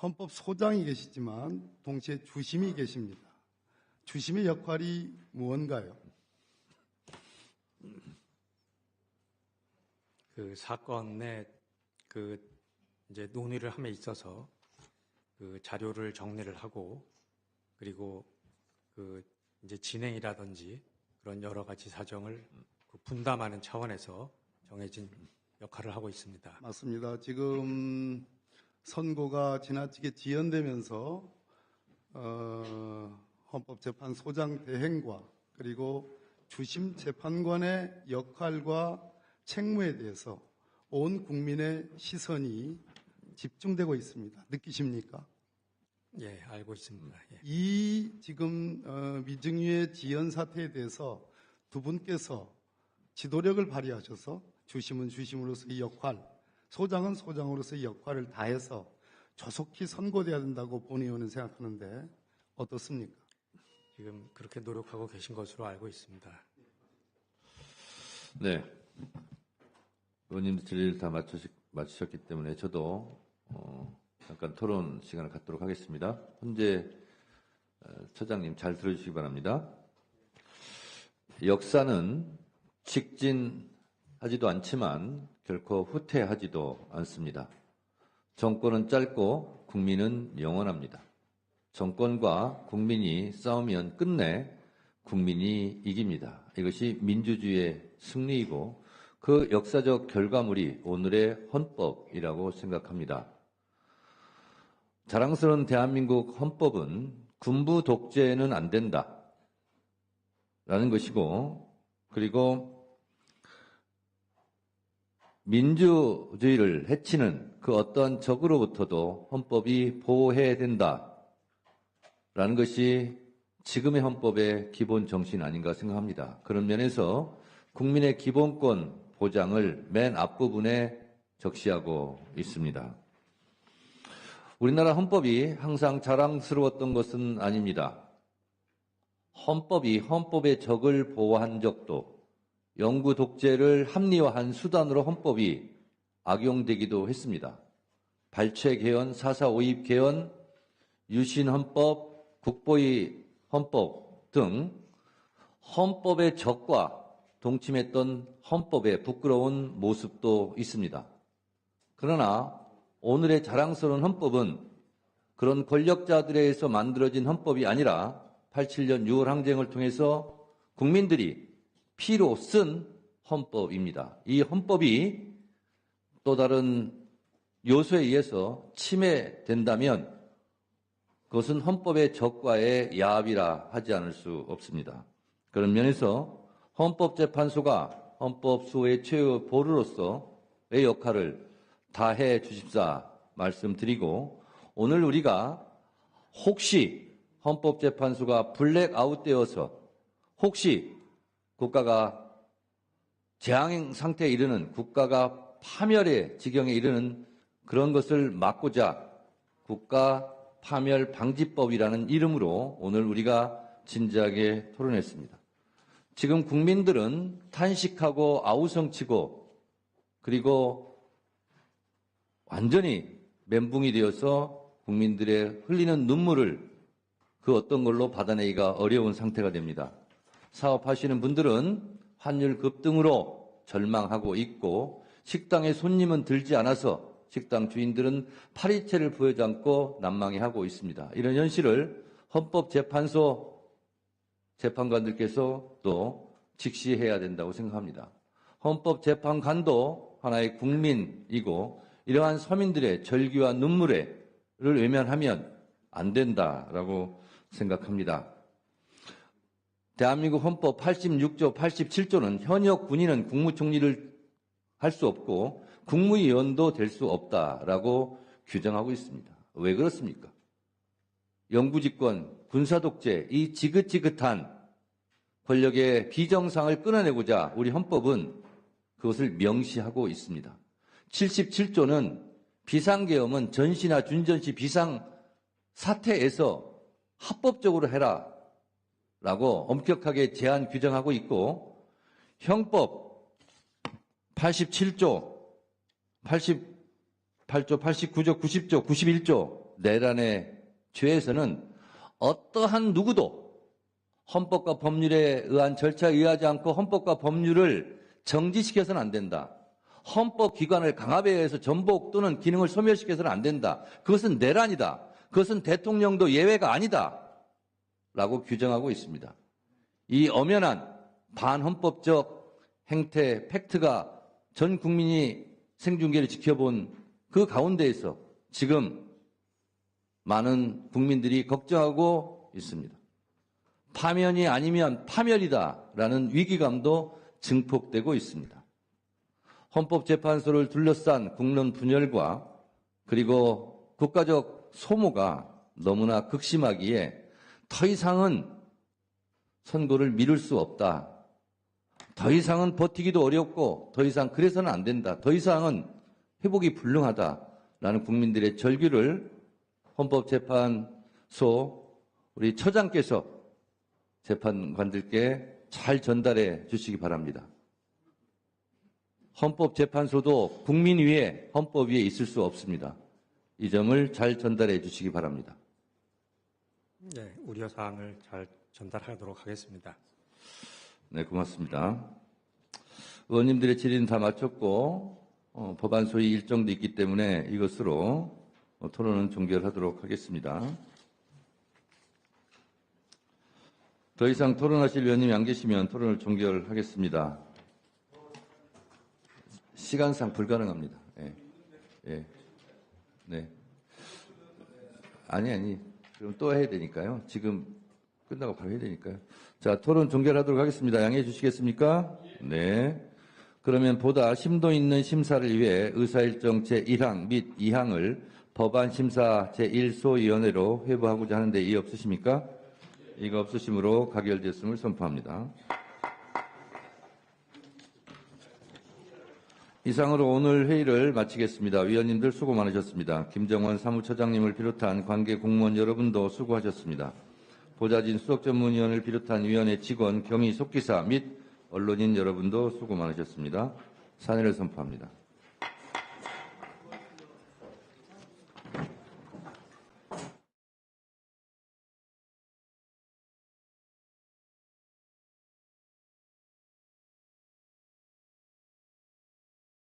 헌법소장이 계시지만 동시에 주심이 계십니다. 주심의 역할이 무언가요? 그 사건의 이제 논의를 함에 있어서 그 자료를 정리를 하고 그리고 이제 진행이라든지 그런 여러 가지 사정을 분담하는 차원에서 정해진 역할을 하고 있습니다. 맞습니다. 지금 선고가 지나치게 지연되면서 헌법재판소장 대행과 그리고 주심 재판관의 역할과 책무에 대해서 온 국민의 시선이 집중되고 있습니다. 느끼십니까? 예, 알고 있습니다. 예. 이 지금 미증유의 지연 사태에 대해서 두 분께서 지도력을 발휘하셔서 주심은 주심으로서의 역할, 소장은 소장으로서의 역할을 다해서 조속히 선고돼야 된다고 본 의원은 생각하는데 어떻습니까? 지금 그렇게 노력하고 계신 것으로 알고 있습니다. 네. 의원님들 질의를 다 마치셨기 때문에 저도 잠깐 토론 시간을 갖도록 하겠습니다. 헌재 처장님 잘 들어주시기 바랍니다. 역사는 직진하지도 않지만 결코 후퇴하지도 않습니다. 정권은 짧고 국민은 영원합니다. 정권과 국민이 싸우면 끝내 국민이 이깁니다. 이것이 민주주의의 승리이고 그 역사적 결과물이 오늘의 헌법이라고 생각합니다. 자랑스러운 대한민국 헌법은 군부 독재는 안 된다 라는 것이고 그리고 민주주의를 해치는 그 어떠한 적으로부터도 헌법이 보호해야 된다라는 것이 지금의 헌법의 기본 정신 아닌가 생각합니다. 그런 면에서 국민의 기본권 보장을 맨 앞부분에 적시하고 있습니다. 우리나라 헌법이 항상 자랑스러웠던 것은 아닙니다. 헌법이 헌법의 적을 보호한 적도, 영구 독재를 합리화한 수단으로 헌법이 악용되기도 했습니다. 발췌 개헌, 4.4 오입 개헌, 유신 헌법, 국보위 헌법 등 헌법의 적과 동침했던 헌법의 부끄러운 모습도 있습니다. 그러나 오늘의 자랑스러운 헌법은 그런 권력자들에 의해서 만들어진 헌법이 아니라 87년 6월 항쟁을 통해서 국민들이 피로 쓴 헌법입니다. 이 헌법이 또 다른 요소에 의해서 침해된다면 그것은 헌법의 적과의 야합이라 하지 않을 수 없습니다. 그런 면에서 헌법재판소가 헌법 수호의 최후 보루로서의 역할을 다해 주십사 말씀드리고, 오늘 우리가 혹시 헌법재판소가 블랙아웃되어서 혹시 국가가 재앙 상태에 이르는, 국가가 파멸의 지경에 이르는 그런 것을 막고자 국가 파멸 방지법이라는 이름으로 오늘 우리가 진지하게 토론했습니다. 지금 국민들은 탄식하고 아우성치고 그리고 완전히 멘붕이 되어서 국민들의 흘리는 눈물을 그 어떤 걸로 받아내기가 어려운 상태가 됩니다. 사업하시는 분들은 환율 급등으로 절망하고 있고, 식당에 손님은 들지 않아서 식당 주인들은 파리채를 부여지 않고 난망해하고 있습니다. 이런 현실을 헌법재판소 재판관들께서 또 직시해야 된다고 생각합니다. 헌법재판관도 하나의 국민이고 이러한 서민들의 절규와 눈물을 외면하면 안 된다라고 생각합니다. 대한민국 헌법 86조, 87조는 현역 군인은 국무총리를 할 수 없고 국무위원도 될 수 없다라고 규정하고 있습니다. 왜 그렇습니까? 영구집권, 군사독재, 이 지긋지긋한 권력의 비정상을 끊어내고자 우리 헌법은 그것을 명시하고 있습니다. 77조는 비상계엄은 전시나 준전시 비상 사태에서 합법적으로 해라 라고 엄격하게 제한 규정하고 있고, 형법 87조, 88조, 89조, 90조, 91조 내란의 죄에서는 어떠한 누구도 헌법과 법률에 의한 절차에 의하지 않고 헌법과 법률을 정지시켜서는 안 된다. 헌법기관을 강압에 의해서 전복 또는 기능을 소멸시켜서는 안 된다. 그것은 내란이다. 그것은 대통령도 예외가 아니다. 라고 규정하고 있습니다. 이 엄연한 반헌법적 행태, 팩트가 전 국민이 생중계를 지켜본 그 가운데에서 지금 많은 국민들이 걱정하고 있습니다. 파면이 아니면 파멸이다라는 위기감도 증폭되고 있습니다. 헌법재판소를 둘러싼 국론 분열과 그리고 국가적 소모가 너무나 극심하기에 더 이상은 선고를 미룰 수 없다. 더 이상은 버티기도 어렵고 더 이상 그래서는 안 된다. 더 이상은 회복이 불능하다라는 국민들의 절규를 헌법재판소 우리 처장께서 재판관들께 잘 전달해 주시기 바랍니다. 헌법재판소도 국민 위에 헌법 위에 있을 수 없습니다. 이 점을 잘 전달해 주시기 바랍니다. 네, 우려사항을 잘 전달하도록 하겠습니다. 네, 고맙습니다. 의원님들의 질의는 다 마쳤고 법안 소위 일정도 있기 때문에 이것으로 토론은 종결하도록 하겠습니다. 더 이상 토론하실 위원님이 안 계시면 토론을 종결하겠습니다. 시간상 불가능합니다. 네. 아니. 그럼 또 해야 되니까요. 지금 끝나고 바로 해야 되니까요. 자, 토론 종결하도록 하겠습니다. 양해해 주시겠습니까? 네. 그러면 보다 심도 있는 심사를 위해 의사일정 제1항 및 2항을 법안심사 제1소위원회로 회부하고자 하는데 이의 없으십니까? 이가 없으시므로 가결됐음을 선포합니다. 이상으로 오늘 회의를 마치겠습니다. 위원님들 수고 많으셨습니다. 김정원 사무처장님을 비롯한 관계 공무원 여러분도 수고하셨습니다. 보좌진 수석전문위원을 비롯한 위원회 직원, 경위 속기사 및 언론인 여러분도 수고 많으셨습니다. 사내를 선포합니다.